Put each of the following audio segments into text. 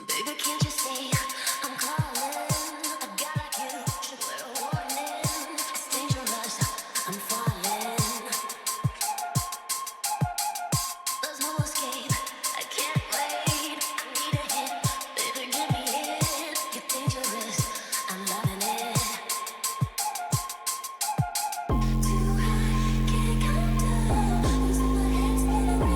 Baby, can't you see I'm calling? A guy like you should wear a warning. It's dangerous, I'm falling. There's no escape, I can't wait. I need a hit, baby, give me it. You're dangerous, I'm loving it. Too high, can't come down. Losing my head, spinning round.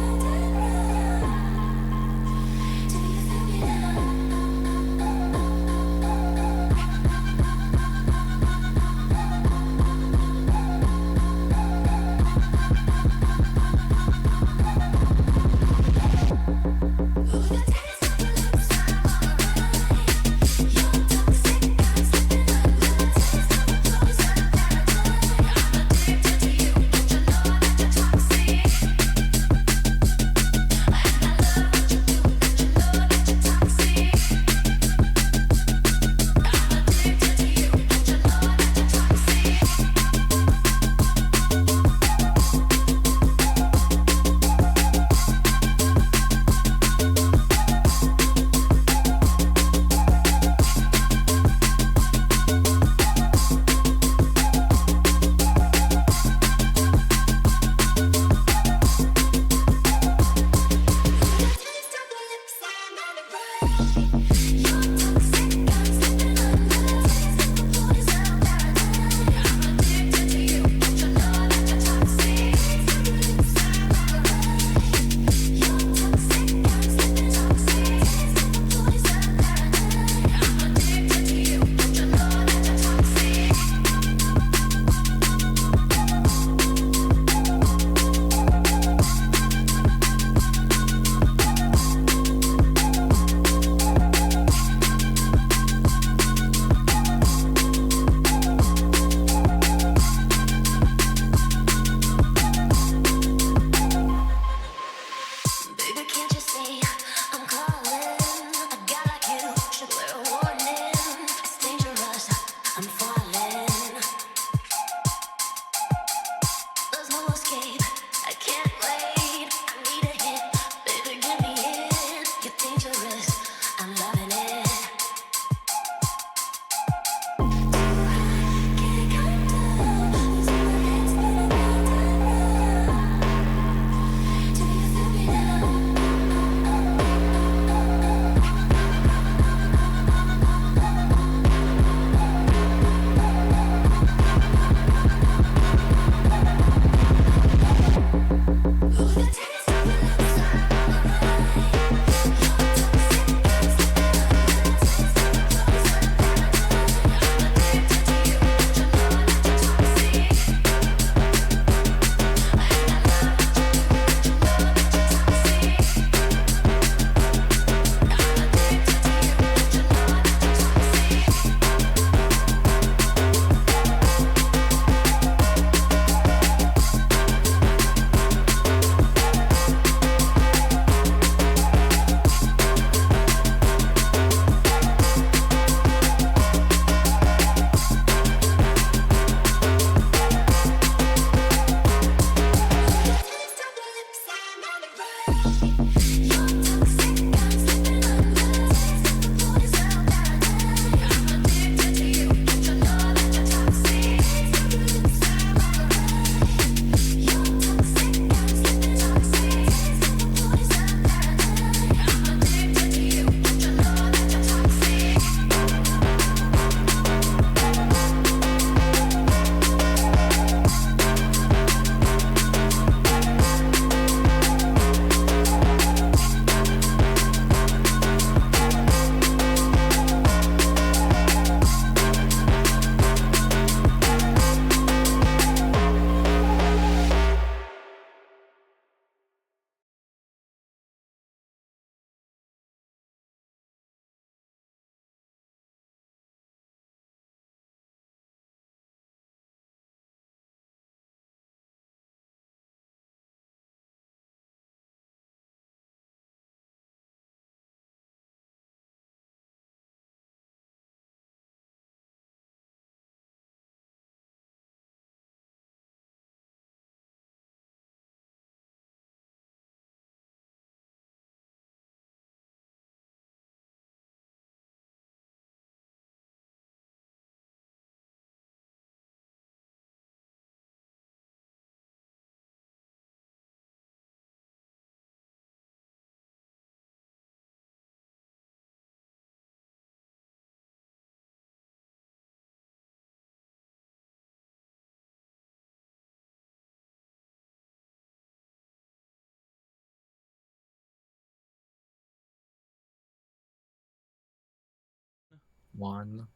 One.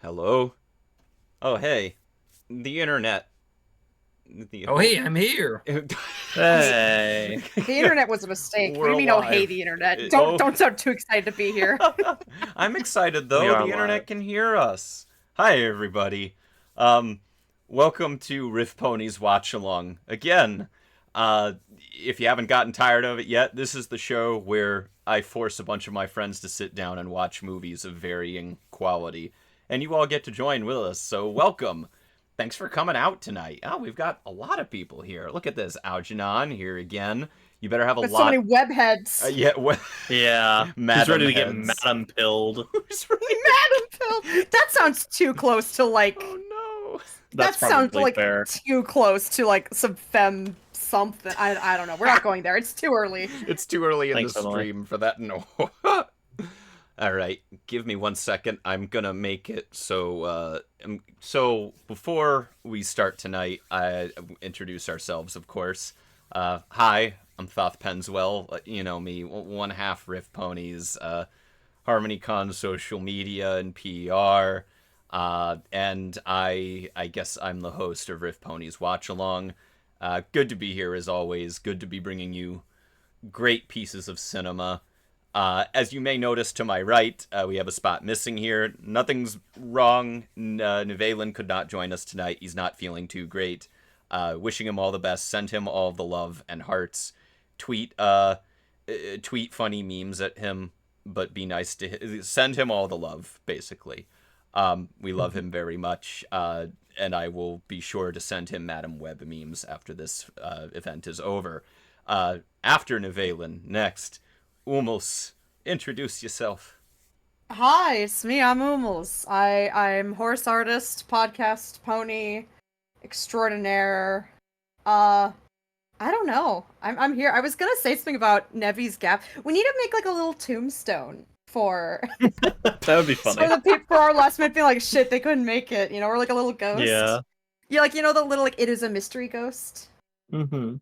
Hello? Oh, hey. The internet. Oh, hey, I'm here. Hey. The internet was a mistake. We're What do you mean, oh, hey, alive. the internet? Oh. Don't sound too excited to be here. I'm excited, We though. are The internet live. can hear us. Hi, everybody. Welcome to RiffPonies Watch Along. Again, if you haven't gotten tired of it yet, this is the show where I force a bunch of my friends to sit down and watch movies of varying quality. And you all get to join with us, so welcome. Thanks for coming out tonight. Oh, we've got a lot of people here. Look at this. Algernon here again. You better have a With lot. so many web heads. Yeah, Yeah. Who's Madam ready to get heads. Madam pilled? Who's ready? Madam Phil. That sounds too close to like. Oh no. That's that sounds probably like fair. too close to like some femme something. I don't know. We're not going there. It's too early. It's too early in Thanks, the Emily. stream for that. No. All right, give me 1 second. I'm gonna make it so. So before we start tonight, I introduce ourselves, of course. Hi, I'm Thoth Penswell. You know me, one half RiffPonies, HarmonyCon social media and PR. And I guess I'm the host of RiffPonies Watch Along. Good to be here as always. Good to be bringing you great pieces of cinema. As you may notice to my right, we have a spot missing here. Nothing's wrong. Nevalin could not join us tonight. He's not feeling too great. Wishing him all the best. Send him all the love and hearts. Tweet funny memes at him, but be nice to him. Send him all the love, basically. We love him very much, and I will be sure to send him Madam Web memes after this event is over. After Nevalin, next, Umels, introduce yourself. Hi, it's me. I'm Umels. I'm horse artist, podcast pony, extraordinaire. I don't know. I'm here. I was gonna say something about Nevi's Gap. We need to make like a little tombstone for That would be funny. for the people for our last minute being like, shit, they couldn't make it. You know, or like a little ghost. Yeah. Yeah, like you know the little like it is a mystery ghost. Mm-hmm.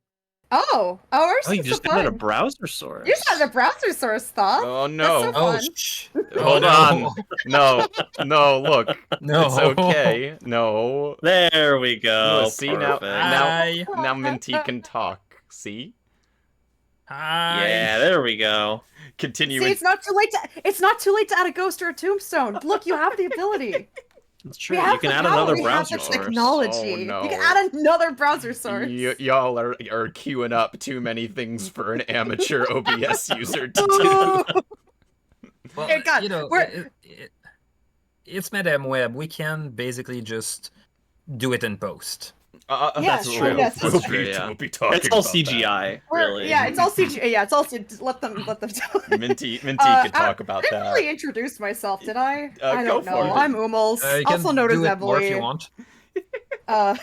Oh, ours Oh, you is just so added a fun. browser source. You just had a browser source, Thought. Oh no! That's so Oh, fun. shh. Hold on. No, look. No. It's okay. No. There we go. See now, Perfect. Hi. now Minty can talk. See? Hi. Yeah, there we go. Continue. See, it's not too late to add a ghost or a tombstone. Look, you have the ability. It's true. We have You can the add power, another we browser have the source. technology. Oh, no. You can add another browser source. Y'all are queuing up too many things for an amateur OBS user to do. Well, Dear God, you know, we're- it's Madame Web. We can basically just do it in post. Yes, That's true. yes, We'll that's be, true, yeah. we'll be talking It's all about that. CGI, We're- really. Yeah, it's all CGI. Yeah, it's all let them do it. Minty could talk about I didn't that. really introduce myself, did I? I Go don't for know. it. I'm Umels, You can also known do as it more if you Emily. want. Uh,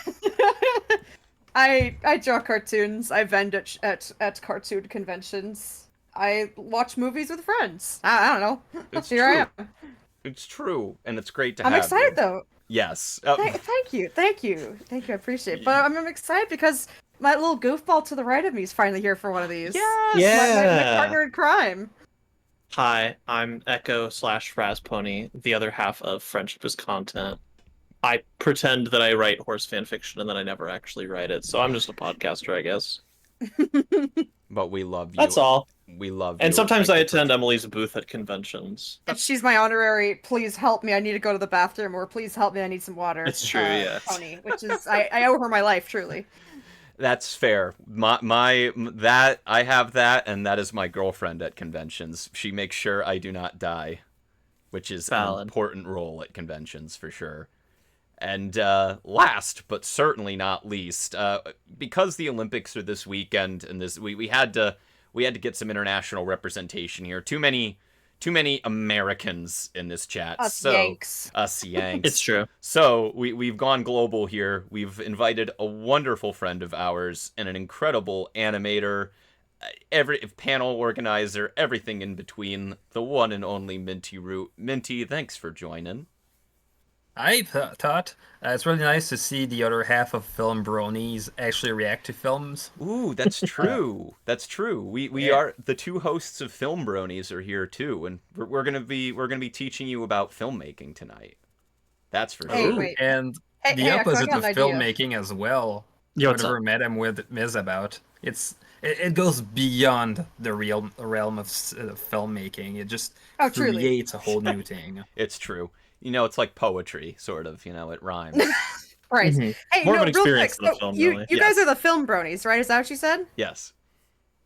I draw cartoons. I vend at cartoon conventions. I watch movies with friends. I don't know. It's Here true. I am. It's true, and it's great to I'm have excited you. though. Yes. Thank you. I appreciate it. But I'm excited because my little goofball to the right of me is finally here for one of these. Yes. My Yeah. partner in crime. Hi, I'm Echo/Razpony, the other half of Friendship is Content. I pretend that I write horse fan fiction and then I never actually write it, so I'm just a podcaster, I guess. But we love you. That's all. We love you. And sometimes like I the attend Emily's booth at conventions. And she's my honorary. Please help me. I need to go to the bathroom, or please help me. I need some water. It's true, yes. Pony, which is I owe her my life truly. That's fair. That I have that, and that is my girlfriend at conventions. She makes sure I do not die, which is an Valid. important role at conventions for sure. And last but certainly not least, because the Olympics are this weekend, and we had to get some international representation here. Too many Americans in this chat. Us so Yanks. Us Yanks. It's true. So we've gone global here. We've invited a wonderful friend of ours and an incredible animator, every panel organizer, everything in between. The one and only Minty Root. Minty, thanks for joining. I thought it's really nice to see the other half of Film Bronies actually react to films. Ooh, that's true. That's true. We Yeah. are the two hosts of Film Bronies are here too, and we're gonna be teaching you about filmmaking tonight. That's for Hey, sure. Ooh, wait. and Hey, the hey, Echo, I opposite got of an idea. filmmaking as well. Yo, what's Whatever Madam with is about, it goes beyond the real realm of filmmaking. It just Oh, truly. creates a whole new thing. It's true. You know, it's like poetry, sort of. You know, it rhymes. Right. Mhm. Hey, More no, of an real quick. experience than a So film, you really. you guys Yes. are the film bronies, right? Is that what you said? Yes.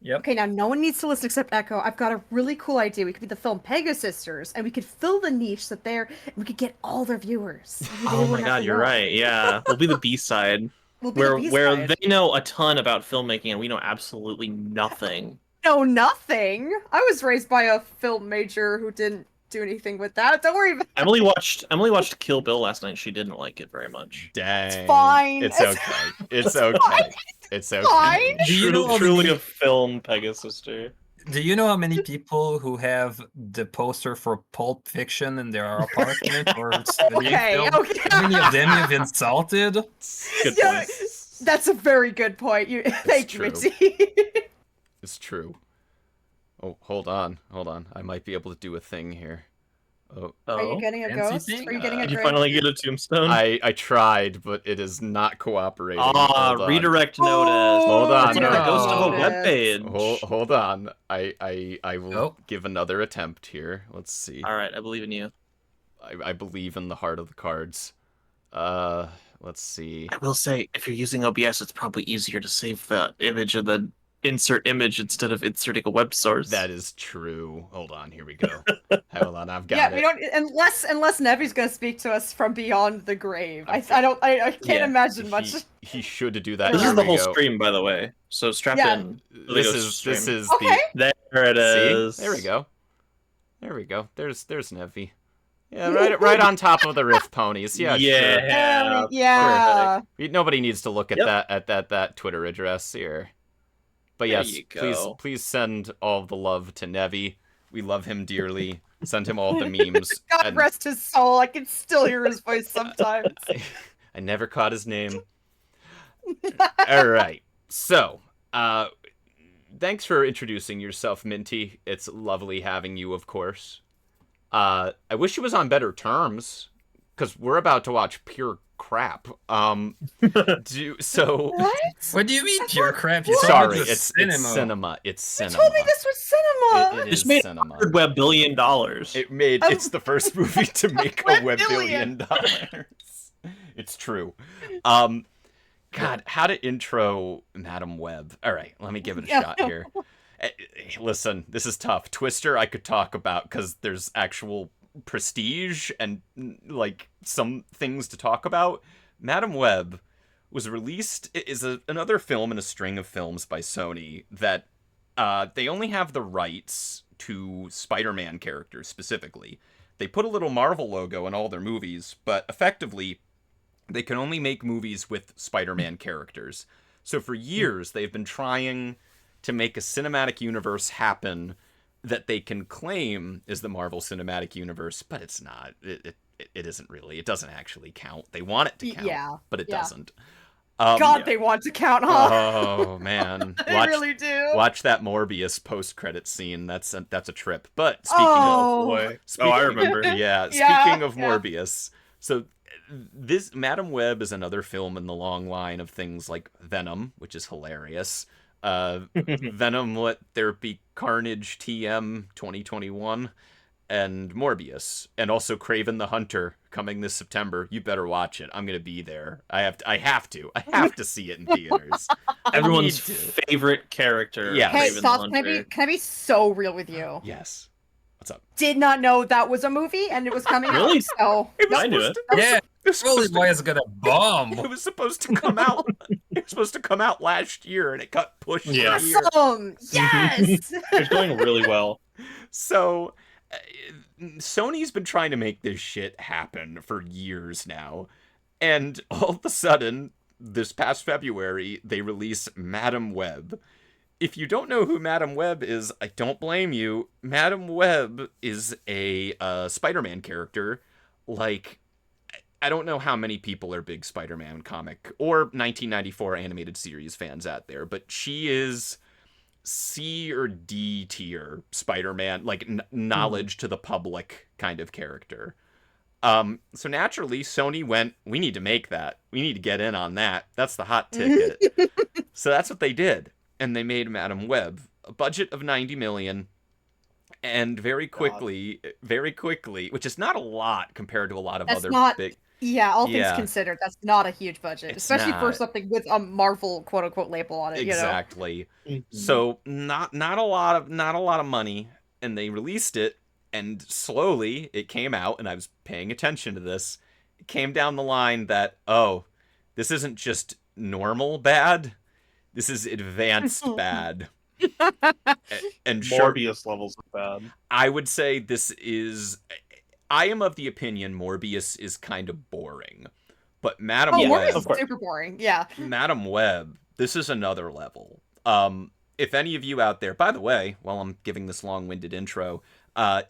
Yep. Okay, now no one needs to listen except Echo. I've got a really cool idea. We could be the film Pega Sisters, and we could fill the niche that they're, and we could get all their viewers. Maybe they Oh my wouldn't have god, to you're know. right. Yeah, we'll be the B side, We'll be the where B-side. they know a ton about filmmaking and we know absolutely nothing. No, nothing. I was raised by a film major who didn't do anything with that. Don't worry about Emily watched Kill Bill last night. She didn't like it very much. Dang. fine. It's okay. It's fine. okay. It's okay. fine. Do you know how Truly many- a film Pegasister. Do you know how many people who have the poster for Pulp Fiction in their apartment or studying Okay, film? okay. How many of them you've insulted? Good Yeah, point. That's a very good point. You thank you, true. Mitzi. It's true. Oh, hold on. I might be able to do a thing here. Oh, Are you Oh, getting a fancy ghost? thing? Are you getting a did you grave? finally get a tombstone? I tried, but it is not cooperating. Ah, Hold on. redirect Oh, notice. Hold on, It's even a no. ghost of a notice. webpage. Hold on. I will Oh. give another attempt here. Let's see. All right, I believe in you. I believe in the heart of the cards. Let's see. I will say, if you're using OBS, it's probably easier to save the image and then insert image instead of inserting a web source. That is true. Hold on, here we go. Hold on, I've got Yeah, it. we don't unless Nevi's gonna speak to us from beyond the grave. I can't Yeah, imagine much. He should do that. This Here is the we whole go. stream, by the way. So strap Yeah. in. This is Okay. the There it is. See? There we go. There we go. There's Nevi. Yeah, right on top of the RiffPonies. Yeah, Yeah. Yeah. sure. Nobody needs to look at Yep. that Twitter address here. But There yes, you go. please send all the love to Nevi. We love him dearly. Send him all the memes. God And rest his soul. I can still hear his voice sometimes. I never caught his name. All right. So, thanks for introducing yourself, Minty. It's lovely having you, of course. I wish it was on better terms, because we're about to watch pure crap. What? What do you mean pure crap? You Sorry, told me it's cinema. It's You cinema. told me this was cinema. It Just is made cinema. $100 billion. It's the first movie to make a Web $1 billion. It's true. God, how to intro Madam Web. All right, let me give it a shot here. Listen, this is tough. Twister I could talk about because there's actual prestige and like some things to talk about. Madam Web was released is another film in a string of films by Sony that they only have the rights to Spider-Man characters specifically. They put a little Marvel logo in all their movies, but effectively they can only make movies with Spider-Man characters. So for years they've been trying to make a cinematic universe happen that they can claim is the Marvel Cinematic Universe, but it's not. It isn't really. It doesn't actually count. They want it to count, Yeah, but it yeah. doesn't. God, they want to count, huh? Oh man, They really do. watch that Morbius post-credit scene. That's a trip. But speaking Oh. Boy. Speaking- I remember. yeah, Yeah, speaking of yeah. Morbius, so this Madam Web is another film in the long line of things like Venom, which is hilarious. Venom, Let There Be Carnage, TM 2021, and Morbius, and also Kraven the Hunter coming this September. You better watch it. I'm gonna be there. I have to see it in theaters. Everyone's I need to- favorite character. Yes. Hey, Kraven the Sauce, can Hunter. I be so real with you? Yes. What's up? Did not know that was a movie and it was coming Really? out. So I knew it. Yeah, It was probably supposed to why it's gonna bomb. It was supposed to come out. It was supposed to come out last year, and it got pushed Yeah. a year. awesome. Yes. It's going really well. So, Sony's been trying to make this shit happen for years now, and all of a sudden, this past February, they release Madam Web. If you don't know who Madam Web is, I don't blame you. Madam Web is a Spider-Man character, like I don't know how many people are big Spider-Man comic or 1994 animated series fans out there, but she is C or D tier Spider-Man, like knowledge to the public kind of character. So naturally, Sony went, we need to make that. We need to get in on that. That's the hot ticket. So that's what they did. And they made Madam Web. A budget of 90 million. And very quickly, which is not a lot compared to a lot of That's other not. big... Yeah, all things Yeah. considered, that's not a huge budget, It's especially for not. something with a Marvel quote unquote label on it. Exactly. Mhm. So not a lot of money, and they released it, and slowly it came out, and I was paying attention to this. It came down the line that, oh, this isn't just normal bad, this is advanced bad. And sure, Morbius levels of bad. I would say this is. I am of the opinion Morbius is kind of boring, but Madam Oh, Yeah, Web, Morbius of course. is super boring. Yeah. Madam Web, this is another level. If any of you out there, by the way, while I'm giving this long-winded intro,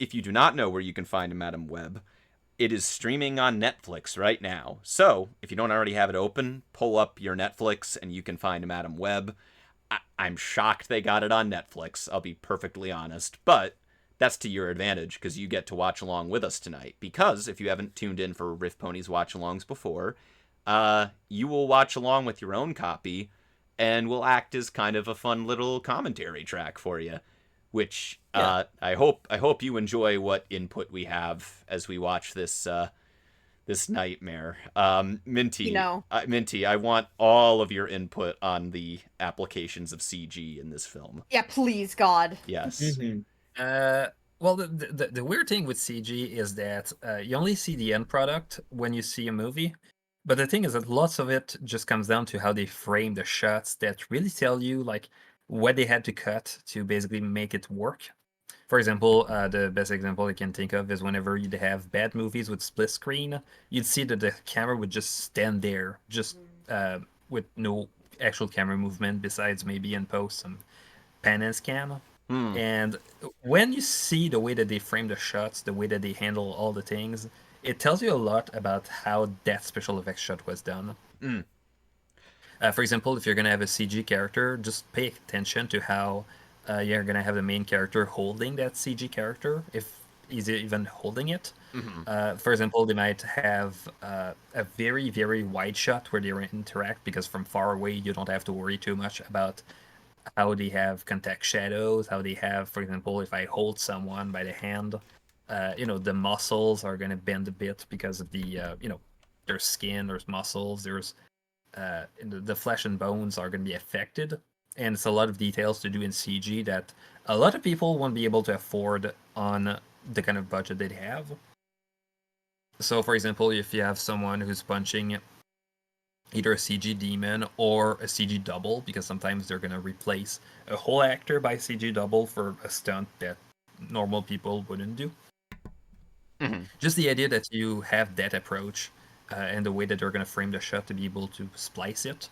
if you do not know where you can find Madam Web, it is streaming on Netflix right now. So if you don't already have it open, pull up your Netflix and you can find Madam Web. I'm shocked they got it on Netflix, I'll be perfectly honest, but that's to your advantage because you get to watch along with us tonight. Because if you haven't tuned in for RiffPonies watch-alongs before, you will watch along with your own copy and will act as kind of a fun little commentary track for you, which I hope you enjoy what input we have as we watch this this nightmare. Minty, Minty, I want all of your input on the applications of CG in this film. Yeah, please, God. Yes. Well, the weird thing with CG is that you only see the end product when you see a movie. But the thing is that lots of it just comes down to how they frame the shots that really tell you like what they had to cut to basically make it work. For example, the best example I can think of is whenever you'd have bad movies with split screen, you'd see that the camera would just stand there, just with no actual camera movement besides maybe in post some pan and scan. And when you see the way that they frame the shots, the way that they handle all the things, it tells you a lot about how that special effects shot was done. For example, if you're going to have a CG character, just pay attention to how you're going to have the main character holding that CG character, if he's even holding it. For example, they might have a very, very wide shot where they interact, because from far away you don't have to worry too much about how they have contact shadows, how they have, for example, if I hold someone by the hand, the muscles are going to bend a bit because of the, there's skin, there's muscles, there's the flesh and bones are going to be affected. And it's a lot of details to do in CG that a lot of people won't be able to afford on the kind of budget they have. So, for example, if you have someone who's punching either a CG demon or a CG double, because sometimes they're going to replace a whole actor by CG double for a stunt that normal people wouldn't do. Just the idea that you have that approach and the way that they're going to frame the shot to be able to splice it,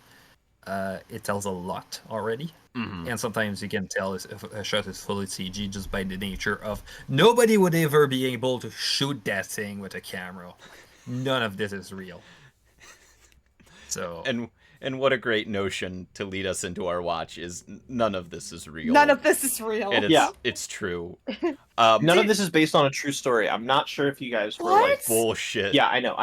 it tells a lot already. And sometimes you can tell if a shot is fully CG just by the nature of nobody would ever be able to shoot that thing with a camera. None of this is real. So and what a great notion to lead us into our watch is none of this is real. None of this is real. And it's true. None of this is based on a true story. I'm not sure if you guys were like bullshit. Yeah, I know.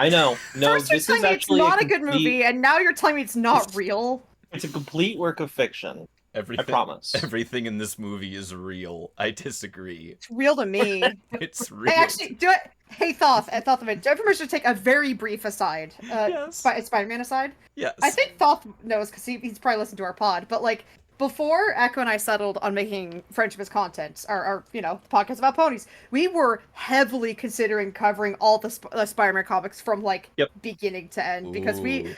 No, First you're this telling is me actually it's not a good movie, and now you're telling me it's not real. It's a complete work of fiction. I promise. Everything in this movie is real. I disagree. It's real to me. It's real. Hey, actually, do it. Hey, Thoth of it. Do I have permission to take a very brief aside? Yes. Spider-Man aside? Yes. I think Thoth knows, because he's probably listened to our pod, but, like, before Echo and I settled on making Friendship as Content, our podcast about ponies, we were heavily considering covering all the Spider-Man comics from, like, beginning to end, because I'm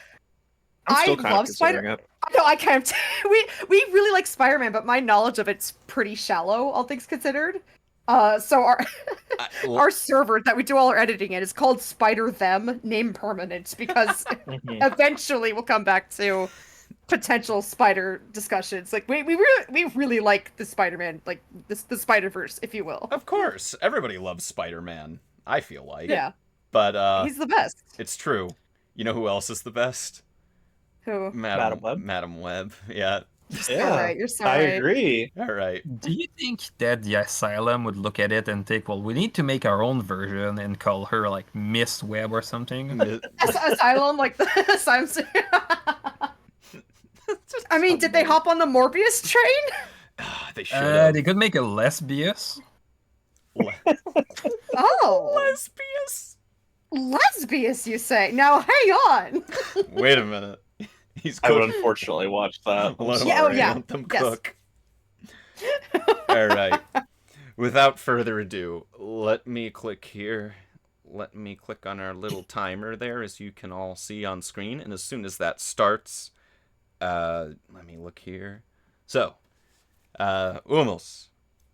still kind of considering it. No, I kind of. We really like Spider-Man, but my knowledge of it's pretty shallow, all things considered. So our server that we do all our editing in is called Spider Them, name permanent, because eventually we'll come back to potential spider discussions. Like we really like the Spider-Man, like the Spider-Verse, if you will. Of course, everybody loves Spider-Man. I feel like. Yeah. But He's the best. it's true. You know who else is the best? Who? Madam Web? Madam Web. Yeah. You're so Yeah, right. You're so I right. agree. All right. Do you think that the Asylum would look at it and think, well, we need to make our own version and call her like Miss Web or something? Asylum, like the Asylum. I mean, did they hop on the Morbius train? They should have. They could make a lesbius. Oh, Lesbians. lesbius, you say? Now, hang on. Wait a minute. He's I would cooking. unfortunately watch that. I'm Let 'em- Yeah, oh, sorry. yeah. let them Yes. cook. All right. Without further ado, let me click here. Let me click on our little timer there, as you can all see on screen. And as soon as that starts, let me look here. So, Umels,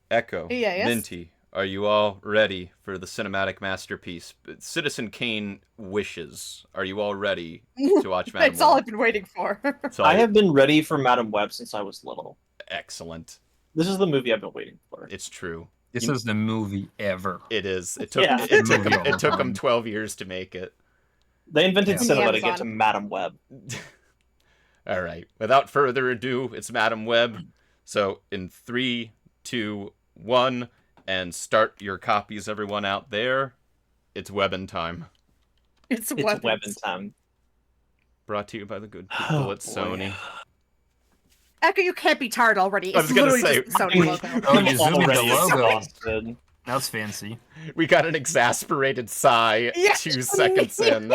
Echo, Yeah, yes. Minty, are you all ready for the cinematic masterpiece? Citizen Kane wishes. Are you all ready to watch Madam That's all Web? I've been waiting for. So I have been ready for Madam Web since I was little. excellent. This is the movie I've been waiting for. It's true. This is the movie ever. It is. It took. Yeah. It took. Movie all It took the them time. 12 years to make it. They invented Yeah. cinema to get Amazon. to Madam Web. All right. Without further ado, it's Madam Web. So in 3, 2, 1, and start your copies, everyone out there. It's Webbin' time. It's It's weapons. Web in time. Brought to you by the good people Oh, at boy. Sony. Echo, you can't be tired already. I It's was gonna literally say- just the Sony logo. Oh, you I'm zoom in the already logo. exhausted. That's fancy. We got an exasperated sigh Yeah. 2 seconds in.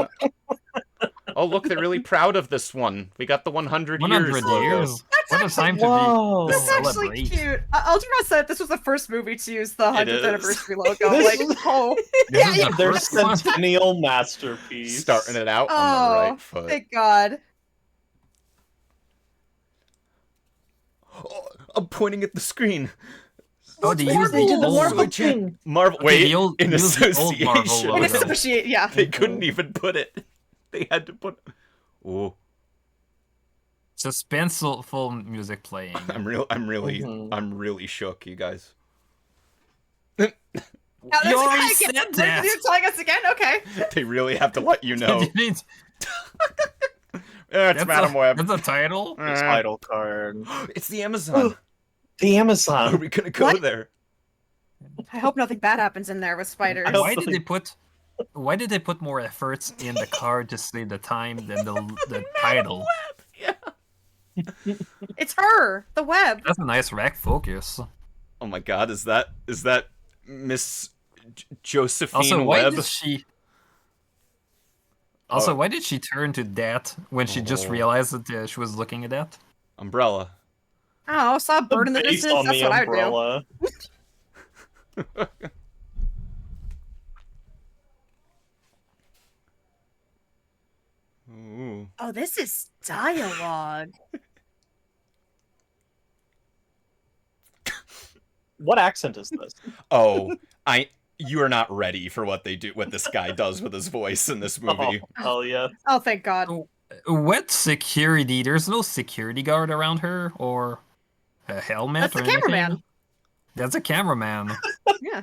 Oh, look, they're really proud of this one. We got the 100 years 100 logo. years. What a time to Whoa. be. That's actually celebrate. cute. Ultima said this was the first movie to use the 100th is. anniversary logo. This Like, is- oh, This is yeah, the Their first one. centennial masterpiece. Starting it out on the oh, right foot. thank God. Oh, I'm pointing at the screen. Oh, they It's used They the did the old- Marvel thing. Marvel. Okay, Wait, the old- in use the old Marvel association. In logo. associate, yeah. They couldn't even put it. They had to put. Oh, Suspenseful music playing. I'm really shook, you guys. Now, that's You already again, said you're- that. You're telling us again? Okay. They really have to let you know. You need- It's Madam Web. That's the title. Title card. It's the Amazon. The Are Amazon. we gonna go What? there? I hope nothing bad happens in there with spiders. I hope Why did so. they put? Why did they put more efforts in the card to say the time than the title? Yeah. It's her, the web. That's a nice rack focus. Oh my God, is that Miss Josephine Also, why Webb? did she? Also, why did she turn to that when she just Oh. realized that she was looking at that? Umbrella. Oh, saw a bird in the Based distance. on That's the what I would do. umbrella. Ooh. Oh, this is dialogue. What accent is this? Oh, you are not ready for what this guy does with his voice in this movie. Oh, hell yeah. Oh, thank God. What security? There's no security guard around her or a helmet. That's or the anything? cameraman. That's a cameraman. Yeah.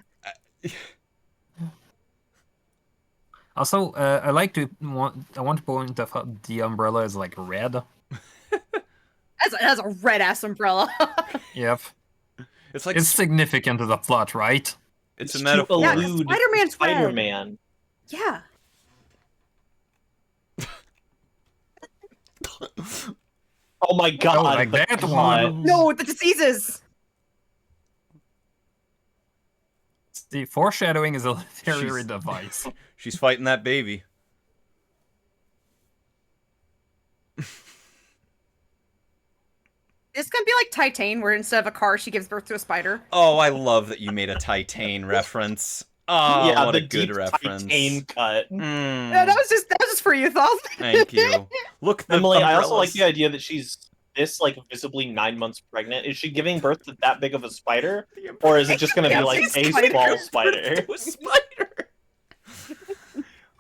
Also, I want to point out how the umbrella is like red. It has a red ass umbrella. Yep, It's like it's significant to the plot, right? it's a to metaphor. Yeah, allude Spider-Man's red. Spider-Man. Yeah. Oh my god. like the that cut. one. No, the diseases. The foreshadowing is a literary She's- device. She's fighting that baby. This can be like Titan, where instead of a car, she gives birth to a spider. Oh, I love that you made a Titan reference. Oh, Yeah, what the a good deep reference. Titan cut. Mm, Yeah, that was just for you, Thoth. thank you. Look, the Emily, I also umbrellas. like the idea that she's this like visibly 9 months pregnant. Is she giving birth to that big of a spider, or is it just going to Yeah, be like she's a spider. small spider? To a spider.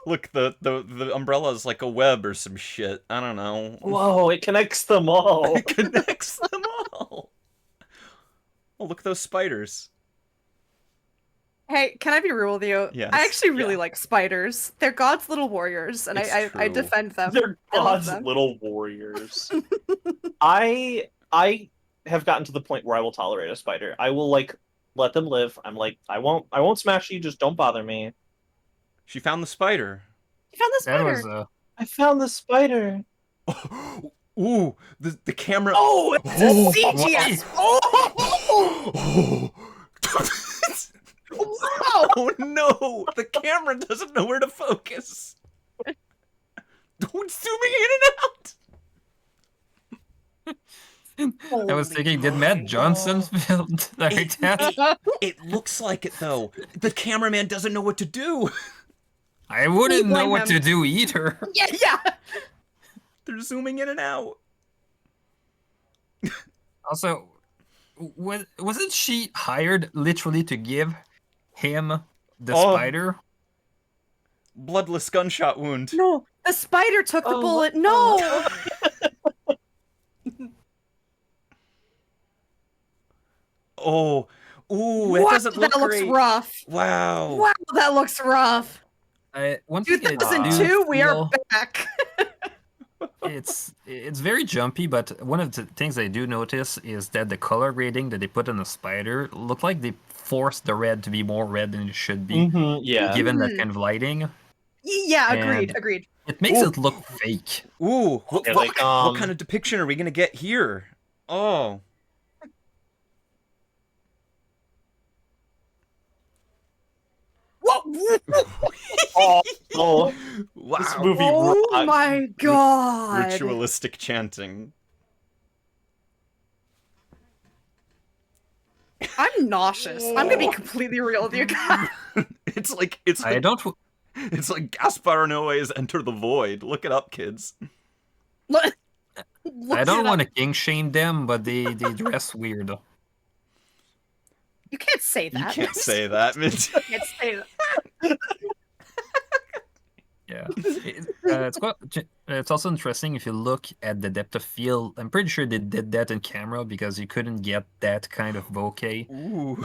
Look, the umbrella is like a web or some shit. I don't know. Whoa! It connects them all. It connects them all. Oh, look at those spiders. Hey, can I be real with you? Yes. I actually really Yeah. like spiders. They're God's little warriors, and It's I true. defend them. They're I love God's them. little warriors. I have gotten to the point where I will tolerate a spider. I will like let them live. I'm like, I won't smash you, just don't bother me. She found the spider. You found the That spider. was I found the spider. Ooh, the camera. Oh, it's Oh, a CGS. Oh, wow. Oh no! The camera doesn't know where to focus. Don't zooming in and out. I was thinking, did Matt Johnson film that? It looks like it though. The cameraman doesn't know what to do. I wouldn't know blame what him. to do either. Yeah. They're zooming in and out. Also, wasn't she hired literally to give him the Oh. spider? Bloodless gunshot wound. No, the spider took the Oh, bullet. No. Oh, ooh, it Wow, doesn't look that looks great. rough. Wow. Wow, that looks rough. One thing I do 2002, we are feel back. it's very jumpy, but one of the things I do notice is that the color grading that they put on the spider look like they forced the red to be more red than it should be, Yeah. given that Mhm. kind of lighting. Yeah, agreed, And- agreed. It makes Ooh. it look fake. Ooh, what, Yeah, what- like, what kind of depiction are we gonna get here? Oh. Whoa! Oh, Wow. this movie Oh rocks. my god! Ritualistic chanting. I'm nauseous. I'm gonna be completely real with you guys. It's like I don't. it's like Gaspar Noé's Enter the Void. Look it up, kids. Look I don't it want up. to king shame them, but they dress weird. You can't say You that. can't say that, Mint. You can't say that. Yeah, it's also interesting if you look at the depth of field. I'm pretty sure they did that in camera because you couldn't get that kind of bokeh Ooh.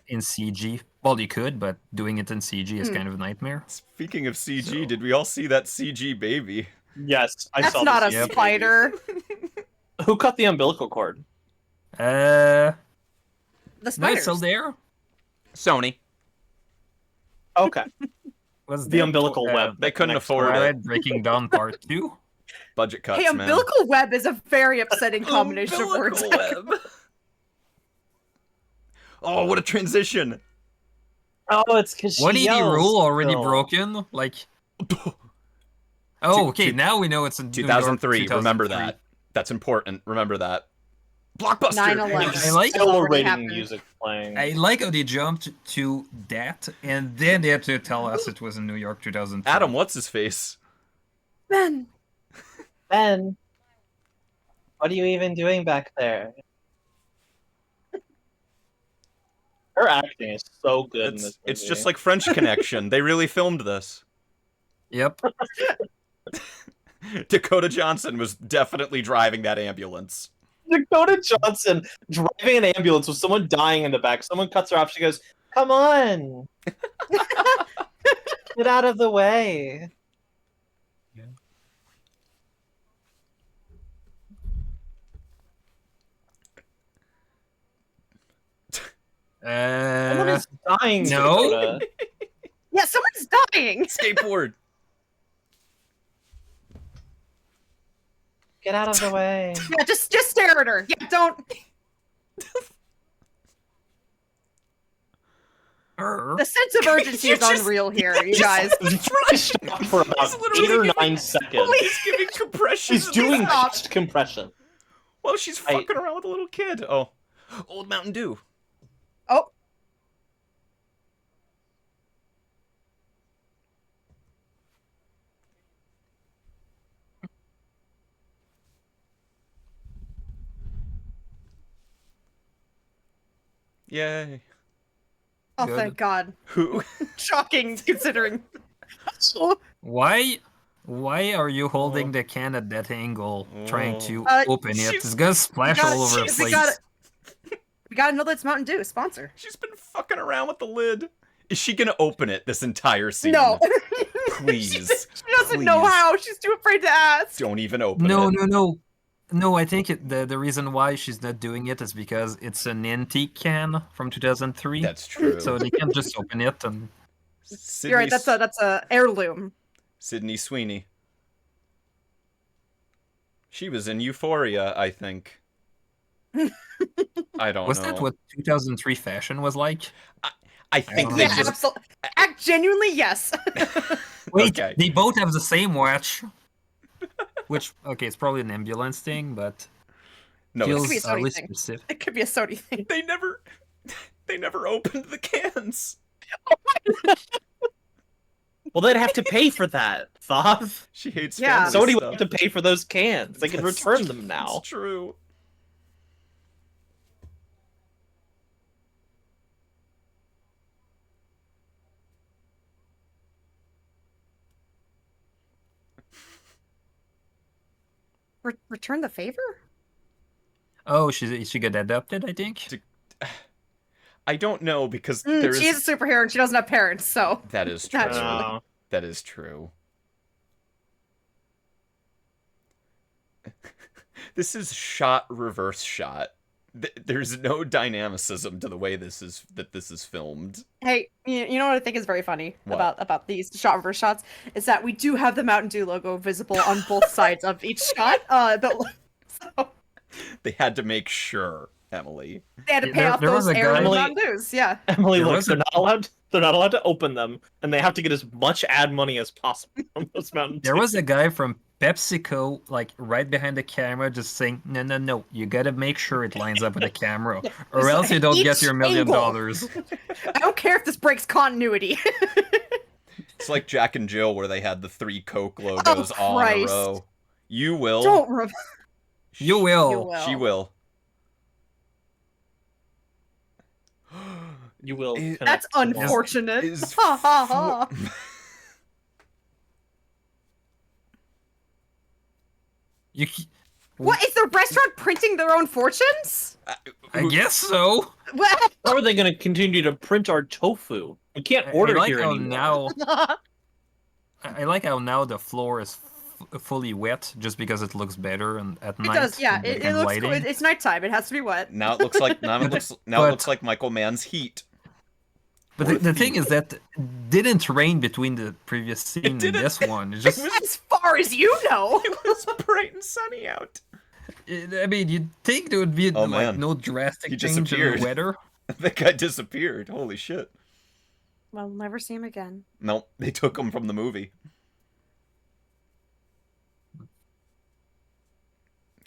in CG. Well, you could, but doing it in CG is kind of a nightmare. Speaking of CG, So- did we all see that CG baby? Yes, I That's saw not a this. Yep. spider. Who cut the umbilical cord? The No, spider. it's still there. Sony. Okay, Was the there umbilical web. They couldn't connects afford it. Twilight Breaking Dawn Part 2? Budget cuts, Hey, man. umbilical web is a very upsetting combination of words. Umbilical web. Oh, what a transition! Oh, it's because she 180 yells rule already still. broken? Like, oh, okay, now we know it's in New York, 2003. Remember that. That's important. Remember that. Blockbuster. 9/11. I like- Still Already rating happened. music playing. I like how they jumped to that, and then they had to tell us it was in New York 2003. Adam, what's his face? Ben. Ben, what are you even doing back there? Her acting is so good in this movie. It's just like French Connection. They really filmed this. Yep. Dakota Johnson was definitely driving that ambulance. Dakota Johnson driving an ambulance with someone dying in the back. Someone cuts her off. She goes, "Come on, get out of the way." Someone is dying. no. Dakota. Yeah, someone's dying. Skateboard. Get out of the way. Yeah, just stare at her. Yeah, don't. The sense of urgency is unreal here, you guys. Stop for about He's literally 8 or giving- 9 seconds. He's giving compressions. She's doing Stop. chest compression. Well, she's fucking around with a little kid. Oh, Old Mountain Dew. Oh, Yay. oh, Good. thank God. Who? Shocking, considering. Why are you holding the can at that angle, trying to open it? she's- It's gonna splash all over the we place. gotta know that it's Mountain Dew, sponsor. She's been fucking around with the lid. Is she gonna open it this entire scene? No. Please. She doesn't know please. how. She's too afraid to ask. Don't even open No, it. no, no. No, I think the reason why she's not doing it is because it's an antique can from 2003. That's true. So they can't just open it and... Sydney, You're right. That's a heirloom. Sydney Sweeney. She was in Euphoria, I think. I don't Was know. that what 2003 fashion was like? I think don't they know. just. Absolutely. Genuinely, yes. Wait, Okay. they both have the same watch. Which, okay, it's probably an ambulance thing, but No, It could feels be a Sony oddly thing. specific. It could be a Sony thing. they never. They never opened the cans. Well, they'd have to pay for that, Thoth. She hates Yeah. family Sony would stuff. have to pay for those cans. They can That's- return them now. It's true. Return the favor? Oh, she got adopted, I think? I don't know because there is. She is a superhero and she doesn't have parents, so. That is true. Naturally. Uh, That is true. This is shot reverse shot. There's no dynamicism to the way this is filmed. Hey, you know what I think is very funny What? about these shot reverse shots is that we do have the Mountain Dew logo visible on both sides of each shot. So They had to make sure, Emily. they had to pay off There was those a guy- heirloom Emily- Mountain Dews. Yeah. Emily, There look, was they're a- not allowed. They're not allowed to open them, and they have to get as much ad money as possible on those Mountain There Dew. was a guy from PepsiCo, like, right behind the camera just saying, no, you gotta make sure it lines up with the camera, or He's else like, you don't "Each get your $1 million. angle." I don't care if this breaks continuity. It's like Jack and Jill where they had the 3 Coke logos all in a Christ. row. You will. Don't remember. You will. You will. She will. You will. It- That's connect to one. unfortunate. Is Ha ha ha. You, What is the restaurant printing their own fortunes? I guess so. What? How are they going to continue to print our tofu? We can't I order like here how anymore. now. I like how now the floor is fully wet, just because it looks better and at It night. does, yeah. with It looks lighting. cool. It's nighttime. It has to be wet. Now it looks like now it looks But- like Michael Mann's Heat. But the thing is that it didn't rain between the previous scene and didn't. this one. It just, As far as you know. It was bright and sunny out. I mean, you'd think there would be Oh, like man. no drastic He change in disappeared. the weather. That guy disappeared. Holy shit. Well, we'll never see him again. Nope, they took him from the movie.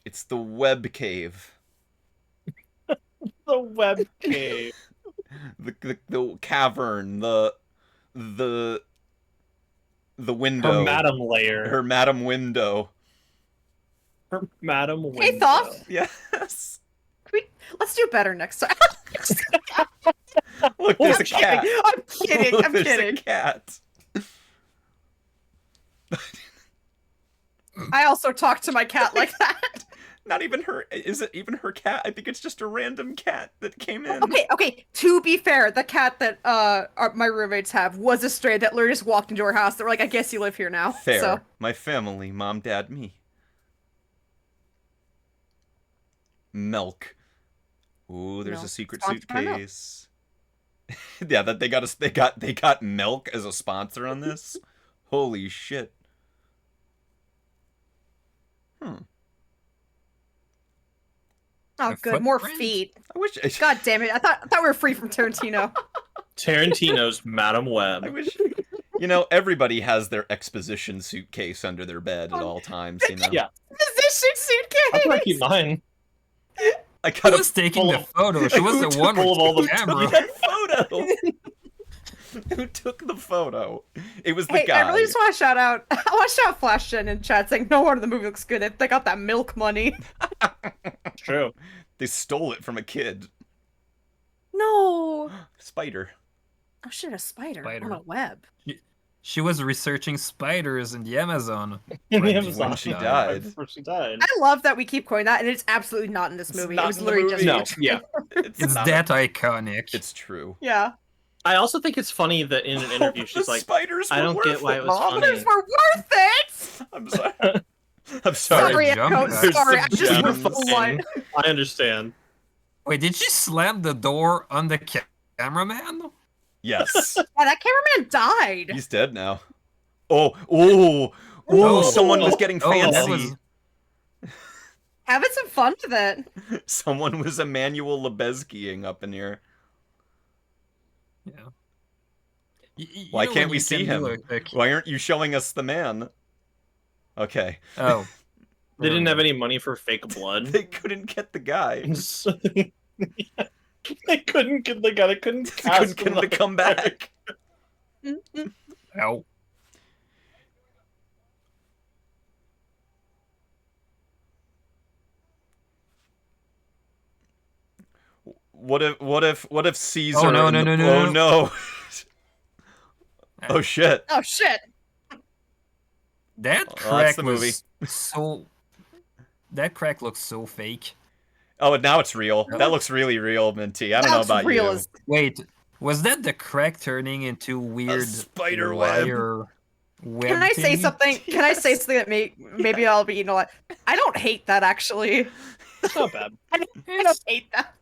It's the web cave. The web cave. The cavern, the window. Her madam layer. Her madam window. Her madam window. Hey, Thoth. Yes. Let's do better next time. Look, there's I'm a cat. kidding. I'm kidding. Look, I'm there's kidding. a cat. I also talk to my cat like that. Not even her. Is it even her cat? I think it's just a random cat that came in. Okay. To be fair, the cat that my roommates have was a stray that literally just walked into our house. They were like, "I guess you live here now." Fair. So My family, mom, dad, me. Milk. Ooh, there's Milk. a secret Sponsored by Milk. suitcase. Yeah, that they got Milk as a sponsor on this. Holy shit. oh, A good, more footprint? feet. I wish. God damn it! I thought we were free from Tarantino. Tarantino's Madam Web. I wish. You know, everybody has their exposition suitcase under their bed at all times. You know. Yeah. Position I'll probably suitcase. keep mine. I Who got was taking the photo? She was Who the took one with all of all the the camera. that photo. Who took the photo? It was the Hey, guy. I really just want to shout out. I want to shout out Flash Gen in chat saying no one in the movie looks good. They got that milk money. It's true. They stole it from a kid. No. Spider. Oh shit, a spider, Spider. on a web. She was researching spiders in the Amazon. In the When Amazon. she died. died. Before she died. I love that we keep quoting that, and it's absolutely not in this It's movie. not It was in the literally movie. just No, yeah. It's not- that iconic. It's true. Yeah. I also think it's funny that in an interview she's The like, spiders I were don't worth get why it was Mom. funny. Spiders were worth it. I'm sorry. I'm sorry. Sorry, jump Echo. cut. There's Sorry, some I just gems. went full line. I understand. Wait, did she slam the door on the cameraman? Yes. Yeah, that cameraman died. He's dead now. Oh, Oh. someone was getting Oh, that fancy. was Having some fun with it. Someone was Emmanuel Lebeskying up in here. yeah. Why can't we see him? Why aren't you showing us the man? Okay. Oh, They didn't have any money for fake blood. They couldn't get the guy. So- they couldn't get the guy. They couldn't They cast couldn't get him to come back. Ow. What if Caesar? Oh, no, and no, the- no, no, Oh no! Oh shit! Oh shit. That Oh, that's crack the movie. was so. That crack looks so fake. Oh, and now it's real. Oh. That looks really real, Minty. I don't know That's about real you. as- Wait, was that the crack turning into weird spider web. wire web Can I say thingy? something? Can I say Yes. something that maybe I'll be, you know what? I don't hate that actually. It's not bad. I don't hate that.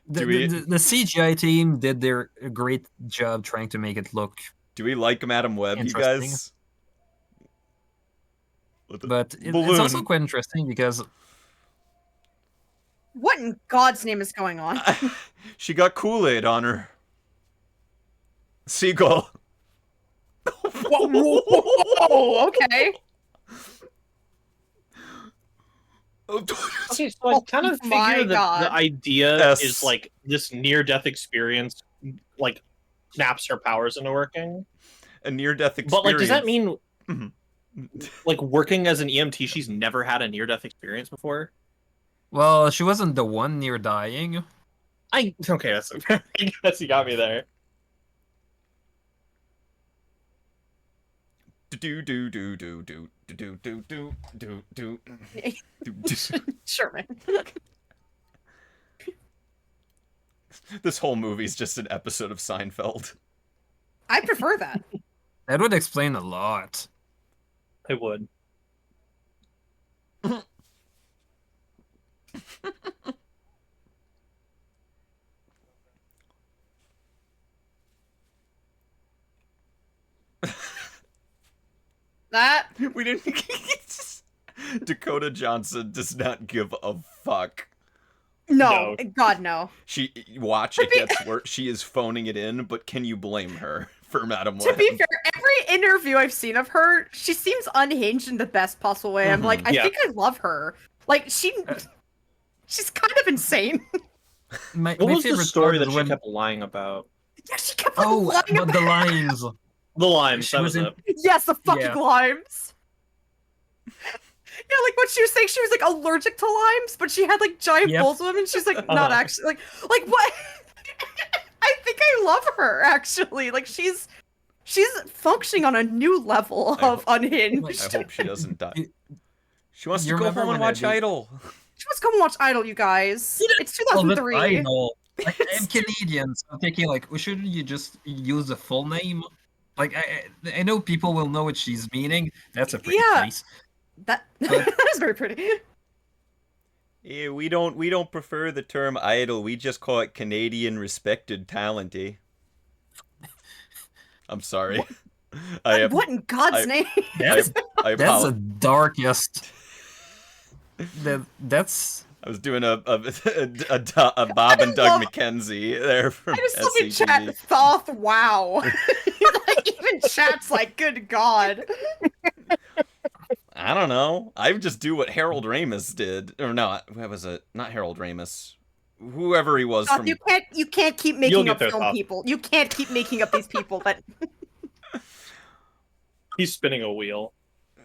The, Do we- the CGI team did their great job trying to make it look, Do we like Madam Web, you Interesting. guys? With the but it's balloon. also quite interesting because What in God's name is going on? She got Kool-Aid on her. Seagull. Oh, okay. Okay, so I kind of Oh my figure that God. the idea Yes. is like this near-death experience, like snaps her powers into working. A near-death experience. But like, does that mean Mhm. like working as an EMT, she's never had a near-death experience before? well, she wasn't the one near dying. Okay, that's I guess you got me there. Do do do do do do do do do do do. Sure, man. This whole movie's just an episode of Seinfeld. I prefer that. That would explain a lot. I would. That We didn't. Dakota Johnson does not give a fuck. no, No. God no. She watch it gets worse. She is phoning it in, but can you blame her for Madam To Web? be fair, every interview I've seen of her, she seems unhinged in the best possible way. I'm like, I Yeah. think I love her. Like she's kind of insane. My, What my was the favorite story part that is she when... kept lying about? Yeah, she kept like, Oh, lying but about the lines. The limes. She That was was in- it. Yes, the fucking Yeah. limes. Yeah, like what she was saying, she was like allergic to limes, but she had like giant Yep. bowls of them, and she's like not Uh-huh. actually like what? I think I love her actually. Like she's functioning on a new level I of unhinged. I hope she doesn't die. She wants You to go remember home and when watch they- Idol. She must come watch Idol, you guys. It's Oh, but 2003. I know. Like, I'm Canadian, so I'm thinking like, shouldn't you just use the full name? Like, I know people will know what she's meaning. That's a pretty Yeah. face. That But- that is very pretty. Yeah, we don't prefer the term idol. We just call it Canadian respected talent. I'm sorry. I have. What in God's I- name? That's I that's the apologize. darkest. That's I was doing a Bob and Doug McKenzie there from I just love in SCTV. chat. Thoth, wow. Like even chat's like, good God. I don't know. I just do what Harold Ramis did, or no, what was it? Not Harold Ramis. Whoever he was Thoth, from. you can't keep You'll making get up there, film Thoth. people. You can't keep making up these people that He's spinning a wheel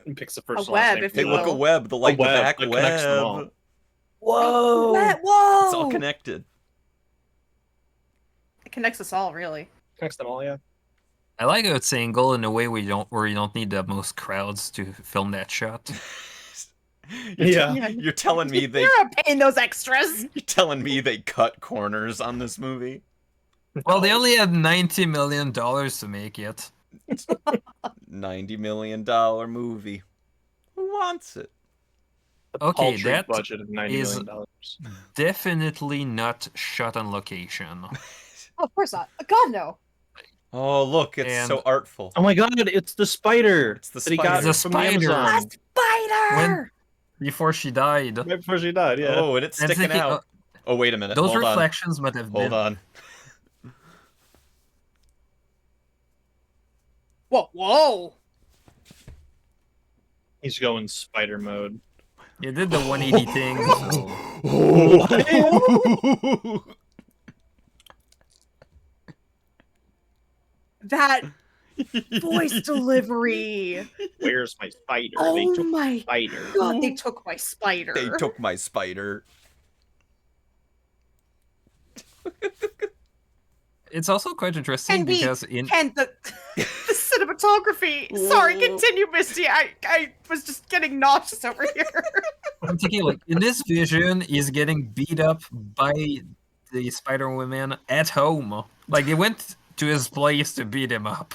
and picks the first A and last web, name. if Hey, you look, a will. web. The light in the web back that connects them all. web. Whoa! Whoa! It's all connected. It connects us all, really. Connects them all, yeah. I like how it's angle in a way where you don't need the most crowds to film that shot. Yeah. You're telling me they You're paying those extras. You're telling me they cut corners on this movie? Well, they No. only had $90 million to make it. $90 million movie. Who wants it? Okay, Paltry that budget of $90 is million. definitely not shot on location. Oh, of course not. God no. Oh, look, it's And- so artful. Oh my god, it's the spider It's the that he got spider. It's the from the spider. Amazon. Spider. Before she died. Right before she died, yeah. Oh, and it's And sticking thinking, out. Oh, wait a minute. Those Hold on. reflections might have Hold been. on. Whoa. He's going spider mode. You did the 180 thing. So. That voice delivery. Where's my spider? Oh They took my spider. God, they took my spider. They took my spider. It's also quite interesting And because in and the cinematography. Sorry, continue, Misty. I was just getting nauseous over here. I'm thinking like in this vision, he's getting beat up by the Spider Woman at home. Like they went to his place to beat him up.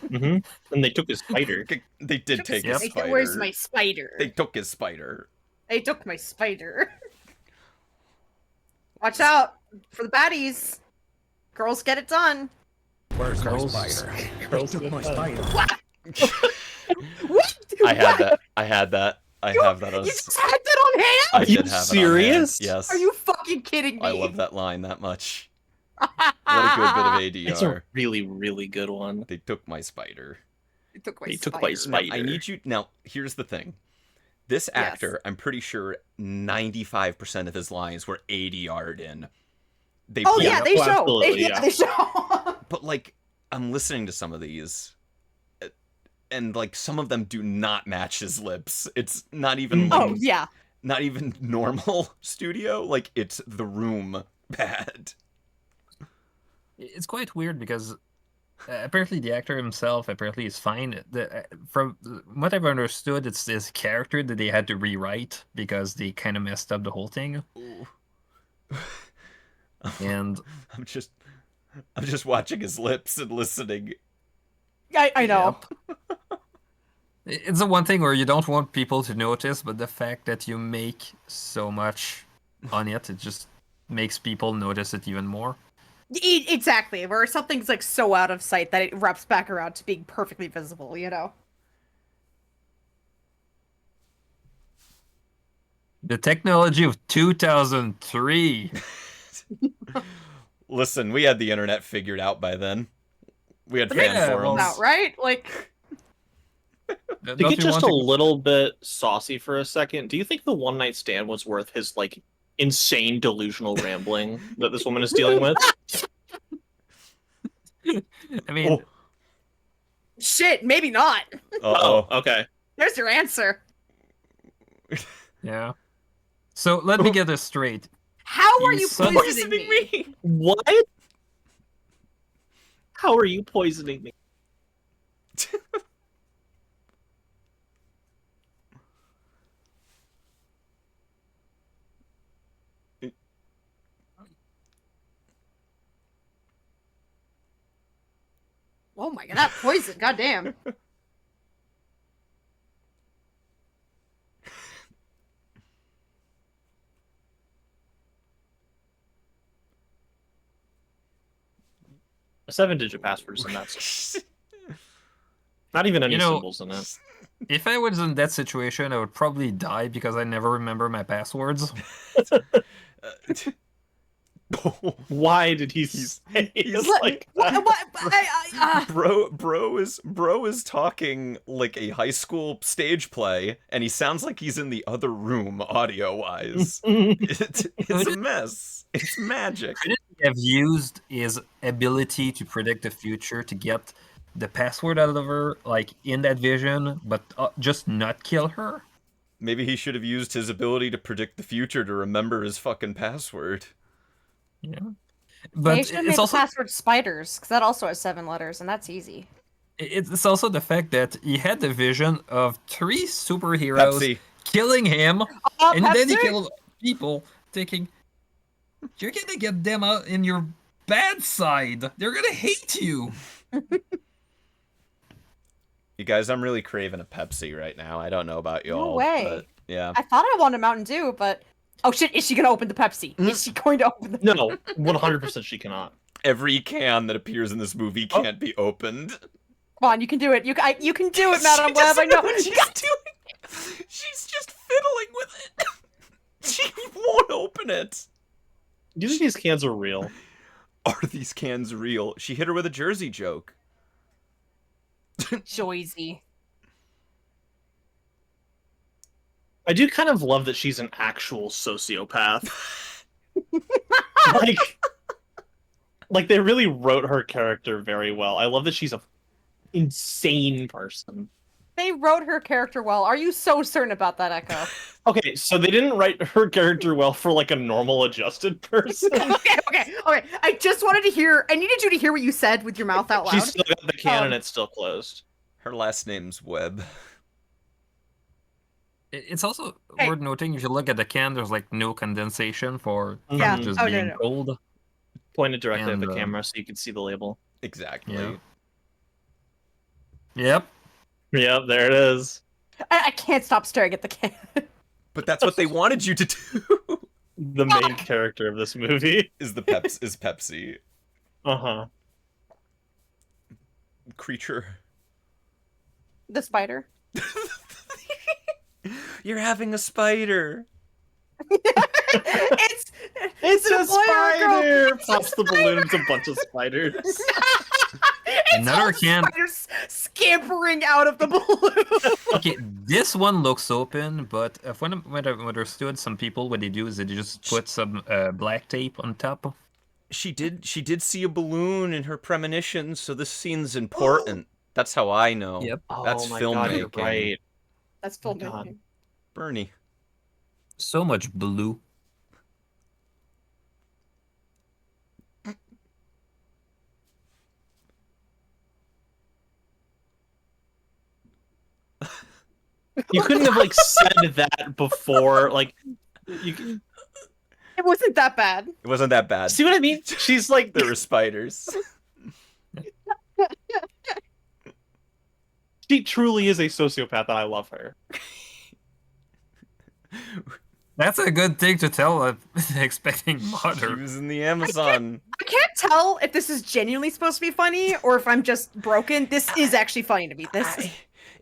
Mm-hmm. And they took his spider. They did take Yep. his spider. Where's my spider? They took his spider. They took my spider. Watch out for the baddies. Girls get it done. Where's my Girls- spider? Girls They took my get spider. What? I had that. I had that. I have that You as. just had that on hand? I Are did you have it on hand. serious? Yes. Are you fucking kidding me? I love that line that much. What a good bit of ADR. It's a really, really good one. They took my spider. They took my They took spider. my spider. I need you now. Here's the thing. This Yes. actor, I'm pretty sure 95% of his lines were ADR'd in. They Oh pulled- yeah, they Oh, show. absolutely, Yeah, yeah. they show. But like, I'm listening to some of these, and like some of them do not match his lips. It's not even like, Oh yeah. not even normal studio. Like it's The Room bad. It's quite weird because apparently the actor himself apparently is fine. From what I've understood, it's this character that they had to rewrite because they kind of messed up the whole thing. Ooh. And I'm just watching his lips and listening. I know. it's the one thing where you don't want people to notice, but the fact that you make so much on it just makes people notice it even more. Exactly. Where something's like so out of sight that it wraps back around to being perfectly visible, you know? The technology of 2003. Listen, we had the internet figured out by then. We had fan Yeah, forums. well- Out, right? Like, To get just a little bit saucy for a second, do you think the one night stand was worth his like insane delusional rambling that this woman is dealing with? I mean, shit, maybe not. Uh-oh. Okay. There's your answer. yeah. So let me get this straight. How are You you son- poisoning me? What? How are you poisoning me? Oh my god, that poison, goddamn. A 7-digit password and that's not even any You know- symbols in it. If I was in that situation, I would probably die because I never remember my passwords. Why did he say he's it like that? Bro is talking like a high school stage play, and he sounds like he's in the other room audio wise. It's a mess. It's magic. Couldn't he have used his ability to predict the future to get the password out of her, like in that vision, but just not kill her? Maybe he should have used his ability to predict the future to remember his fucking password. Yeah. They But should have made it's the also password spiders, because that also has 7 letters, and that's easy. it's also the fact that he had the vision of 3 superheroes Pepsi. killing him, and then he Pepsi? killed people, thinking, "You're gonna get them out in your bad side. They're gonna hate you. You guys, I'm really craving a Pepsi right now. I don't know about No y'all, way. but yeah. I thought I wanted a Mountain Dew, but oh shit, is she gonna open the Pepsi? Is she going to open the No, 100% she cannot. Every can that appears in this movie can't be opened. Come on, you can do it. You can do it, Madam Web. I know. What she's doing. She's just fiddling with it. She won't open it. Do you think these cans are real? Are these cans real? She hit her with a Jersey joke. Joyzy. I do kind of love that she's an actual sociopath. like they really wrote her character very well. I love that she's a insane person. They wrote her character well. Are you so certain about that, Echo? Okay, so they didn't write her character well for like a normal adjusted person. okay. I just wanted to hear. I needed you to hear what you said with your mouth out loud. She's still got the can and it's still closed. Her last name's Webb. It's also Hey. worth noting, if you look at the can, there's like no condensation for Yeah. just Oh, no, being no. cold. Pointed directly And, at the camera so you can see the label. Exactly. Yeah. Yep. Yep, there it is. I can't stop staring at the can. But that's what they wanted you to do. The main character of this movie. Is Pepsi. Uh-huh. Creature. The spider. You're having a spider. it's It's a a boy or a girl. spider! Pops the balloon, it's a bunch of spiders. Another all can. spiders scampering out of the balloon. Okay, this one looks open, but when I understood, some people, what they do is they just put some black tape on top. She did see a balloon in her premonition, so this scene's important. That's how I know. Yep. That's oh my filmmaking. God, you're right. That's Oh my God. filmmaking. Bernie. So much blue. You couldn't have like said that before. Like, you It wasn't that bad. It wasn't that bad. see what I mean? She's like, There were spiders. she truly is a sociopath, and I love her. That's a good thing to tell a expecting She mother. was in the Amazon. I can't tell if this is genuinely supposed to be funny or if I'm just broken. This is actually funny to me.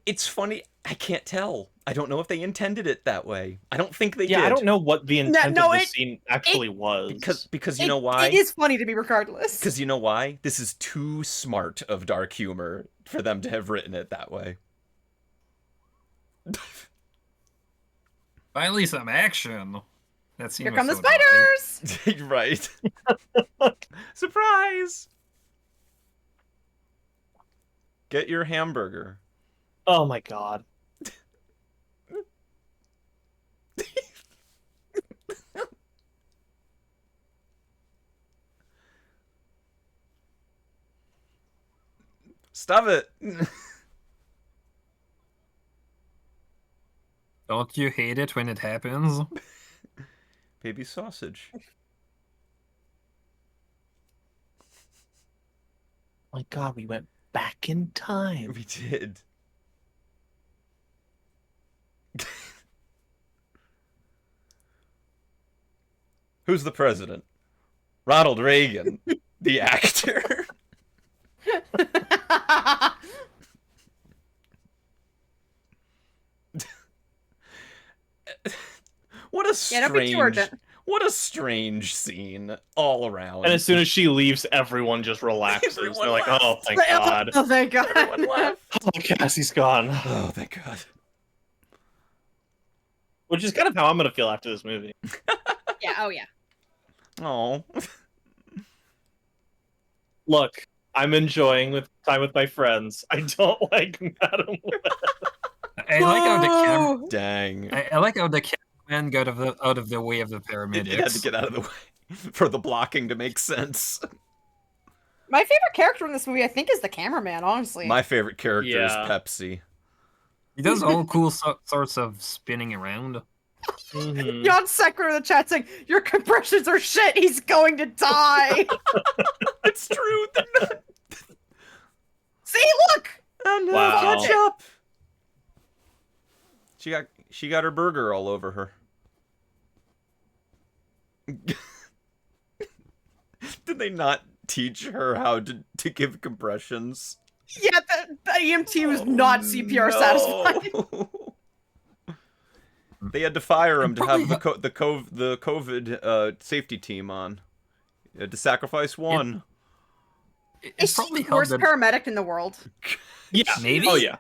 It's funny. I can't tell. I don't know if they intended it that way. I don't think they did. I don't know what the intent no, of the scene actually was. Because you know why? It is funny to me regardless. Because you know why? This is too smart of dark humor for them to have written it that way. Finally, some action. That Here scene come the was so spiders! Right. Surprise! Get your hamburger. Oh my God. Stop it. Don't you hate it when it happens? Baby sausage. My God, we went back in time. We did. Who's the president? Ronald Reagan, the actor. What a Yeah, don't be too urgent. what a strange scene all around. And as soon as she leaves, everyone just relaxes. Everyone They're like, laughs. oh, thank God. Oh, thank God. Everyone laughed. Oh, Cassie's gone. Oh, thank God. Which is kind of how I'm going to feel after this movie. Yeah, oh yeah. Oh. Look, I'm enjoying with time with my friends. I don't like Madam Web. I like how the camera. Whoa! Dang. I like how the cameraman got out of the way of the It paramedics. had to get out of the way for the blocking to make sense. My favorite character in this movie, I think, is the cameraman, honestly. My favorite character is Yeah. Pepsi. He does all cool sorts of spinning around. Mhm. Jan Sekler in the chat saying, your compressions are shit, he's going to die! It's true. They're not. See, look! Oh no, Wow. catch up. She got her burger all over her. Did they not teach her how to give compressions? Yeah, the EMT was not CPR satisfied. They had to fire him to Probably have the COVID safety team on. They had to sacrifice one. It Is she probably the helped worst that paramedic in the world? Yeah. Maybe? Oh yeah.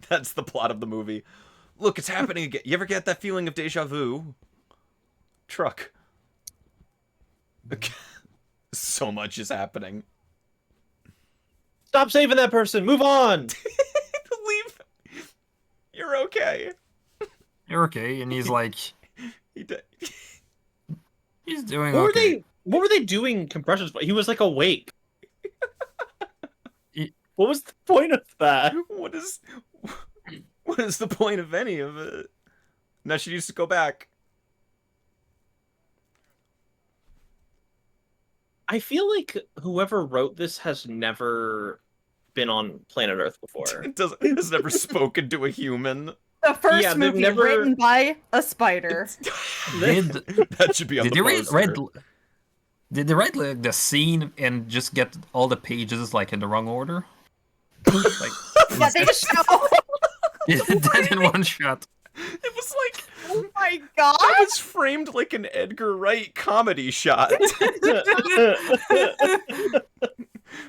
That's the plot of the movie. Look, it's happening again. You ever get that feeling of deja vu? Truck. So much is happening. Stop saving that person. Move on. Leave. You're okay. You're okay, and he's like, He did. he's doing What were okay. What were they doing compressions for? He was like awake. He- What was the point of that? What is the point of any of it? Now she needs to go back. I feel like whoever wrote this has never been on planet Earth before. Has never spoken to a human. The first Yeah, they've movie never- written by a spider. Did That should be on did the they poster. did they write like the scene and just get all the pages like in the wrong order? Like Yeah, they just show. that in one shot. It was like Oh my god! that was framed like an Edgar Wright comedy shot.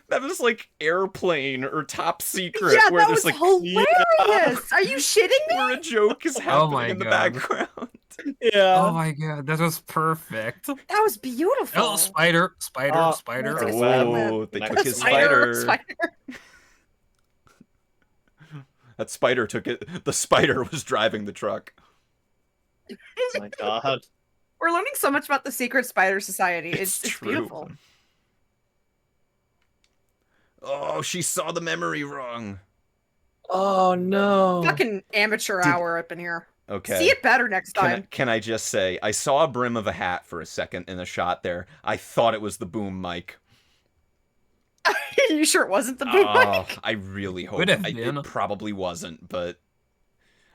That was like Airplane or Top Secret, Yeah, where that there's was like hilarious. Are you shitting me? where a joke is Oh happening my in the God. background. Yeah. Oh my god, that was perfect. That was beautiful. Oh, spider, spider, Oh, spider. that's a Oh, they Next took his Spider, spider. That spider took it. The spider was driving the truck. Oh my god. We're learning so much about the secret spider society. It's true. beautiful. Oh, she saw the memory wrong. Oh no. Fucking amateur hour up in here. Okay. See it better next time. Can I just say, I saw a brim of a hat for a second in the shot there. I thought it was the boom mic. You sure it wasn't the boom Oh, mic? I really hope Could have it been. probably wasn't, but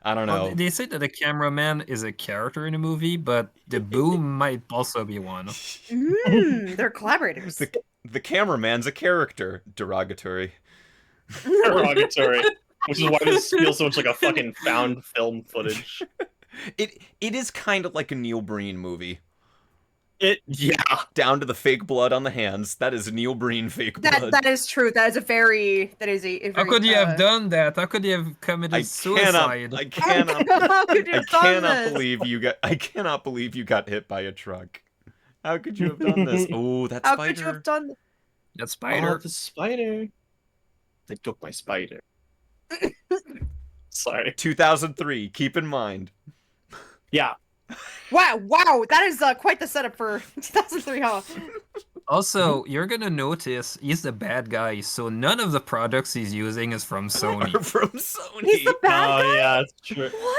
I don't Well, know. they say that the cameraman is a character in a movie, but the boom might also be one. They're collaborators. The cameraman's a character. Derogatory. Derogatory. Which is why this feels so much like a fucking found film footage. It is kind of like a Neil Breen movie. Yeah. Down to the fake blood on the hands. That is Neil Breen fake blood. That is true. That is a very How could you have done that? How could you have committed suicide? I cannot How could you I have done cannot this? believe you got hit by a truck. How could you have done this? Oh, that How spider. could you have done? That Oh, spider. the spider. They took my spider. Sorry. 2003. Keep in mind. Yeah. Wow, that is quite the setup for 2003, huh? Also, you're gonna notice he's the bad guy, so none of the products he's using is from Sony. Are from Sony. He's the bad Oh guy. yeah, it's true. What?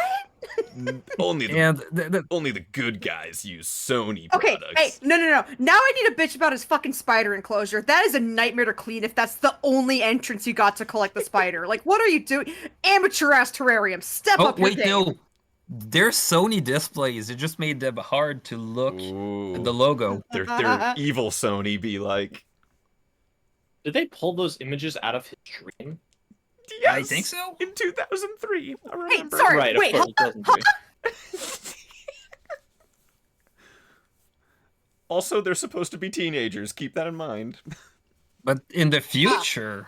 Only the And the, only the good guys use Sony Okay, products. hey, no. Now I need a bitch about his fucking spider enclosure. That is a nightmare to clean if that's the only entrance you got to collect the spider. Like, what are you doing? Amateur ass terrarium. Step oh up your wait, game. no, they're Sony displays. It just made them hard to look Ooh. at the logo. They're evil Sony be like. Did they pull those images out of his dream? Yes, I think so. In 2003, I Hey, remember. sorry, Right, wait, of course. It doesn't Also, they're supposed to be teenagers. Keep that in mind. But in the future,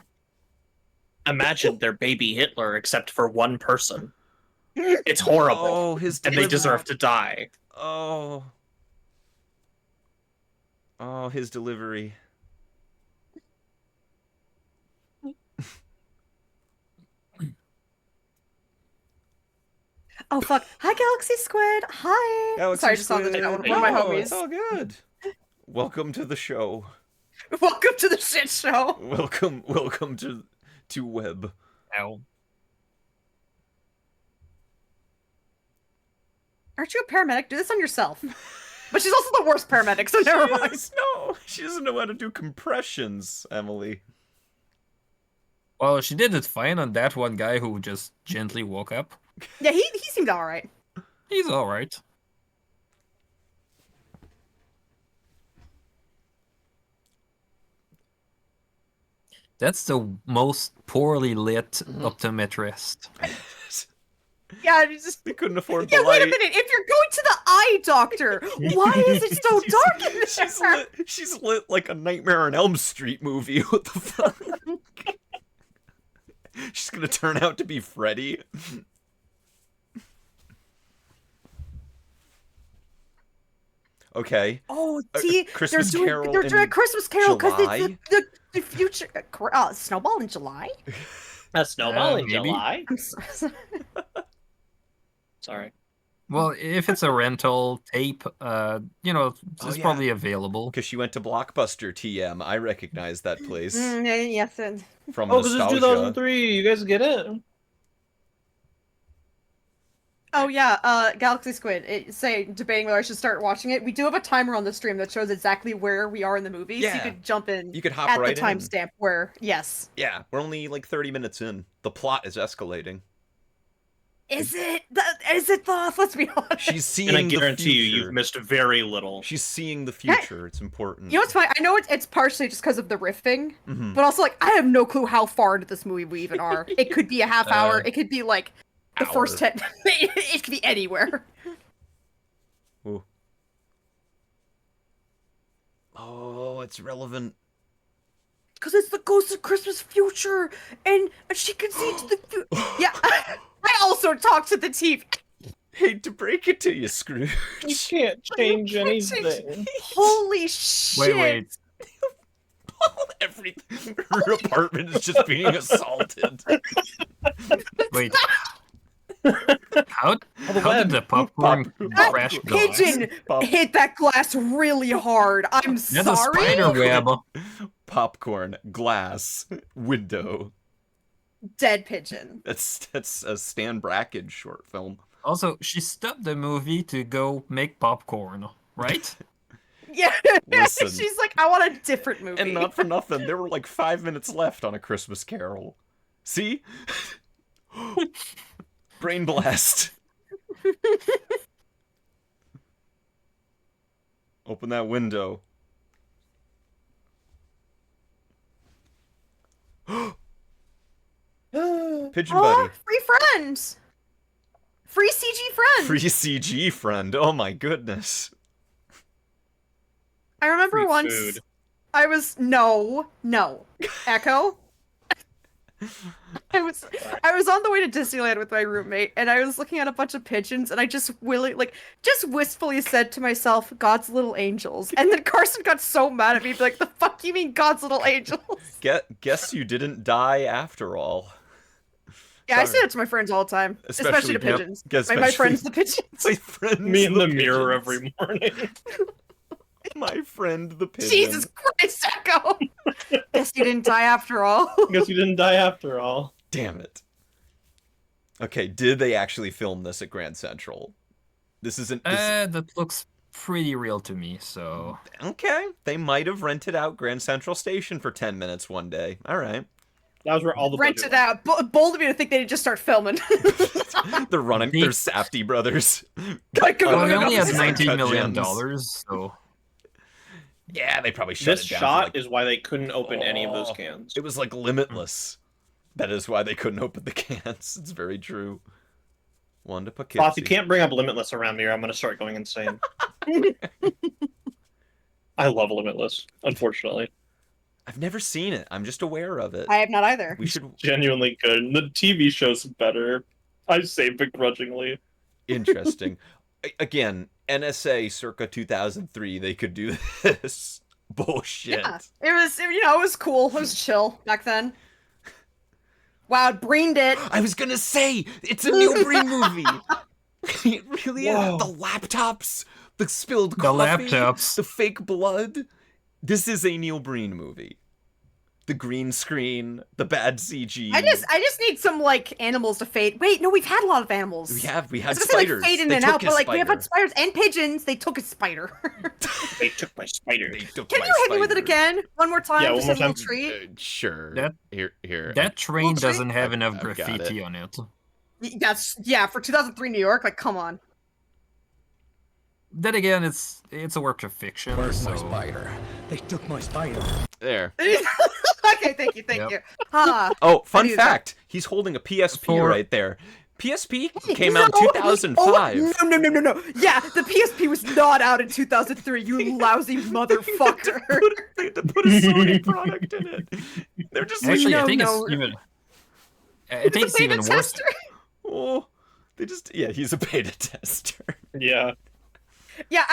Imagine their baby Hitler, except for one person. It's horrible, Oh, his and they deserve to die. Oh. Oh, his delivery. Oh fuck! Hi, Galaxy Squid. Hi. Galaxy Sorry, I just saw Squid. that. One of my Oh, homies. It's all good. Welcome to the show. Welcome to the shit show. Welcome to Web. ow. Aren't you a paramedic? Do this on yourself. But she's also the worst paramedic, so never mind. No, she doesn't know how to do compressions, Emily. Well, she did it fine on that one guy who just gently woke up. Yeah, he seemed alright. He's all right. That's the most poorly lit optometrist. Yeah, it's just... They couldn't afford the Yeah, light. wait a minute. If you're going to the eye doctor, why is it so dark in there? She's lit like a Nightmare on Elm Street movie. What the fuck? She's gonna turn out to be Freddy. Okay. Oh, see, Christmas they're Carol doing a in Christmas Carol because July? it's the future. Snowball in July? A snowball in maybe. July. I'm sorry. Sorry. Well, if it's a rental tape, it's yeah. probably available. Because she went to Blockbuster TM. I recognize that place Yes. from Oh, because it's nostalgia. 2003. You guys get it? Oh yeah, Galaxy Squid. Debating whether I should start watching it. We do have a timer on the stream that shows exactly where we are in the movie, so Yeah. you could jump in. You could hop at right the in. timestamp where. Yes. Yeah, we're only like 30 minutes in. The plot is escalating. Is it? Is it the? Let's be honest. She's seeing And I the guarantee you, future. you've missed very little. She's seeing the future. It's important. You know what's funny? I know it's partially just because of the riffing, Mhm. but also like I have no clue how far into this movie we even are. It could be a half hour. It could be like the Hour. first 10. It could be anywhere. Ooh. Oh, it's relevant. Because it's the ghost of Christmas future, and she can see to the future. Yeah. I also talk to the TV. Hate to break it to you, Scrooge. You can't change anything. Holy shit! Wait. Everything. Her apartment is just being assaulted. Wait. How did web. the popcorn That crash glass? pigeon hit that glass really hard. I'm That's a sorry. spider web. Popcorn, glass, window. Dead pigeon. That's a Stan Brakhage short film. Also, she stopped the movie to go make popcorn, right? Yeah. Listen. She's like, I want a different movie. And not for nothing, there were like 5 minutes left on A Christmas Carol. See? Brain blast. Open that window. Pigeon buddy. Free friends. Free CG friend. Free CG friend. Oh my goodness. I remember Free once food. I was no Echo. I was on the way to Disneyland with my roommate, and I was looking at a bunch of pigeons, and I just wistfully said to myself, "God's little angels." And then Carson got so mad at me, like, "The fuck you mean God's little angels?" Guess you didn't die after all. Yeah, I Sorry. say that to my friends all the time, especially to Yep. pigeons. Especially- My friends, the pigeons. My friend, Me in the mirror every morning. My friend, the pigeon. Jesus Christ, Echo! Guess you didn't die after all. Guess you didn't die after all. Damn it. Okay, did they actually film this at Grand Central? This isn't. That looks pretty real to me, so... Okay, they might have rented out Grand Central Station for 10 minutes one day. All right. That was where all the Rent budget it out. Bold of you to think they'd just start filming. They're running. They're Safdie brothers. Like, Well, we Cut only had gems. $19 million, so... Yeah, they probably went. shut This it down. shot for like, is why they couldn't open any of those Oh. cans. It was like limitless. That is why they couldn't open the cans. It's very true. One to Poughkeepsie. Boss, you can't bring up Limitless around me or I'm gonna start going insane. I love Limitless, unfortunately. I've never seen it. I'm just aware of it. I have not either. We should. Genuinely good. And the TV show's better. I say begrudgingly. Interesting. Again, NSA circa 2003. They could do this bullshit. Yeah, it was cool. It was chill back then. Wow, it brained it. I was gonna say it's a Neil Breen movie. It really Whoa. is. The laptops, the spilled The coffee, laptops. the fake blood. This is a Neil Breen movie. the green screen, the bad CG. I just need some like animals to fade. Wait, no, we've had a lot of animals. We had I was gonna spiders. say, like, fade in They and took out, his but like we have spider. had spiders and pigeons. They took a spider. They took my spider. They took Can my you hit me with it spider. again? One more time, Yeah, just one a more little time. treat. Sure. That- Here. That train Well, doesn't have enough I've got graffiti on it. Yeah, for 2003 New York, like come on. Then again, it's a work of fiction. Where's my so- spider? They took my spider. There. Okay, thank you. Yep. Ah, Oh, fun needed that. fact. He's holding a PSP For- right there. PSP came out No! in 2005. Oh, no. Yeah, the PSP was not out in 2003, you lousy motherfucker. They had to put a Sony product in it. They're just like, Actually, I No, think no. it's even. I think it's even beta worse. tester. oh, he's a beta tester. Yeah. Yeah,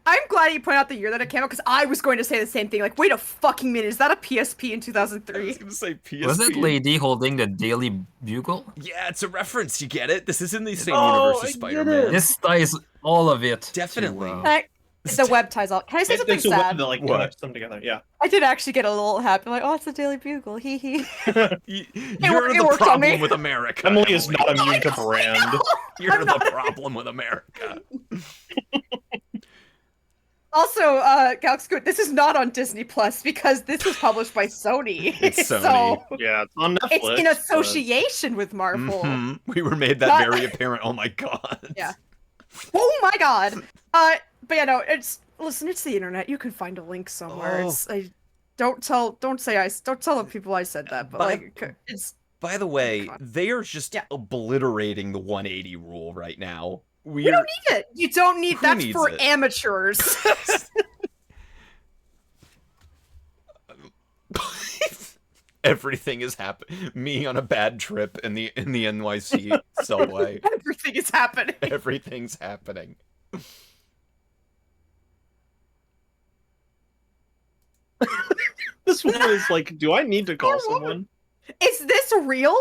I'm glad you pointed out the year that it came out, because I was going to say the same thing. Like, wait a fucking minute, is that a PSP in I 2003? was gonna say PSP. Was it lady holding the Daily Bugle? Yeah, it's a reference. You get it? This is in the same Oh, universe I as get Spider-Man. it. This ties all of it. Definitely. The web ties all. Can I say something There's a web sad? that like What? connects them together. Yeah. I did actually get a little happy. Like, oh, it's the Daily Bugle. Hee hee. You're it the worked on me. problem with America. Emily is not immune to brand. You're I'm the not- problem with America. Also, Galaxy Squid, this is not on Disney Plus because this was published by Sony. It's So Sony. Yeah, it's on Netflix. it's in association with Marvel. Mhm. We were made that Not- very apparent. Oh my god. Yeah. Oh my god. But yeah, no, listen, it's the internet. You can find a link somewhere. Oh. Don't tell the people I said that, but By- like it's By the way, Come on. they are just Yeah. obliterating the 180 rule right now. you don't need it. You don't need Who that's needs for it? amateurs. Everything is happening. Me on a bad trip in the NYC subway. Everything is happening. Everything's happening. This one is like, do I need to call Poor woman. someone? Is this real?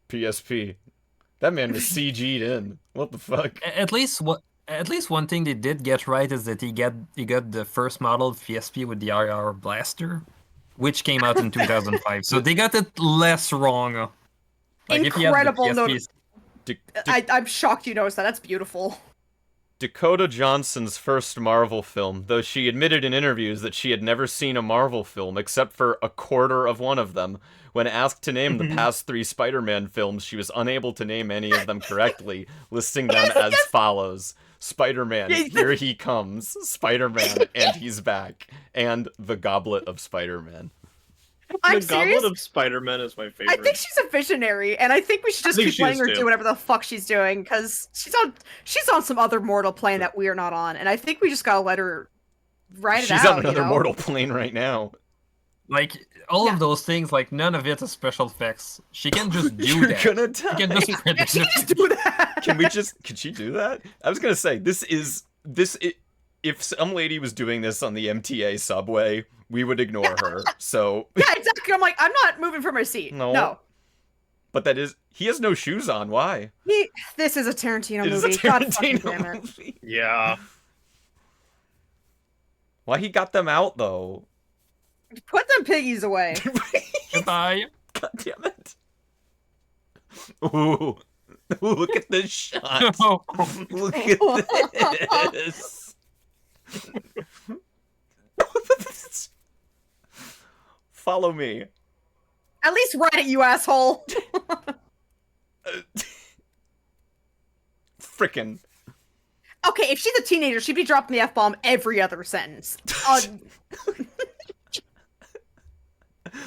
PSP. That man was CG'd in. What the fuck? At least one thing they did get right is that he got the first model of PSP with the IR blaster, which came out in 2005. So they got it less wrong. Incredible note. Da- I'm shocked you noticed that. That's beautiful. Dakota Johnson's first Marvel film, though she admitted in interviews that she had never seen a Marvel film except for a quarter of one of them. When asked to name the past 3 Spider-Man films, she was unable to name any of them correctly, listing them as follows. Spider-Man, Here He Comes, Spider-Man, and He's Back, and The Goblet of Spider-Man. I'm The serious. Goblet of Spider-Man is my favorite. I think she's a visionary, and I think we should just think keep she letting is her too. do whatever the fuck she's doing, because she's on some other mortal plane that we're not on, and I think we just gotta let her ride it She's out. on another you know? mortal plane right now. Like all Yeah. of those things, like none of it is special effects. She can just do You're that. gonna She can die. just print Yeah, she it. can just do that. Can she do that? I was gonna say, if some lady was doing this on the MTA subway, we would ignore her. So, Yeah, exactly. I'm like, I'm not moving from my seat. No. No. but he has no shoes on. Why? This is a Tarantino It is a movie. God fucking Tarantino damn it. movie. Yeah. Why he got them out though? Put them piggies away. Goodbye. God damn it! Ooh, look at this shot. Look at this. Follow me. At least write it, you asshole. Frickin'. Okay, if she's a teenager, she'd be dropping the F-bomb every other sentence.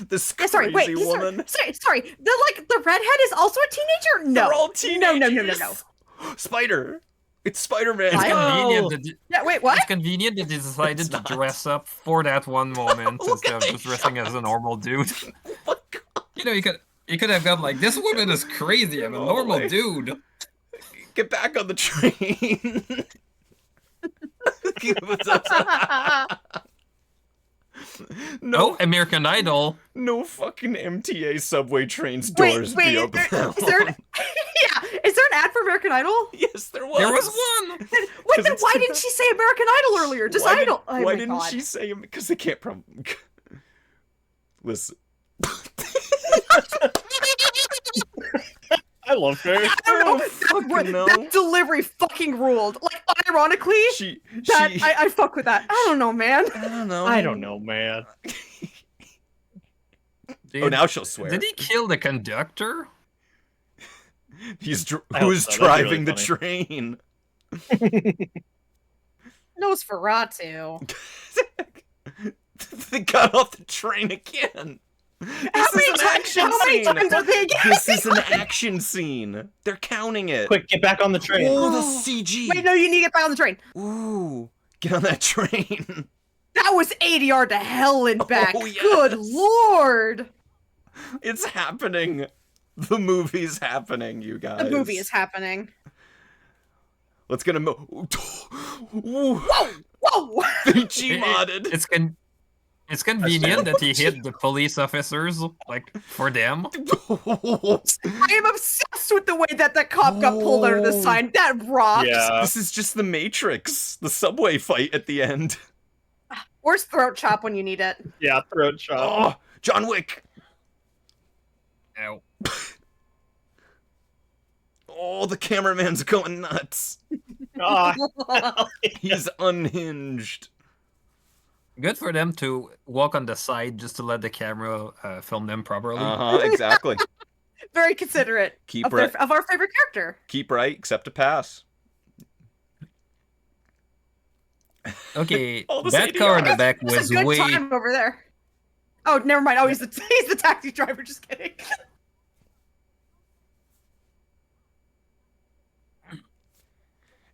This Yeah, crazy sorry, wait. woman. Sorry. The redhead is also a teenager? No. They're all No. teenagers. Spider. It's Spider-Man. It's I- convenient that Yeah, wait, what? it's convenient that they decided It's to not. dress up for that one moment Look instead at of these just dressing as a normal dude. Fuck. You know, you could have gone like, this woman is crazy. I'm a normal Holy. dude. Get back on the train. No, Oh, American Idol. no fucking MTA subway trains Wait, doors wait, be open. is there an, yeah, is there an ad for American Idol? Yes, there was. There was one. Wait, then it's why too didn't she say American Idol earlier? Just Why did- Idol. Oh why my didn't God. she say him? Because they can't probably. Listen. I love her. I don't know. fucking know. That delivery fucking ruled. Like, ironically, She. I fuck with that. I don't know, man. I don't know. I don't know, man. Oh, now she'll swear. Did he kill the conductor? I hope Who's so. That'd be driving really the train? Nosferatu. They got off the train again. How many times are they again? This is an action scene. They're counting it. Quick, get back on the train. Oh, the Oh. CG. Wait, no, you need to get back on the train. Ooh, get on that train. That was ADR to hell and back. Oh, yes. Good lord. It's happening. The movie's happening, you guys. The movie is happening. Let's get a Whoa! Whoa! They G-modded. It's convenient that he hit the police officers, like, for them. I am obsessed with the way that that cop got pulled under the sign. That rocks. Yeah. This is just the Matrix. The subway fight at the end. Where's throat chop when you need it? Yeah, throat chop. Oh, John Wick. Ow. Oh, the cameraman's going nuts. Ah, He's unhinged. Good for them to walk on the side just to let the camera film them properly. Exactly. Very considerate Keep of, right. of our favorite character. Keep right, accept a pass. Okay, All this that car in the ADR. back It's was a good way. time over there. Oh, never mind. Oh, he's the taxi driver. Just kidding.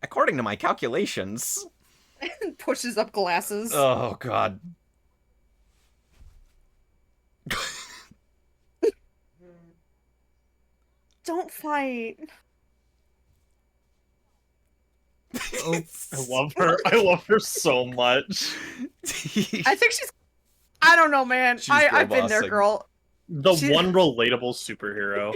According to my calculations. Pushes up glasses. Oh, God. Don't fight. Oh, I love her. I love her so much. I think she's. I don't know, man. She's I've been there, girl-bossing. girl. The She- one relatable superhero.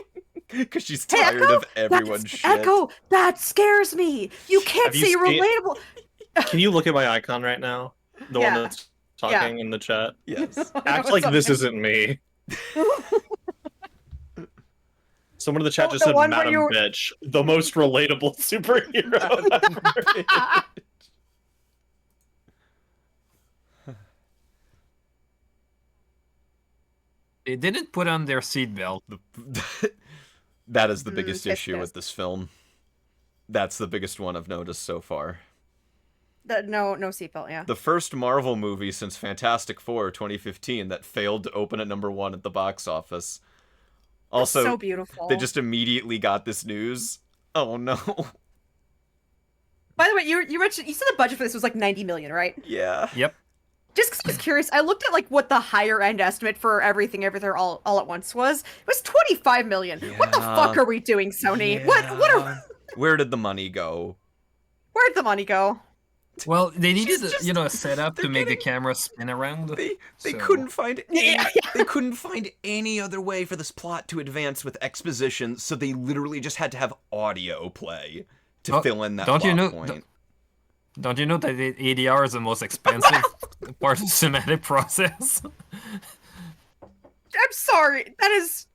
Because she's Hey, tired Echo, of everyone's shit. Echo, that scares me. You can't Have you say seen- relatable. Can you look at my icon right now? The Yeah. one that's talking in the chat. Yes. Act like this isn't me. Someone in the chat Oh, just the said, one where Madam you- Bitch, the most relatable superhero ever. they didn't put on their seatbelt. That is the biggest yes, issue yes. with this film. That's the biggest one I've noticed so far. No seatbelt. Yeah. The first Marvel movie since Fantastic Four 2015 that failed to open at #1 at the box office. Also, so beautiful. they just immediately got this news. Oh no. By the way, you mentioned you said the budget for this was like 90 million, right? Yeah. Yep. Just because I was curious, I looked at like what the higher end estimate for everything all at once was. It was 25 million. What the Yeah. fuck are we doing, Sony? What are Yeah. Where did the money go? where'd the money go? Well, they needed, just- a setup to they're make the getting- camera spin around. They So- couldn't find any, Yeah. they couldn't find any other way for this plot to advance with exposition, so they literally just had to have audio play to Oh, fill in that don't you plot know- point. Don't you know that the ADR is the most expensive part of the cinematic process? I'm sorry. That is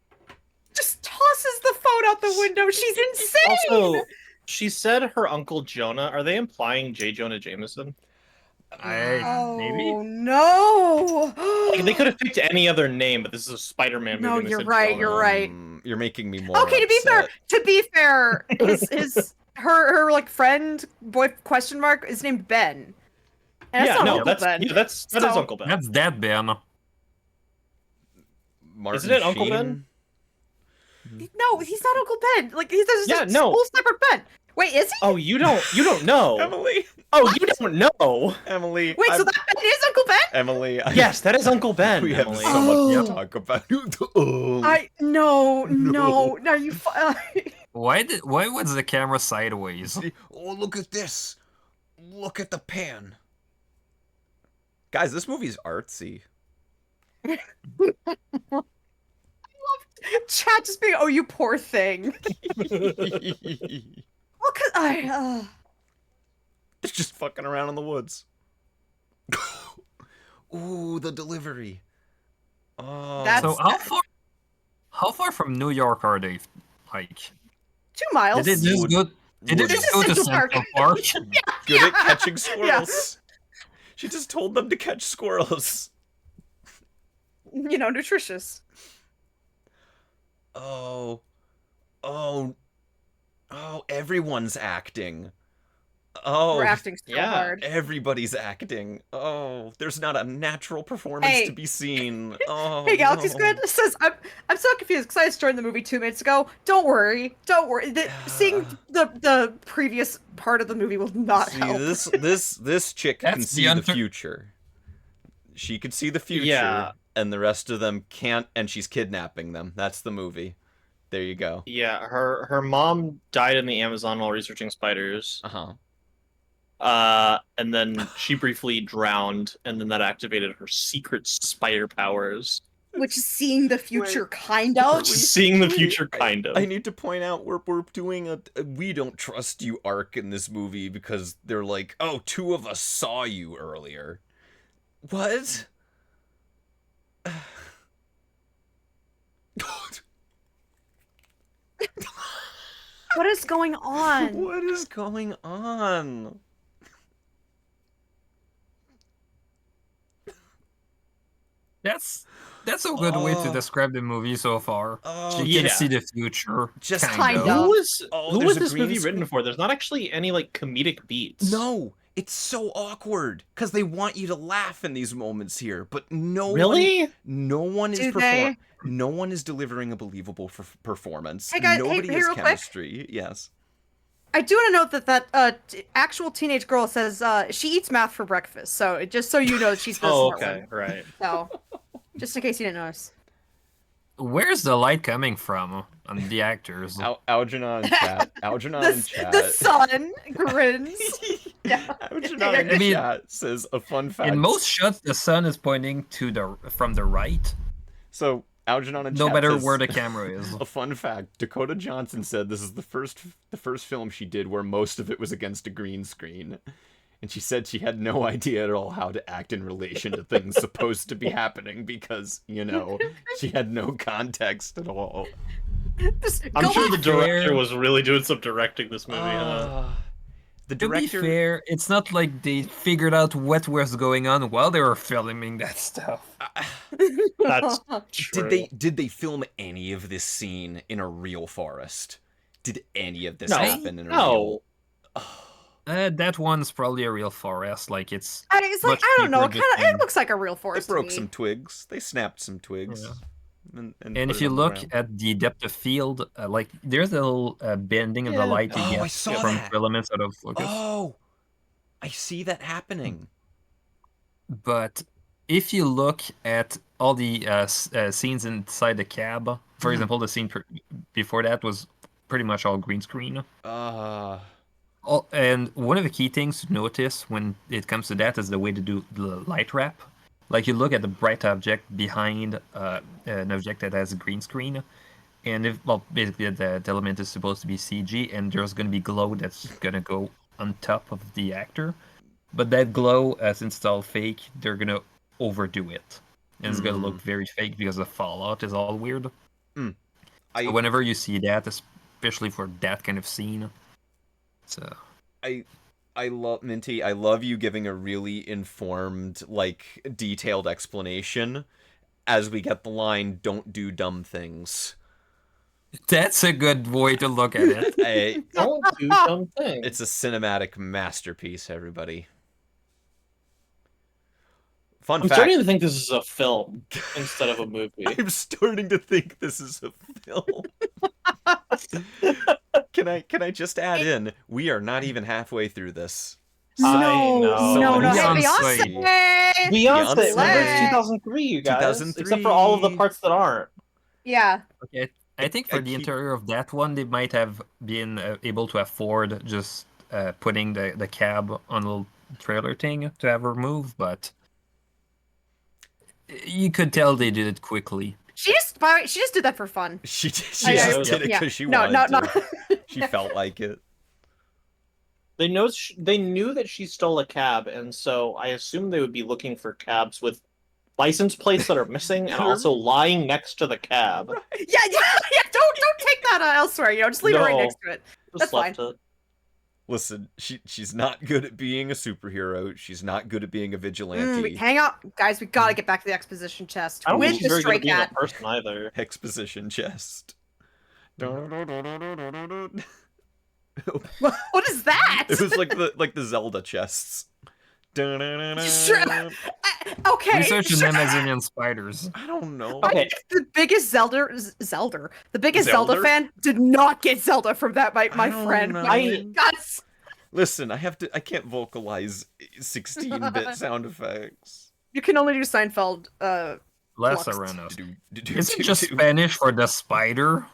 just tosses the phone out the window. She's insane. Also, she said her uncle Jonah. Are they implying J. Jonah Jameson? Oh Maybe. no! Like, they could have picked any other name, but this is a Spider-Man movie. No, and they you're said right, Jonah. you're right. You're making me more Okay, upset. to be fair, his her like friend boy question mark is named Ben. And Yeah, not no, Uncle that's Ben. that is So- Uncle Ben. That's that Ben. Martin Isn't it Uncle Sheen? Ben? No, he's not Uncle Ben. Like he's a Yeah, no. whole separate Ben. Wait, is he? Oh, you don't know. Emily, Oh, you don't know. Emily. Wait, so I'm- that Ben is Uncle Ben? Emily. Yes, that is Uncle Ben. We have Emily. so much Oh. to talk about. Oh. No, you. Why was the camera sideways? Oh, look at this. Look at the pan. Guys, this movie's artsy. Chat just being, oh, you poor thing. They're Well, cause just fucking around in the woods. Ooh, the delivery. Oh, That's- So how far from New York are they? Like, 2 miles. did they just go? Did they Woods. just go to Central Park. Central Park? good Yeah. at catching squirrels. She just told them to catch squirrels. You know, nutritious. Oh, oh, everyone's acting. Oh, We're acting so yeah. hard. everybody's acting. Oh, there's not a natural performance Hey. to be seen. Oh, Hey, Galaxy no. Squid says, I'm so confused because I just joined the movie 2 minutes ago. Don't worry. Seeing the previous part of the movie will not See, help. this chick can That's see the the unfor- future. She could see the future, Yeah. and the rest of them can't, and she's kidnapping them. That's the movie. There you go. Yeah, her mom died in the Amazon while researching spiders. Uh-huh. And then she briefly drowned, and then that activated her secret spider powers. Which is seeing the future, Wait. kind of. Seeing the future, kind of. I need to point out we're doing a we don't trust you arc in this movie because they're like, oh, 2 of us saw you earlier. What? God, What is going on? what is going on? That's a good way to Oh. describe the movie so far. Oh, She yeah. can see the future. Just kind of. of. Who was Oh, who there's was a this green movie screen. written for? There's not actually any like comedic beats. No, it's so awkward because they want you to laugh in these moments here, but Really? no one is Do they? no one is delivering a believable performance. Hey, guys, hey, Nobody hey, has real quick. chemistry. Yes. I do want to note that actual teenage girl says she eats math for breakfast. So just so you know, she's the Oh, smart okay, one. right. So just in case you didn't notice. Where's the light coming from on the actors? Algernon in chat. Algernon in chat. The sun grins. Yeah. Algernon in I mean, chat says a fun fact. In most shots, the sun is pointing to from the right, So Algernon in no chat matter says, where the camera is. a fun fact: Dakota Johnson said this is the first film she did where most of it was against a green screen, and she said she had no idea at all how to act in relation to things supposed to be happening because she had no context at all. Just I'm go sure off. the director fair. was really doing some directing this movie. Huh? The To be director. fair, it's not like they figured out what was going on while they were filming that stuff. That's true. Did they film any of this scene in a real forest? Did any of this No. happen in a No. real? That one's probably a real forest. Like it's It's like much I don't know. cheaper It just in- looks like a real They forest. to broke me. some twigs. They snapped some twigs. Yeah. And And put if it you on the look ground. at the depth of field, like there's a little bending of the Yeah. light you Oh, I get saw from that. filaments out of focus. Oh, I see that happening. But if you look at all the scenes inside the cab, for Mhm. example, the scene before that was pretty much all green screen. And one of the key things to notice when it comes to that is the way to do the light wrap. Like you look at the bright object behind an object that has a green screen, and basically the element is supposed to be CG, and there's going to be glow that's going to go on top of the actor. But that glow, since it's all fake, they're going to overdo it. And it's going to look very fake because the fallout is all weird. So whenever you see that, especially for that kind of scene, so I love Minty. I love you giving a really informed, like detailed explanation as we get the line "Don't do dumb things." that's a good way to look at it. Don't do something. It's a cinematic masterpiece, everybody. Fun I'm fact. starting to think this is a film instead of a movie. I'm starting to think this is a film. Can I just add in? We are not even halfway through this. I No, know. no. Hey, Beyonce. Beyonce. Beyonce, remember it's Beyonce. 2003, you guys. 2003. Except for all of the parts that aren't. Yeah. Okay, I think for I the keep- interior of that one, they might have been able to afford just putting the cab on a little trailer thing to have her move, but You could tell they did it quickly. She just did that for fun. She Yeah, just did it yeah. because she No, wanted no, to. no. She felt like it. They knew that she stole a cab, and so I assume they would be looking for cabs with license plates that are missing and also lying next to the cab. Yeah. Don't take that elsewhere. Just leave it right No. next to it. Just That's left fine. it. Listen, she's not good at being a superhero. She's not good at being a vigilante. Hang on, guys. We gotta get back to the exposition chest I don't with think she's the very good stray at being a cat. person either. Exposition chest. What is that? It was like the Zelda chests. Sure. Okay. Researching sure. them Amazonian spiders. I don't know. Okay. The biggest Zelda, the biggest Zelda Zelda? fan did not get Zelda from that. My don't friend. know. Guts. Listen, I can't vocalize 16-bit sound effects. You can only do Seinfeld. Less Flux. Aranos. Do-do-do-do-do. Is it just Spanish for the spider?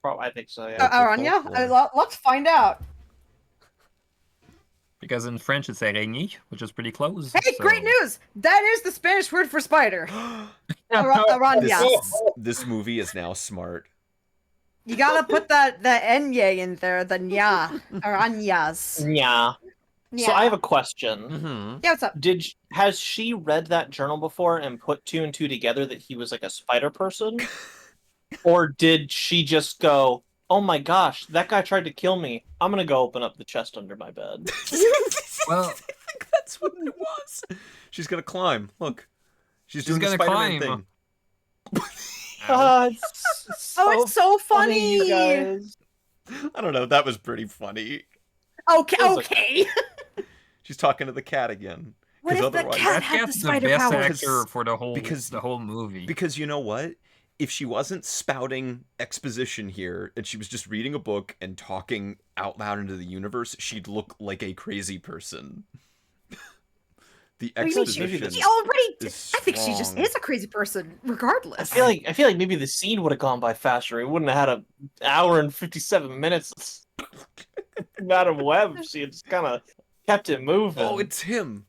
I think so, yeah. Aranya? Let's find out. Because in French it's araignée, which is pretty close. Hey, so- great news! That is the Spanish word for spider. Aranya. This movie is now smart. You gotta put the enye in there, the nya. Aranyas. Yeah. So I have a question. Mm-hmm. Yeah, what's up? Has she read that journal before and put two and two together that he was like a spider person? Or did she just go, oh my gosh, that guy tried to kill me. I'm gonna go open up the chest under my bed. Well, I think that's what it was. She's gonna climb. Look, she's doing the gonna Spider-Man climb. thing. It's It's so funny. you guys. I don't know. That was pretty funny. Okay. She's talking to the cat again. What 'Cause if the otherwise- cat that had the cat's the spider best powers? actor for the whole Because- movie. Because you know what? If she wasn't spouting exposition here and she was just reading a book and talking out loud into the universe, she'd look like a crazy person. The What do you mean exposition. she already. is I think she just strong. is a crazy person, regardless. I feel like maybe the scene would have gone by faster. We wouldn't have had an hour and 57 minutes. Madam Web, she just kind of kept it moving. Oh, it's him.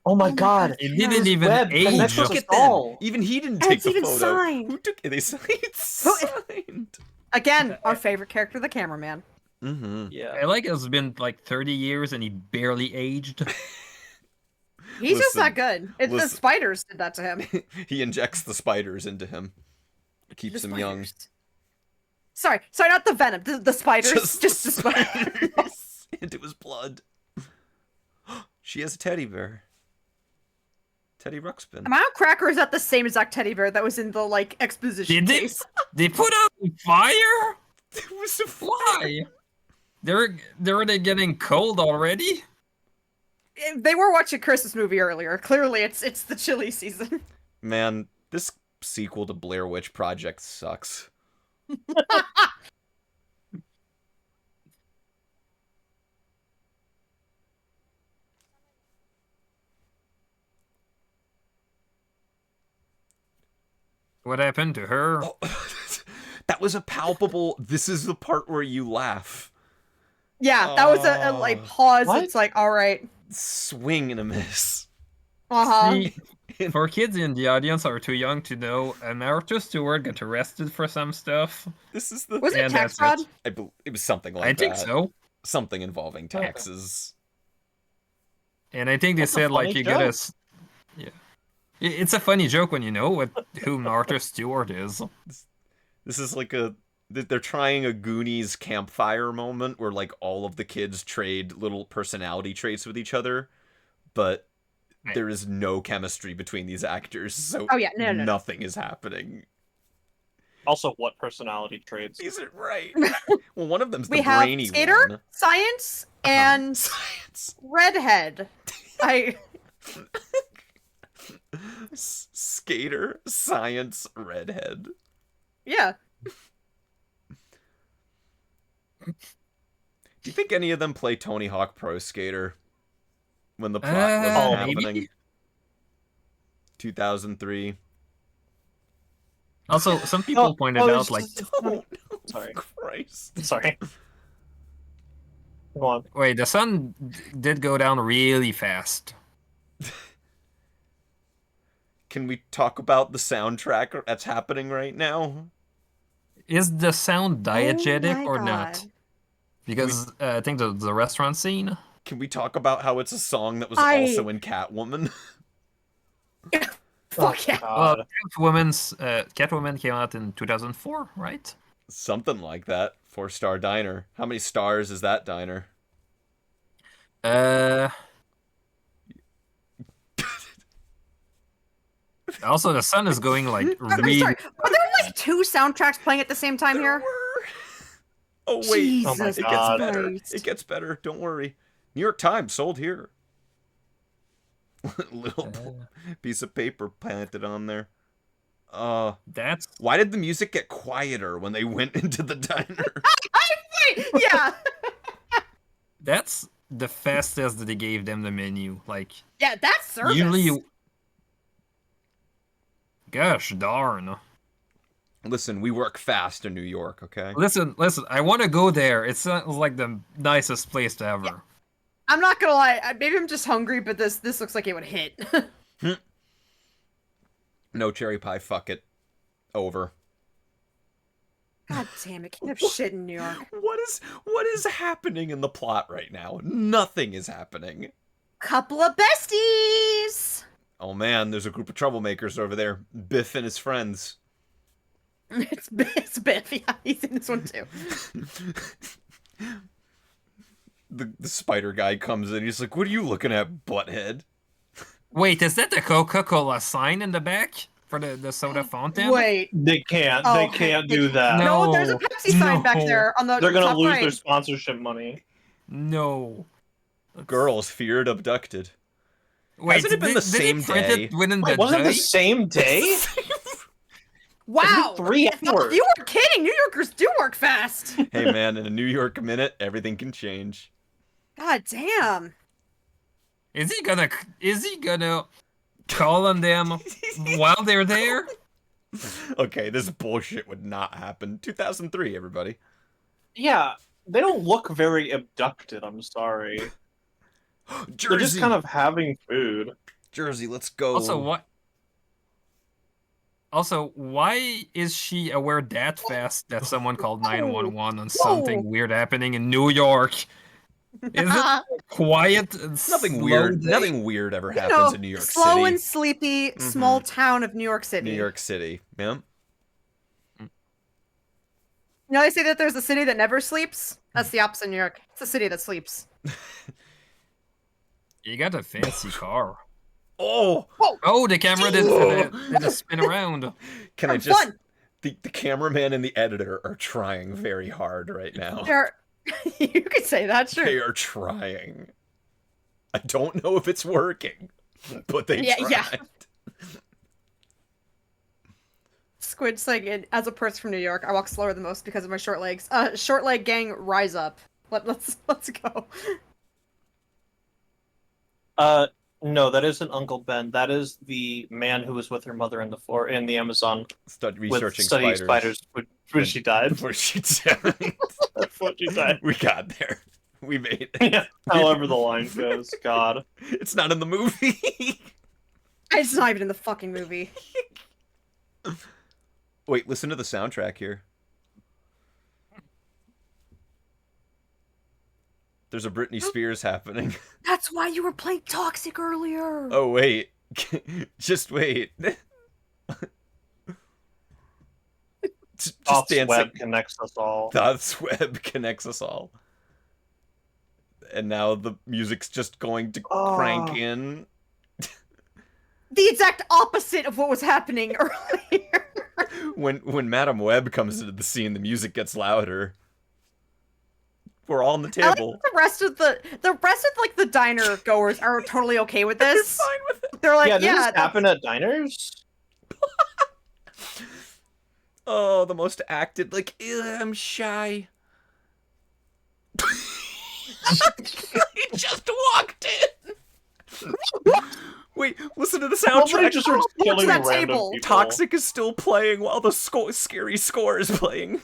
Oh my my god. God. It didn't even Web age. connects Look us at all. Even he didn't And take it's the even photo. signed. Who took it? It's signed. Again, our favorite character, the cameraman. Mm-hmm. Yeah. I like it's been like 30 years and he barely aged. He's just Listen, that good. It's the listen. spiders did that to him. He injects the spiders into him. Keeps The him young. spiders. Sorry, not the venom. The spiders. Just the spiders. spiders. Into his blood. She has a teddy bear. Teddy Ruxpin. Am I on crack, or is that the same exact teddy bear that was in the exposition Did they? case? They put out a fire? It was a Why? They're getting cold already? They were watching a Christmas movie earlier. Clearly, it's the chilly season. Man, this sequel to Blair Witch Project sucks. What happened to her? Oh, that was a palpable. This is the part where you laugh. Yeah, that was a Oh. pause. What? It's like, all right. Swing and a miss. Uh-huh. See, for kids in the audience are too young to know, Arthur Stewart got arrested for some stuff. This is the. Was it And tax that's it. fraud? It was something like I think that. so. Something involving taxes. And I think they That's a said like funny you gotta. joke. Yeah, it's a funny joke when you know who Arthur Stewart is. This is like they're trying a Goonies campfire moment where like all of the kids trade little personality traits with each other, but Right. there is no chemistry between these actors, so Oh, yeah, no. nothing is happening. Also, what personality traits? Is it right? Well, one of them's the We have brainy skater, one. science, Uh-huh. and Science. redhead. Skater, science, redhead. Yeah. Do you think any of them play Tony Hawk Pro Skater when the plot wasn't happening? maybe. 2003. Also, some people pointed out like, Oh, Sorry. Christ. Sorry. Go on. wait, the sun did go down really fast. Can we talk about the soundtrack that's happening right now? Is the sound diegetic my or God. not? Because I think the restaurant scene. Can we talk about how it's a song that was I- also in Catwoman? Fuck yeah. Well, God. Catwoman came out in 2004, right? Something like that. 4-star diner. How many stars is that diner? Also, the sun is going like I'm really. sorry. Are there like 2 soundtracks playing at the same time here? Oh wait, Jesus Oh my it gets God. better. Christ. It gets better. Don't worry. New York Times sold here. Little piece of paper planted on there. That's Why did the music get quieter when they went into the diner? Wait, yeah. that's the fastest that they gave them the menu. Like Yeah, that's service. usually, gosh darn. Listen, we work fast in New York, okay? Listen. I want to go there. It sounds like the nicest place ever. Yeah. I'm not gonna lie. Maybe I'm just hungry, but this looks like it would hit. No cherry pie, fuck it. Over. God damn it! Can't have shit in New York. What is happening in the plot right now? Nothing is happening. Couple of besties. Oh man, there's a group of troublemakers over there. Biff and his friends. It's Biff. Yeah, he's in this one too. The spider guy comes in. He's like, "What are you looking at, butthead?" Wait, is that the Coca-Cola sign in the back for the soda fountain? Wait. They can't. Oh, They can't do that. No. No, there's a Pepsi sign back No. there on the They're gonna top lose right. their sponsorship money. No. Girls feared abducted. Wait, Hasn't it been the did same they print day? it within Wait, the wasn't it day? the same day? Wow. 3 No, hours. you were kidding. New Yorkers do work fast. Hey man, in a New York minute, everything can change. God damn. Is he gonna call on them while they're there? Okay, this bullshit would not happen. 2003, everybody. Yeah, they don't look very abducted. I'm sorry. Jersey, They're just kind of having food. Jersey, let's go. Also, what? Also, why is she aware that fast that someone called 911 on something weird happening in New York? Is it quiet and Nothing slow weird. day? Nothing weird ever You happens know, in New York slow City. and sleepy, small town of New York City. New York City. Yeah. You know, they say that there's a city that never sleeps. That's the opposite of New York. It's a city that sleeps. You got a fancy car. Oh, Oh, the camera did a spin around. can I For just? fun. The cameraman and the editor are trying very hard right now. They're... you could say that, sure. They are trying. I don't know if it's working, but they Yeah, tried. yeah. Squid saying, as a person from New York, I walk slower than most because of my short legs. Short leg gang, rise up. Let's go. No, that isn't Uncle Ben. That is the man who was with her mother in the Amazon Researching studying spiders. when she died. Where she died. That's what she died. We got there. We made it. Yeah, however the line goes. God. It's not in the movie. It's not even in the fucking movie. Wait, listen to the soundtrack here. There's a Britney Spears happening. That's why you were playing Toxic earlier. Oh, wait. Just wait. Just Off dancing. web connects us all. That's web connects us all. And now the music's just going to crank in. The exact opposite of what was happening earlier. When Madam Web comes into the scene, the music gets louder. We're all on the I like table. that the rest of like the diner goers are totally okay with this. Fine with it. They're like, yeah, does yeah, this happen at diners? Oh, the most acted. Like, "Ew, I'm shy." He just walked in. Wait, listen to the Somebody soundtrack. just starts What's killing that random table? people. Toxic is still playing while the scary score is playing.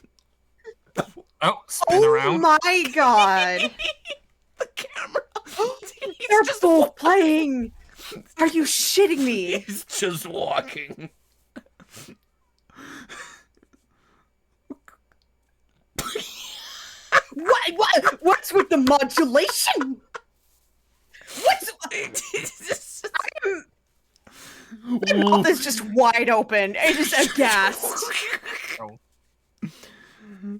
Oh, spin oh around. my god. The camera. He's They're just both playing. Are you shitting me? He's just walking. What's with the modulation? What's my mouth is just wide open. It's just aghast.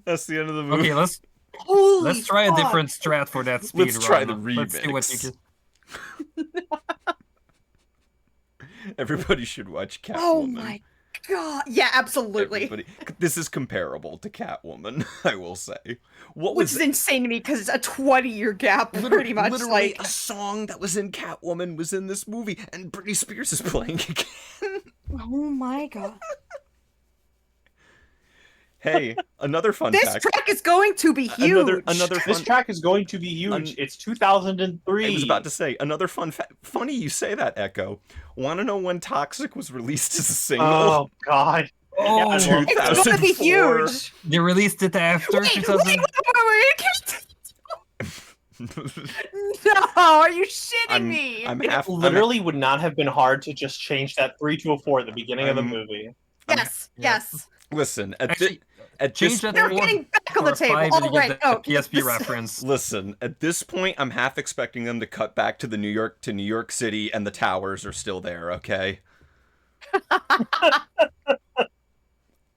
That's the end of the movie. Okay, let's Holy try a fuck. different strat for that speed Let's try the run. Let's see what you remix. can. Everybody should watch Catwoman. Oh my god. Yeah, absolutely. Everybody. This is comparable to Catwoman, I will say. What Which was is insane to me because it's a 20-year gap, pretty much. literally Like a song that was in Catwoman was in this movie, and Britney Spears is playing again. oh my god. Hey, another fun This fact. track is going to be huge. Another This fun. track is going to be huge. It's 2003. I was about to say another fun fact. Funny you say that, Echo. Want to know when Toxic was released as a single? Oh God. Oh, It's gonna be 2004. huge. they released it after Wait, 2000. No, are you shitting me? I'm It half. literally would not have been hard to just change that 3 to a 4 at the beginning of the I'm- movie. Yes, yes. Listen, Actually, at change this that They're four getting back on for the a table. five All and you right. get Oh, the PSP this- reference. Listen, at this point, I'm half expecting them to cut back to New York City, and the towers are still there. Okay.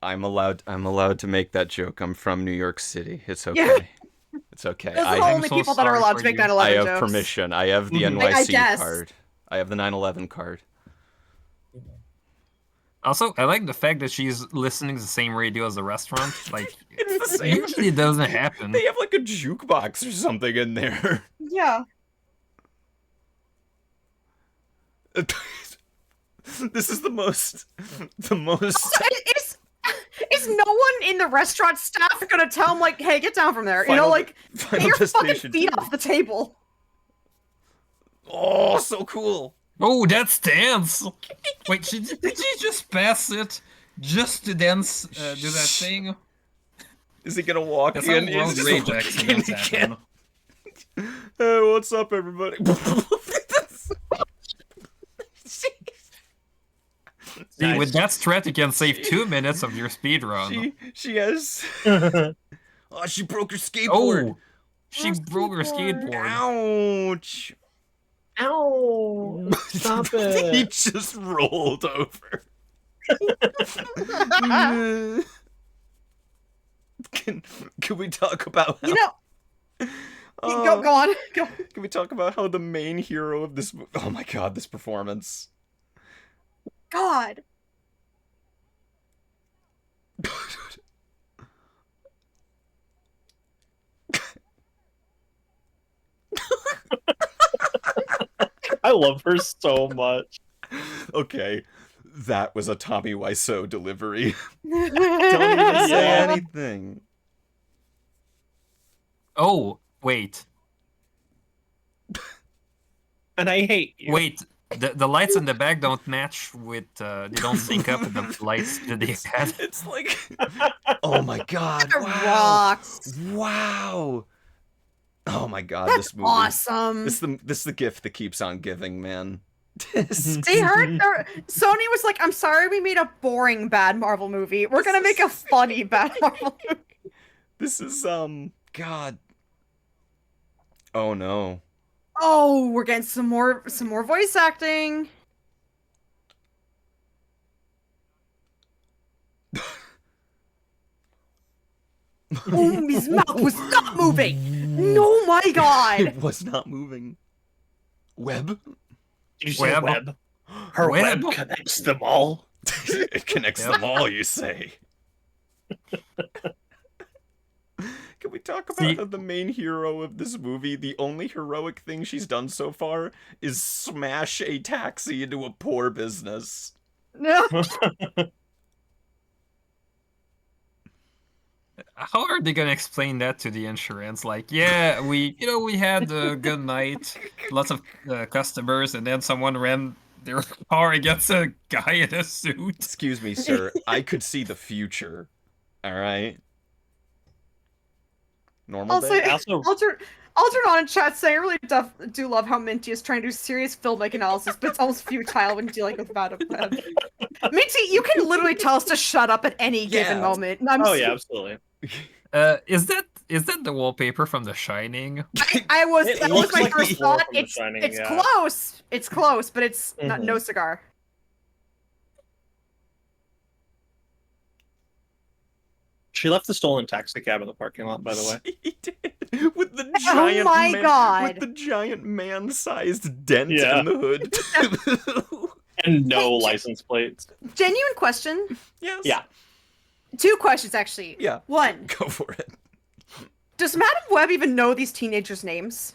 I'm allowed to make that joke. I'm from New York City. It's okay. Yeah. It's okay. Those are I the I'm only so people that are sorry allowed for to make you. 9/11 I have jokes. permission. I have the Mhm. NYC guess. card. I have the 9/11 card. Also, I like the fact that she's listening to the same radio as the restaurant. Like, It's the it same. usually doesn't happen. They have like a jukebox or something in there. Yeah. This is the most. Is no one in the restaurant staff gonna tell him like, hey, get down from there? Final- Get Final your fucking Destination feet 2. off the table. Oh, so cool. Oh, that's dance! Wait, did she just pass it just to dance, do that thing? Is he gonna walk That's in? how World Is he Rage walking accidents in again? happen. Hey, what's up, everybody? See, with that strat, you can save 2 minutes of your speed run. she has. Oh, she broke her skateboard. Oh, she broke her skateboard. Ouch. Ow! Stop He it! just rolled over. Can we talk about how, You know, go on. Go. Can we talk about how the main hero of this oh my god, this performance. God. I love her so much. Okay, that was a Tommy Wiseau delivery. Don't even say Yeah. anything. Oh, wait. And I hate you. Wait. The lights in the back don't match with, they don't sync up with the lights that they had. It's like, oh my god! That Wow! rocks. Wow! Oh my god! That's this movie. awesome. This is the gift that keeps on giving, man. This- They heard Sony was like, I'm sorry we made a boring bad Marvel movie. We're gonna make a funny bad Marvel movie. This is God. Oh no. Oh, we're getting some more voice acting. Oh, his mouth was not moving. Oh my god. It was not moving. Web? Did you say Web. web? Her Web. web connects them all. It connects Yep. them all, you say. Can we talk about See- how the main hero of this movie, the only heroic thing she's done so far is smash a taxi into a poor business? No. How are they gonna explain that to the insurance? Like, yeah, we had a good night, lots of customers, and then someone ran their car against a guy in a suit. Excuse me, sir. I could see the future. All right. Normal Also, day. Also, Algernon in chat saying, I really do love how Minty is trying to do serious filmic analysis, but it's almost futile when dealing with bad web. Minty, you can literally tell us to shut up at any given moment. Oh yeah, absolutely. Is that the wallpaper from The Shining? I was It that was looks my like the first floor thought. from The It's Shining, it's yeah. close. It's close, but it's not no cigar. She left the stolen taxi cab in the parking lot, by the way. She did. With the giant my God. with the giant man-sized dent Yeah. in the hood. And no license plates. Genuine question. Yes. Yeah. 2 questions actually. Yeah. One, Go for it. does Madam Web even know these teenagers' names?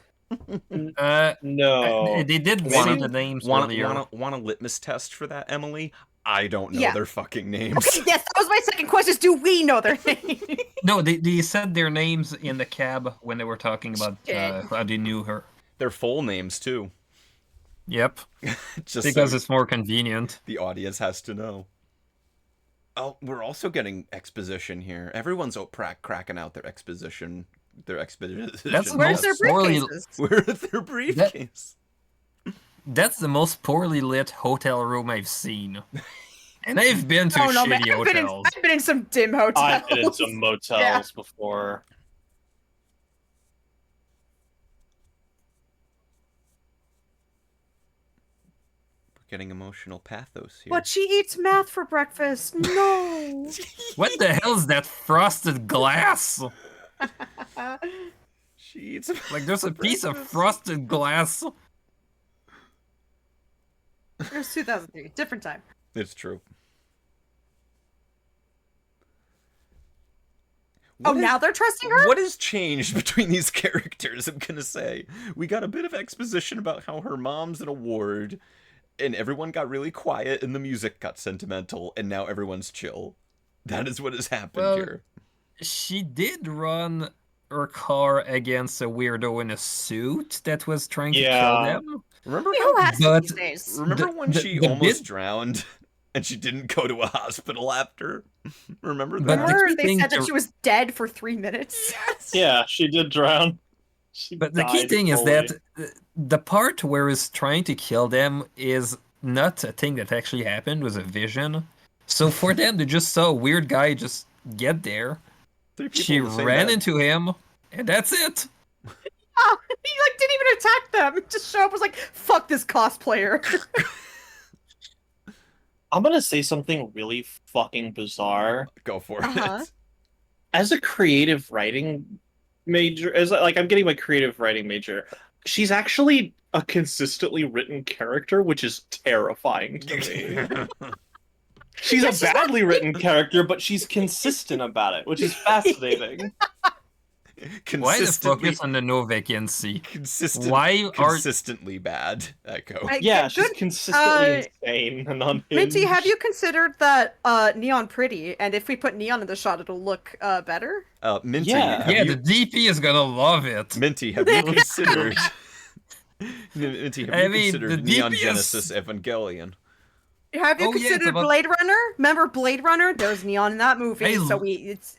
No. They did Maybe one of the names earlier. Want a litmus test for that, Emily? I don't know Yeah. their fucking names. Okay, yes, that was my second question. Is do we know their names? No, they said their names in the cab when they were talking about Shit. how they knew her. Their full names too. Yep, Just because so it's more convenient. the audience has to know. Oh, we're also getting exposition here. Everyone's cracking out their exposition. That's Where's their Poorly- briefcases? Where's their briefcase? That's the most poorly lit hotel room I've seen. And I've been to Oh no, man! shitty hotels. I've been in some dim hotels. I've been in some motels Yeah. before. We're getting emotional pathos here. But she eats math for breakfast. No. What the hell is that frosted glass? She eats Like there's a piece of frosted glass. It was 2003, different time. It's true. Oh, What is- now they're trusting her? What has changed between these characters? I'm gonna say we got a bit of exposition about how her mom's an award, and everyone got really quiet, and the music got sentimental, and now everyone's chill. That is what has happened Well, here. She did run her car against a weirdo in a suit that was trying to kill Yeah. them. Remember Who how, has But- these days? remember the- when the- she the almost bit- drowned, and she didn't go to a hospital after? Remember that? But the Remember key they thing said that to- she was dead for 3 minutes? Yeah, she did drown. She But the key died thing is fully. that the part where he's trying to kill them is not a thing that actually happened, was a vision. So for them, they just saw a weird guy just get there. 3 people She in the same ran bed. into him, and that's it. Oh, he like didn't even attack them. Just show up was like, fuck this cosplayer. I'm gonna say something really fucking bizarre. Go for Uh-huh. it. As a creative writing major, as like I'm getting my creative writing major, she's actually a consistently written character, which is terrifying to me. She's Yeah, a she's not badly written character, but she's consistent about it, which is fascinating. Why the Consistently, focus on the no vacancy? consistently Why are consistently bad. Echo. Yeah, she's Good. consistently insane and unhinged. Minty, have you considered that neon pretty? And if we put neon in the shot, it'll look better. Minty, Yeah. have Yeah, you, the DP is gonna love it. Minty, have you considered? Minty, have I you mean, considered the Neon DP is- Genesis Evangelion? Have you Oh, yeah, it's considered about- Blade Runner? Remember Blade Runner? There's neon in that movie, I so l- it's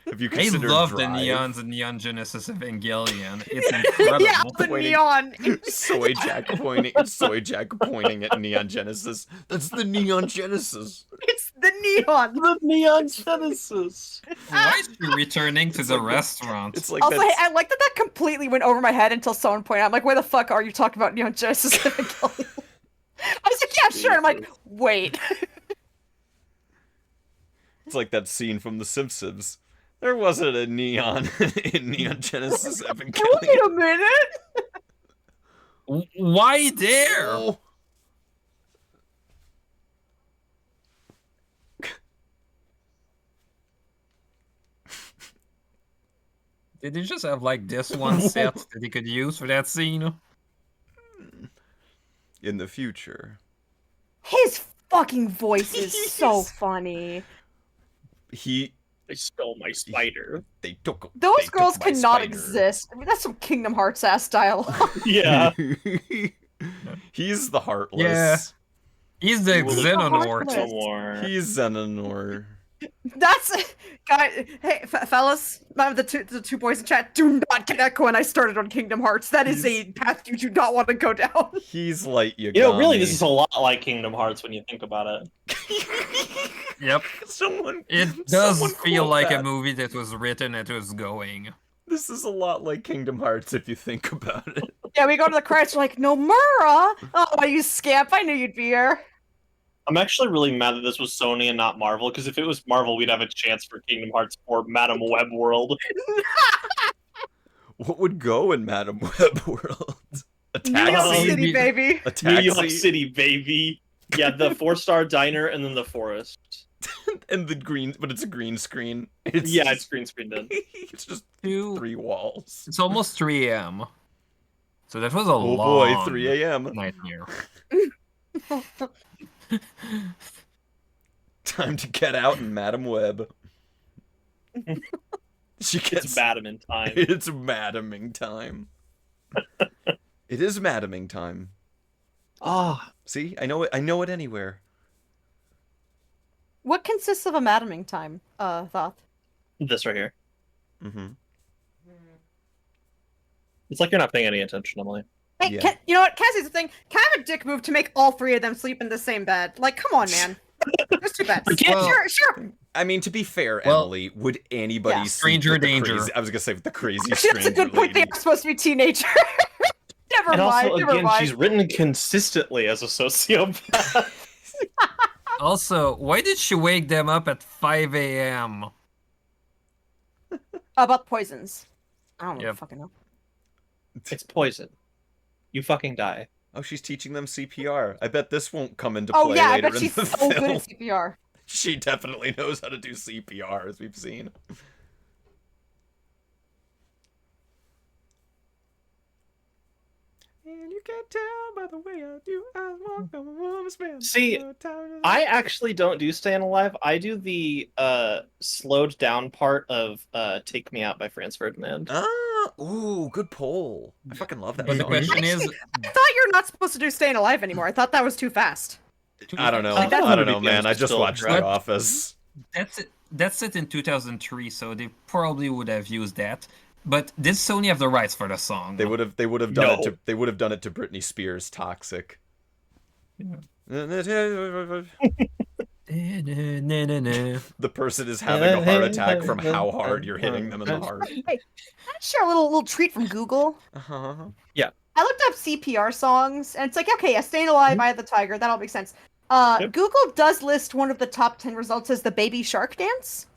Have you I considered love Drive? the neons in Neon Genesis Evangelion. It's incredible. yeah, the Pointing- neon. Soy Jack pointing at Neon Genesis. That's the Neon Genesis. It's the neon. The Neon Genesis. Why is she returning to the like that- restaurant? It's like Also, that. hey, I like that completely went over my head until someone pointed out. I'm like, where the fuck are you talking about Neon Genesis Evangelion? I was like, yeah, sure. I'm like, wait. It's like that scene from The Simpsons. There wasn't a neon in Neon Genesis Wait Evangelion. a minute. Why there? Oh. Did they just have like this one set that they could use for that scene? In the future, His fucking voice is so funny. They stole my spider. they took Those they took girls my cannot spider. exist. I mean, that's some Kingdom Hearts ass dialogue. Yeah. He's the heartless. Yeah. He's the Well, Xehanort. Heartless. No more. He's Xehanort. That's guys. Hey, fellas, the two boys in chat. Do not get Echo and I started on Kingdom Hearts. That is a path you do not want to go down. He's light Yagami. You know, really, this is a lot like Kingdom Hearts when you think about it. Yep. Someone. It does someone feel quote like a that. movie that was written and was going. This is a lot like Kingdom Hearts if you think about it. Yeah, we go to the credits. We're like, Nomura. Oh, you scamp! I knew you'd be here. I'm actually really mad that this was Sony and not Marvel, because if it was Marvel, we'd have a chance for Kingdom Hearts or Madam Web World. What would go in Madam Web World? A New York taxi? City, baby. A New York taxi? City, baby. Yeah, the 4-star diner and then the forest. And the green, but it's a green screen. It's Yeah, just, it's green screened in. it's just Two. 3 walls. It's almost 3 a.m. So that was a Oh long boy, 3 a.m. nightmare. Time to get out in Madam Web. She gets It's Madam time. It's madaming time. It is madaming time. Ah, See, I know it. I know it anywhere. What consists of a madaming time, Thoth? this right here. Mm-hmm. It's like you're not paying any attention, Emily. Hey, Yeah. you know what? Cassie's the thing. Kind of a dick move to make all three of them sleep in the same bed. Like, come on, man. There's two beds. Well- Sure. I mean, to be fair, Well- Emily, would anybody Yeah. sleep Stranger with the danger. Crazy, I was gonna say with the crazy Actually, that's a stranger good point. They lady. are supposed to be teenagers. Never And mind. also, Never again, mind. she's written consistently as a sociopath. Also, why did she wake them up at 5 a.m.? About poisons. I don't Yep. fucking know. It's poison. You fucking die. Oh, she's teaching them CPR. I bet this won't come into Oh play yeah, I later bet in she's the so film. good at CPR. She definitely knows how to do CPR, as we've seen. And you can tell by the way I do. I walk on a woman's man. See, I actually don't do Staying Alive. I do the slowed down part of Take Me Out by Franz Ferdinand. Ah, ooh, good poll. I fucking love that But the song. question is, I thought you're not supposed to do Staying Alive anymore. I thought that was too fast. I don't know. Like, that I don't movie know, man. is I just still watched great. The Office. that's it in 2003, so they probably would have used that. But did Sony have the rights for the song? They would have done it No. to Britney Spears' Toxic. The person is having a heart attack from how hard you're hitting them in the heart. Hey, can I share a little treat from Google? Uh-huh. I looked up CPR songs, and it's like, okay, yeah, Staying Alive, Eye of the Tiger, that all makes sense. Yep. Google does list one of the top 10 results as the Baby Shark dance.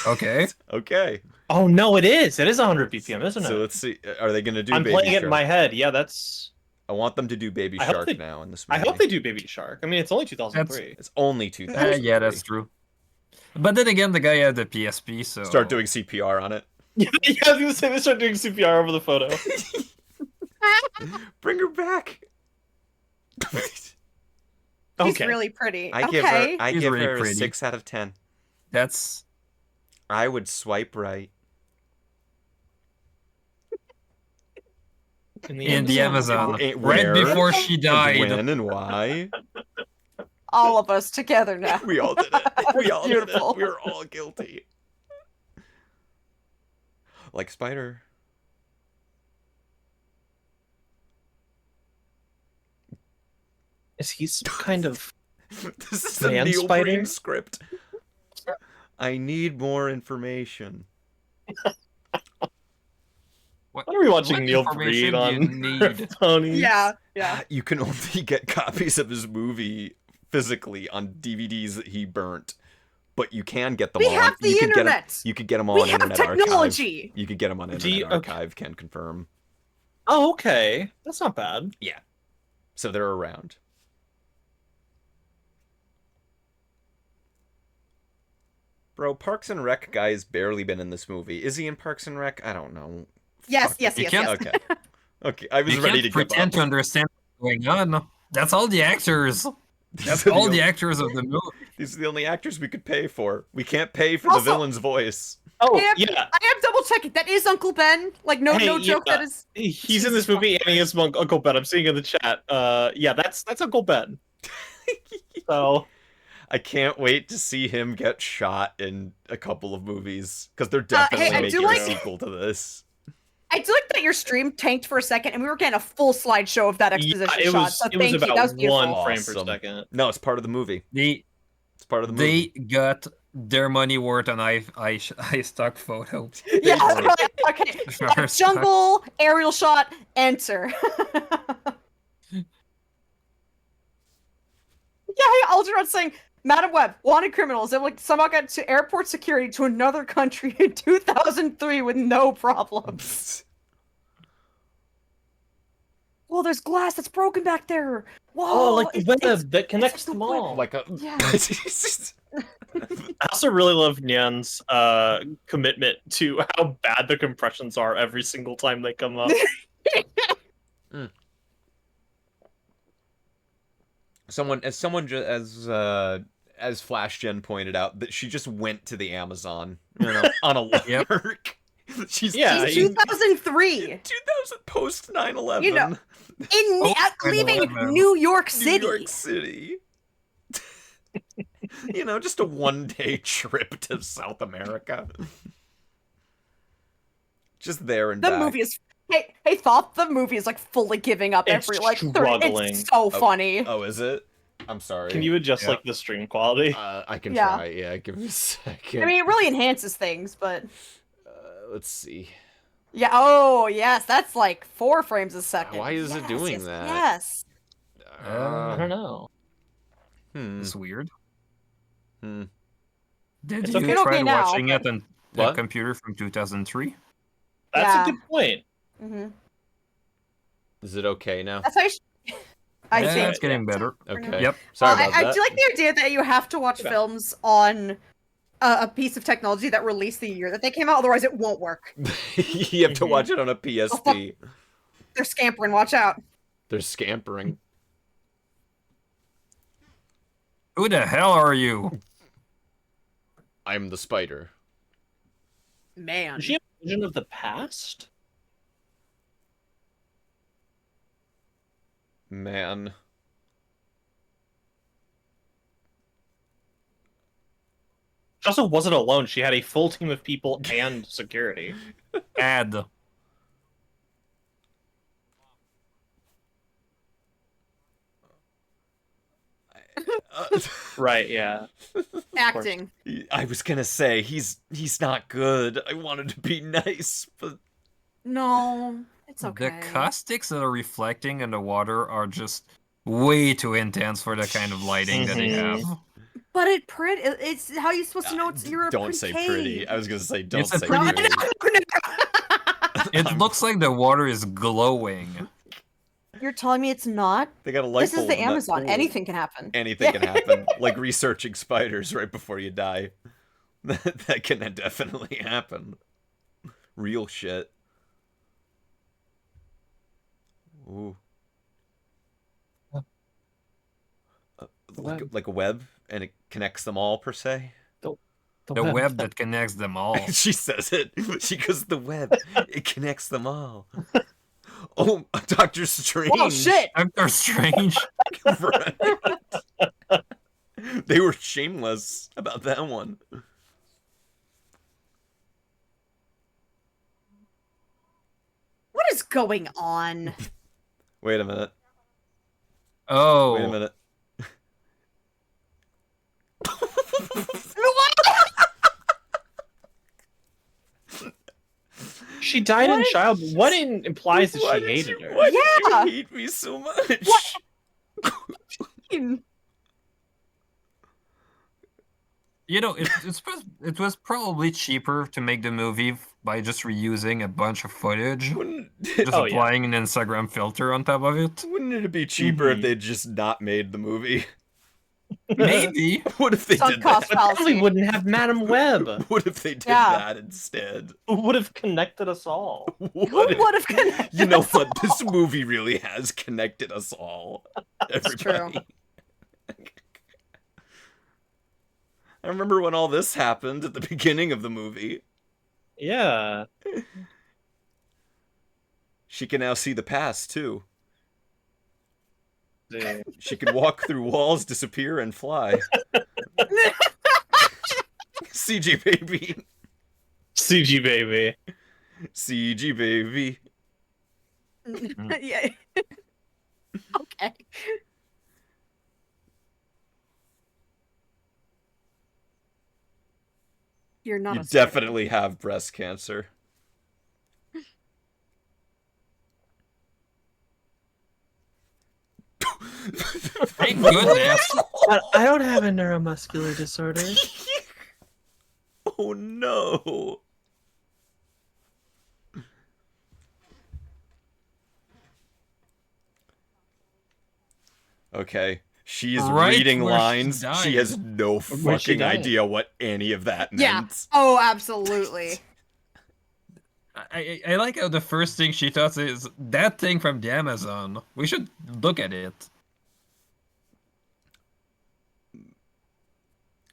Okay. Okay. Oh no, it is. It is 100 BPM, isn't So it? let's see. Are they going to do I'm Baby playing it in Shark? my head. Yeah, that's. I want them to do Baby I hope Shark they- now in this I movie. hope they do Baby Shark. I mean, it's only 2003. It's only 2000. Yeah, that's true. But then again, the guy had the PSP, so Start doing CPR on it. Yeah, I was gonna say they start doing CPR over the photo. Bring her back. She's Okay. really pretty. I okay. give She's her really a pretty. 6 out of 10. That's I would swipe right. in the Amazon Eh, right where? before she And died. when and why? All of us together now. We all did it. We all Beautiful. did it. We were all guilty. Like Spider. Is he some kind of? This is a Man Neil Spider? Breen script. I need more information. Why are we watching What Neil information Breen do on you need? Ponies? Yeah. You can only get copies of his movie physically on DVDs that he burnt, but you can get them We on. have the you could internet. Get them, you could get them on We have Internet Archive. technology. You could get them on Do Internet you- okay. Archive. Can confirm. Oh, okay. That's not bad. So they're around. Bro, Parks and Rec guy's barely been in this movie. Is he in Parks and Rec? I don't know. Yes, Fuck. yes, You yes, can't- yes. Okay. Okay, I was You ready to can't give pretend up. to understand what's going on. That's all the actors. These That's are all the the actors of the movie. These are the only actors we could pay for. We can't pay for Also- the villain's voice. Oh, Yeah, yeah. I am double checking. That is Uncle Ben. Like, no Hey, joke. yeah. That is. He's in this movie and he is Uncle Ben. I'm seeing in the chat. Yeah, that's Uncle Ben. So I can't wait to see him get shot in a couple of movies because they're Hey, definitely I do making a like- sequel to this. I do like that your stream tanked for a second, and we were getting a full slideshow of that exposition it shot. was So it was thank you. about That was beautiful. one frame per Awesome. second. No, it's part of the movie. They It's part of the movie. got their money worth on I stock photo. Yeah, They did. right. Okay. First Jungle, aerial shot, enter. Yeah, hey, Algernon saying, Madam Web, wanted criminals that like somehow got to airport security to another country in 2003 with no problems. Whoa, there's glass that's broken back there. Whoa, Oh, like the web that connects the them web. all. Like a. Yeah. I also really love Nyan's commitment to how bad the compressions are every single time they come up. As FlashGen pointed out, that she just went to the Amazon, on a Yep. lark. She's Yeah, It's you- 2003. 2000 post 9/11. You know, Oh, leaving 9/11. New York City. New York City. Just a one-day trip to South America. Just there and The back. movie is. Hey, thought the movie is like fully giving up It's every like. struggling. It's so funny. Oh, is it? I'm sorry. Can you adjust Yeah. like the stream quality? I can Yeah. try. Yeah, give me a second. I mean, it really enhances things, but Let's see. yeah. Oh, yes, that's like 4 frames a second. Why is it Yes, doing yes, that? Yes. I don't know. It's weird. Did It's you okay. It's try okay now, watching but- it on a What? computer from 2003? That's Yeah. a good point. Hmm. Is it okay now? That's how you I Yeah, think. it's getting better. Okay. Yep. Sorry about I that. do like the idea that you have to watch Okay. films on a piece of technology that released the year that they came out, otherwise it won't work. You have to watch it on a PSP. They're scampering, watch out. They're scampering. Who the hell are you? I'm the spider. Man. Does she have a vision of the past? Man. She also wasn't alone. She had a full team of people and security. Ad. Right, yeah. Acting. I was gonna say he's not good. I wanted to be nice, but No, it's okay. The caustics that are reflecting in the water are just way too intense for the kind of lighting that they have. But it's how you supposed to know it's you're a don't say cave. pretty. I was gonna say don't It's a say pretty- pretty. It looks like the water is glowing. You're telling me it's not? They got a light This is bulb the in that Amazon. pool. Anything can happen. Anything can happen. Like researching spiders right before you die. That can definitely happen. Real shit. Ooh. Like a web, and it connects them all, per se? The web that connects them all. She says it. She goes, the web. It connects them all. Oh, Doctor Strange. Oh shit! Doctor Strange. Right. They were shameless about that one. What is going on? Wait a minute. Oh. Wait a minute. She died in child. What implies that Why she did hated her? Why Yeah. did you hate me so much? You know, it was probably cheaper to make the movie by just reusing a bunch of footage, just Oh, yeah. applying an Instagram filter on top of it. Wouldn't it be cheaper if they'd just not made the movie? Maybe. What if they Sunk did cost that? I probably fallacy. wouldn't have Madam Web. What if they did Yeah. that instead? Who would have connected us all? Who What if- would have connected? You know us what? all? This movie really has connected us all. Everybody. true. I remember when all this happened at the beginning of the movie. Yeah. She can now see the past, too. Dude. She can walk through walls, disappear, and fly. CG baby. CG baby. CG baby. Yeah. Okay. You're not You a spider. definitely have breast cancer. Thank goodness. I don't have a neuromuscular disorder. Oh no. Okay. She's Right reading where she lines. She died. has no Where she fucking died. idea what any of that Yeah. meant. Oh, absolutely. I like how the first thing she thought is that thing from the Amazon. We should look at it.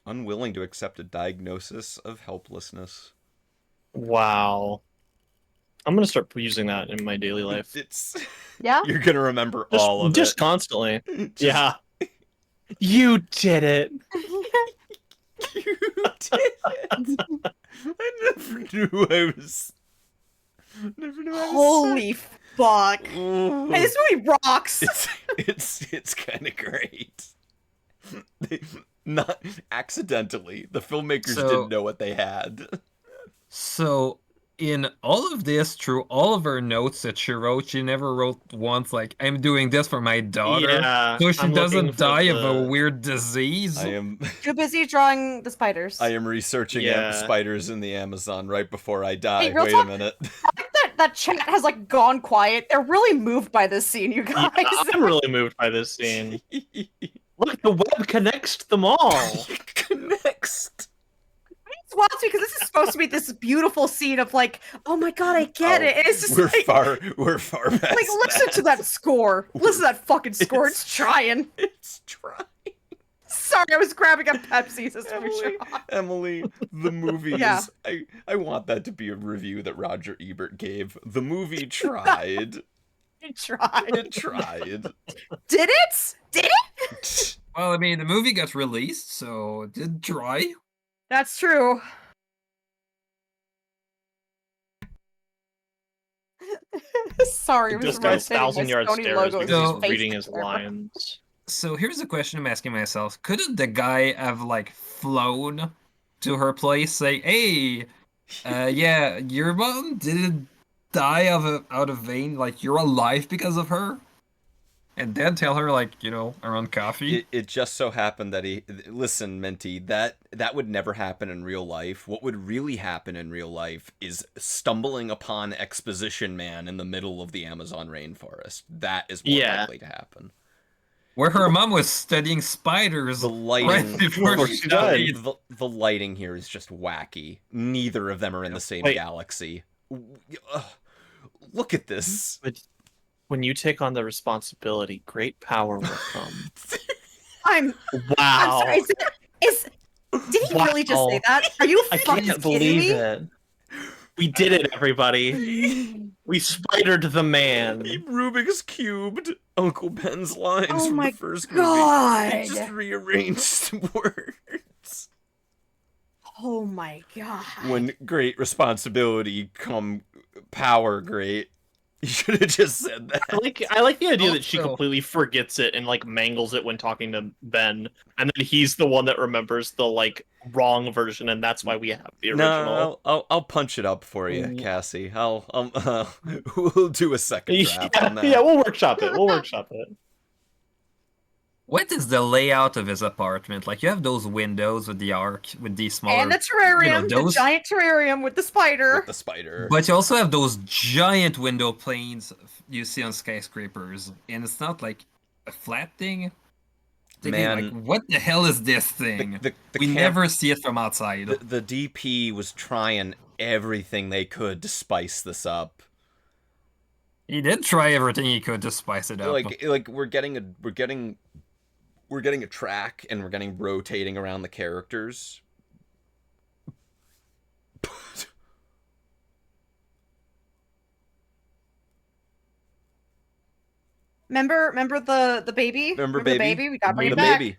Unwilling to accept a diagnosis of helplessness. Wow. I'm gonna start using that in my daily life. It's Yeah. you're gonna remember all of Just it. constantly. Just- Yeah. You did it. You did it. I never knew I was. Never knew I was. Holy fuck. Ooh. Hey, this movie rocks. It's kind of great. Not accidentally. The filmmakers So- didn't know what they had. So, in all of this, through all of her notes that she wrote, she never wrote once like, "I'm doing this for my daughter," Yeah. so she I'm looking doesn't for die of a the- weird disease. I am Too busy drawing the spiders. I am researching Yeah. spiders in the Amazon right before I die. Hey, real Wait talk- a minute. I think that chat has like gone quiet. They're really moved by this scene, you guys. Yeah, I'm really moved by this scene. Look, the web connects them all. Next. It's wild too, because this is supposed to be this beautiful scene of like, oh my god, I get Oh, it. And it's just We're like, far past like listen to that score. Listen to that fucking score. It's trying. It's trying. Sorry, I was grabbing a Pepsi as we Emily, shot. Emily, the movie Yeah. is. I want that to be a review that Roger Ebert gave. The movie tried. It tried. It tried. Did it? Did it? Well, I mean, the movie got released, so it did try. That's true. Sorry, This Mr. guy's rotating my 1,000-yard Sony stairs logo because is No. he's face reading to his camera. lines. So here's a question I'm asking myself: couldn't the guy have like flown to her place, say, "Hey, yeah, your mom didn't die out of vein. Like you're alive because of her," and then tell her like around coffee. It just so happened that he listen, Minty, that would never happen in real life. What would really happen in real life is stumbling upon Exposition Man in the middle of the Amazon rainforest. That is more Yeah. likely to happen. Where her mom was studying spiders The lighting right before Before she she died. died. the lighting here is just wacky. Neither of them are in the same Wait. galaxy. Ugh. Look at this. But when you take on the responsibility, great power will come. I'm Wow. sorry. Did he really just say Wow. that? Are you I fucking can't kidding believe me? it. We did it, everybody. We spidered the man. He Rubik's cubed Uncle Ben's lines Oh from my the first movie. God. He just rearranged some words. Oh my god. When great responsibility come power great. You should have just said that. I like the idea that she Also- completely forgets it and like mangles it when talking to Ben, and then he's the one that remembers the like wrong version, and that's why we have the original. No, I'll punch it up for you, Cassie. We'll do a second draft on that. Yeah, we'll workshop it. We'll workshop it. What is the layout of his apartment? Like you have those windows with the arc with these smaller, And the terrarium, the those- giant terrarium with the spider. With the spider. but you also have those giant window planes you see on skyscrapers, and it's not like a flat thing. Thinking, Man. like, what the hell is this thing? the We cam- never see it from outside. the DP was trying everything they could to spice this up. He did try everything he could to spice it up. Like we're getting a track and we're getting rotating around the characters. Remember the baby? Remember the baby? baby? We gotta bring The it back. baby.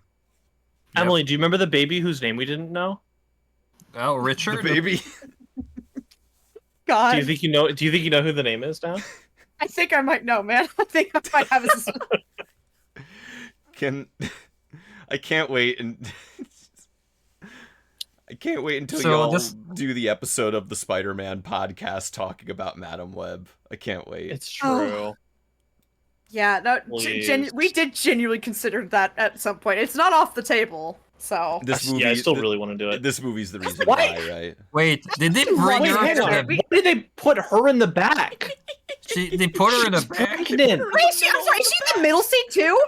Emily, do you remember the baby whose name we didn't know? Oh, The Richard. baby. God, Do you think you know? Do you think you know who the name is now? I think I might know, man. I think I might have his. I can't wait and I can't wait until So y'all this- do the episode of the Spider-Man podcast talking about Madam Web. I can't wait. It's Oh. true. Yeah, no, Please. we did genuinely consider that at some point. It's not off the table, so. This movie, Yeah, I still really want to do it. This movie's the reason What? why, right? Wait, did they bring Wait, her hang to on. the? Why did they put her in the back? They put her in the back. Pregnant. Wait, I'm sorry, is she in the middle seat too?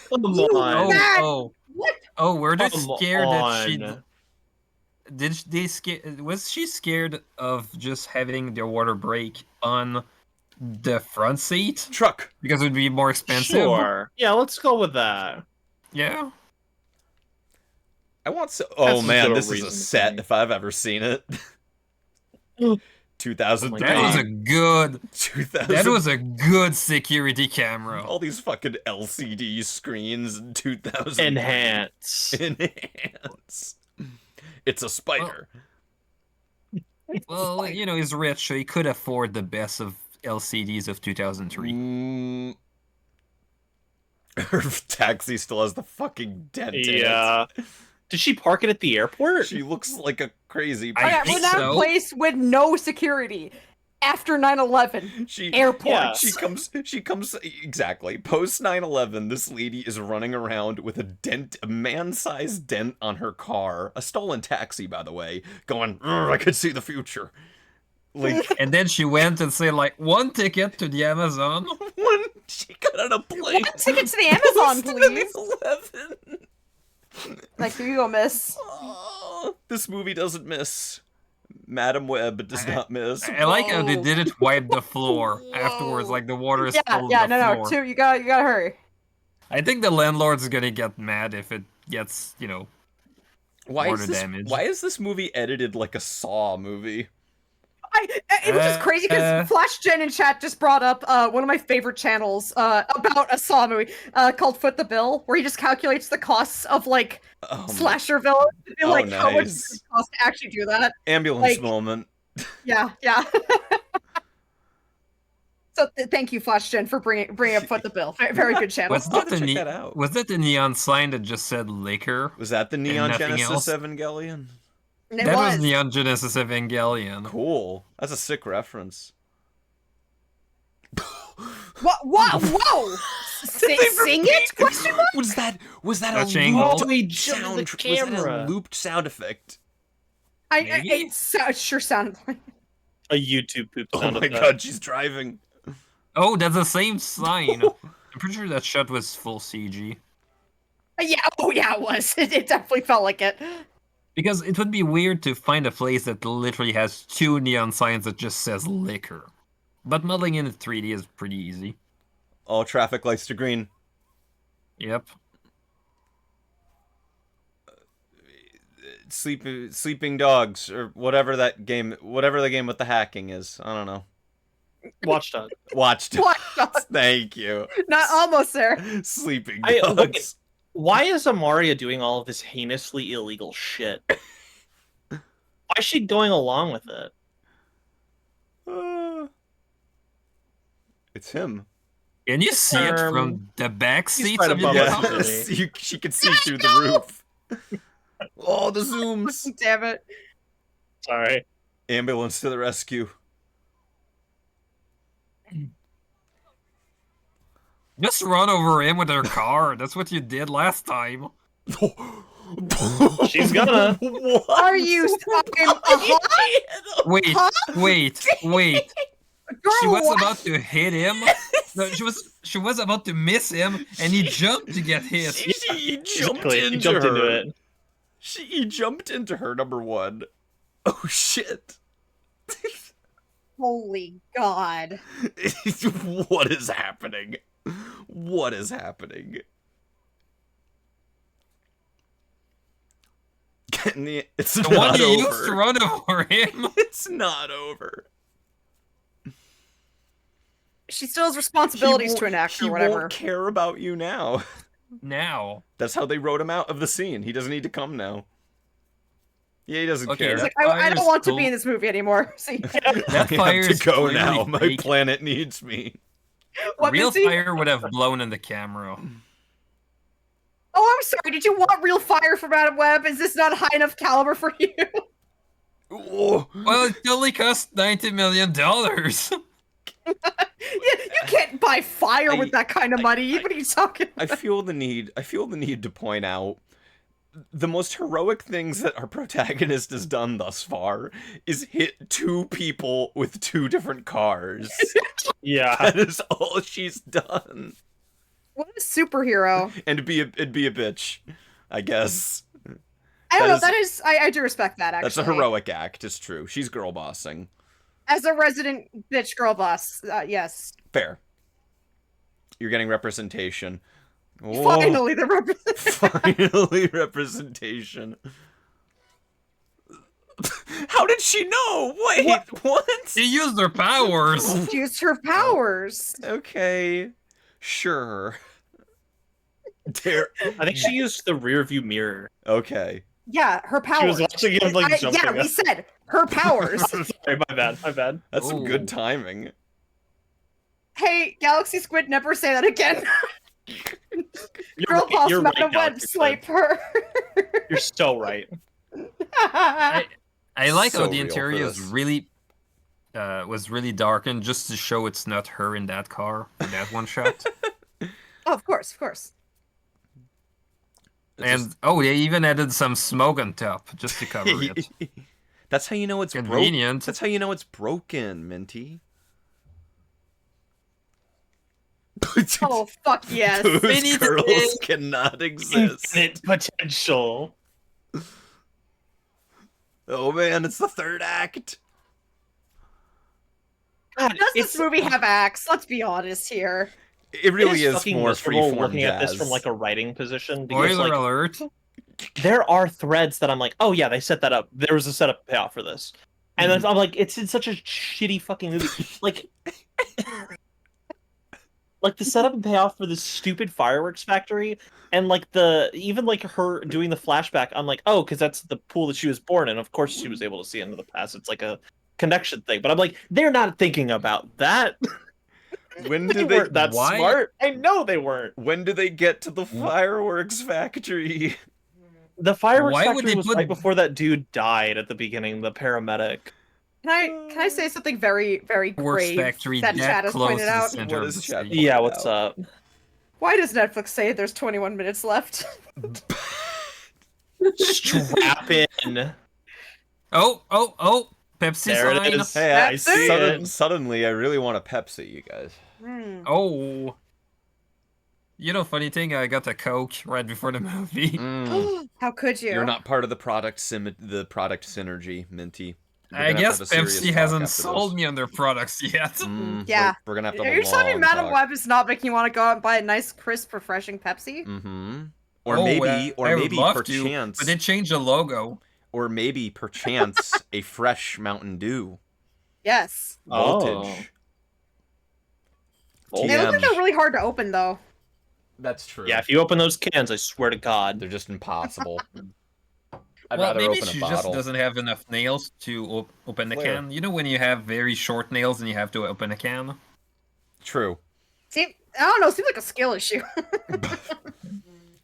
Come Oh, on. Matt. oh, What? oh, were they Come scared that she? on. Did they scare? Was she scared of just having the water break on the front seat Truck. because it would be more expensive? Sure. Yeah, let's go with that. Yeah. I want so. That's Oh as man, good a this is a reason to set me. if I've ever seen it. Oh 2003. my That was God. a good. 2000. That was a good security camera. all these fucking LCD screens in 2000. Enhance. Enhance. It's a spider. Well, you know, he's rich, so he could afford the best of LCDs of 2003. Her taxi still has the fucking dent in it. Yeah. Did she park it at the airport? She looks like a crazy I Okay, person. think we're that so. place with no security after 9/11. She Airports. she comes exactly post 9/11. This lady is running around with a man-sized dent on her car, a stolen taxi, by the way, going, "Ugh, I could see the future." Like And then she went and said, like, one ticket to the Amazon. when she got on a plane. One ticket to the Amazon, please. 9/11. Like, here you go, miss. Oh, this movie doesn't miss. Madam Web does not miss. I like how they Whoa. didn't wipe the floor afterwards, Whoa. like the water is Yeah, full yeah, of the no, floor. you gotta hurry. I think the landlord's gonna get mad if it gets, you know, Why water is this? damage. Why is this movie edited like a Saw movie? It was just crazy because Flash Jen in chat just brought up one of my favorite channels about a Saw movie Oh, called Foot the Bill, where he just calculates the costs of like my- slasher villains. And be Oh, like, how much nice. does it cost to actually do that? Ambulance like- moment. Yeah, yeah. So thank you, Flash Jen, for bringing up Foot the Bill. Very good channel. Was that, to the check that out. was that the neon sign that just said liquor? Was that the Neon nothing Genesis else? Evangelion? And it That was was. Neon Genesis Evangelion. Cool. That's a sick reference. What? Whoa! Sing it? Question mark? Was that Touching a hole? looped He jumped sound? the Was that camera. a looped sound effect? Maybe? It sure sounded like. A YouTube poop Oh sound my effect. god, she's driving. Oh, that's the same sign. I'm pretty sure that shot was full CG. Yeah. Oh yeah, it was. It definitely felt like it. Because it would be weird to find a place that literally has two neon signs that just says liquor. But modeling in 3D is pretty easy. All traffic lights to green. Yep. Sleeping dogs or whatever the game with the hacking is. I don't know. Watchdog. Watched. What? Thank you. Not almost there. Sleeping I- dogs. look, Why is Amaria doing all of this heinously illegal shit? Why is she going along with it? It's him. Can you see it from the back he's seats right of your above car? us. Yes, she can see through the roof. Oh, the zooms. Damn it. Sorry. Ambulance to the rescue. Just run over him with her car. That's what you did last time. She's gonna. What? Are you? Wait, Huh? wait. Girl, She was what? about to hit him. No, she was about to miss him, and he jumped to get hit. He jumped Exactly, into he jumped her. into it. He jumped into her, number one. Oh, shit. Holy God. What is happening? What is happening? It's The not one you over. used to run over him. It's not over. She still has responsibilities to enact He or whatever. won't care about you now. Now. That's how they wrote him out of the scene. He doesn't need to come now. Yeah, he doesn't Okay, care. He's that like, I fire's don't want to cool. be in this movie anymore. See, That I fire have is to go clearly now. My fake. planet needs me. what Real is he? fire would have blown in the camera. Oh, I'm sorry. Did you want real fire from Adam Webb? Is this not high enough caliber for you? Oh. Well, it only cost $90 million. You can't buy fire with that kind of money. What are you talking I about? feel the need to point out the most heroic things that our protagonist has done thus far is hit two people with two different cars. Yeah. That is all she's done. What a superhero. And be a bitch, I guess. I don't That know. is- I do respect that, actually. That's a heroic act, it's true. She's girl bossing. As a resident bitch girl boss, yes. Fair. You're getting representation. Oh, Finally, the representation. finally representation. How did she know? Wait, what? She used her powers. Used her powers. Okay, sure. Dare. I think she used the rear view mirror. Okay. Yeah, her powers. She was watching him like jumping. yeah, we up. said her powers. I'm sorry, my bad. My bad. That's some Ooh. good timing. Hey, Galaxy Squid, never say that again. Girl right, boss you're Madam right, Web, Galaxy swipe her. You're so right. I like So how the real interior for is this. really was really darkened just to show it's not her in that car for that one shot. Oh, of course, of course. And they even added some smoke on top just to cover it. That's how you know it's broken. Convenient. That's how you know it's broken, Minty. Oh, fuck yes. Those We need to girls take- cannot exist. Infinite potential. Oh man, it's the third act. God, Does this movie have acts? Let's be honest here. It really is fucking more miserable freeform looking jazz. at this from like a writing position because Spoiler like alert. there are threads that I'm like, oh yeah, they set that up. There was a setup payoff for this, and then I'm like, it's in such a shitty fucking movie. Like the setup and payoff for this stupid fireworks factory, and like even like her doing the flashback. I'm like, oh, because that's the pool that she was born in. Of course, she was able to see into the past. It's like a connection thing. But I'm like, they're not thinking about that. When They did they? weren't that why- smart. I know they weren't. When do they get to the fireworks factory? The fireworks Why would factory they was put- right before that dude died at the beginning, the paramedic. Can I say something very, very Works grave factory that that Chat has close pointed to the out? center What of is the Chat city. Yeah, out. what's up? Why does Netflix say there's 21 minutes left? Strap in. Oh, Pepsi There it sign. is. Hey, I see it. suddenly I really want a Pepsi, you guys. Hmm. Oh. You know, funny thing, I got a Coke right before the movie. Mm. How could you? You're not part of the product synergy, Minty. We're I gonna have to guess have a serious Pepsi talk hasn't after sold this. me on their products yet. Yeah. We're gonna have to have Are a you telling me long Madam talk. Web is not making you want to go out and buy a nice, crisp, refreshing Pepsi? Mm-hmm. Or Oh, maybe, I or would maybe love to, perchance, but they changed the logo. or maybe perchance a fresh Mountain Dew Yes. voltage. Oh. They look like TM. they're really hard to open, though. That's true. Yeah, if you open those cans, I swear to God. They're just impossible. I'd Well, rather maybe open a she bottle. just doesn't have enough nails to open the Flair. can. You know when you have very short nails and you have to open a can? True. See, I don't know. Seems like a skill issue.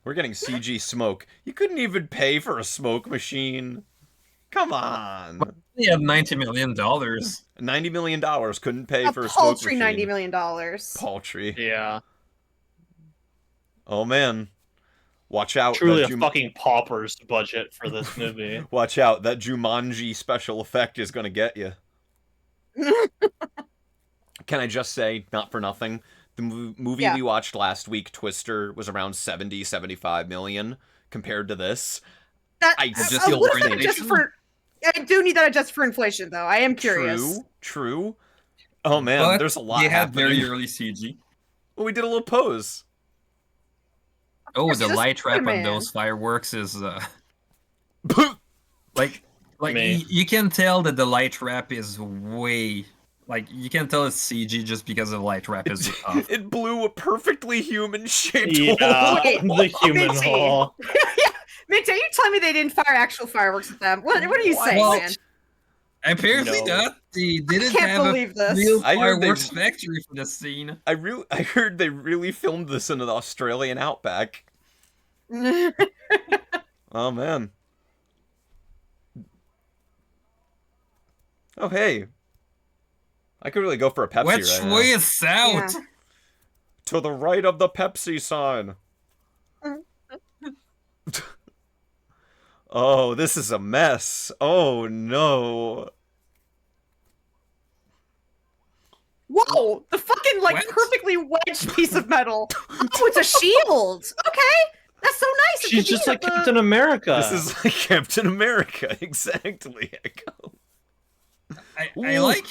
We're getting CG smoke. You couldn't even pay for a smoke machine. Come on. They had $90 million. $90 million couldn't pay a for a smoke paltry machine. $90 million. Paltry. Yeah. Oh man. Watch out. Truly that a fucking pauper's budget for this movie. Watch out. That Jumanji special effect is going to get you. Can I just say, not for nothing, the movie Yeah. we watched last week, Twister, was around 75 million compared to this. That, I just I feel would have for that adjusted inflation. for. I do need that adjusted for inflation, though. I am curious. True. Oh man, But there's a lot they had happening. very early CG. Well, we did a little pose. Oh, course, the this light trap on Spider-Man. those fireworks is like Me. you can tell that the light trap is way Like you can tell it's CG just because the light wrap is off. It blew a perfectly human-shaped Yeah, Wait, the human Minty. hole. Yeah, Minty, are you telling me they didn't fire actual fireworks at them? What are you saying, Well, man? Apparently No. not. They didn't can't have believe a this. real I heard they- fireworks factory for this scene. I heard they really filmed this in the Australian outback. Oh man. Oh hey. I could really go for a Pepsi Which right way now. is south? Yeah. To the right of the Pepsi sign. Oh, this is a mess. Oh no. Whoa! The fucking like What? perfectly wedged piece of metal. Oh, it's a shield. Okay, that's so nice. and She's just like convenient, Captain America. This is like Captain America, exactly. Echo. I Ooh. like.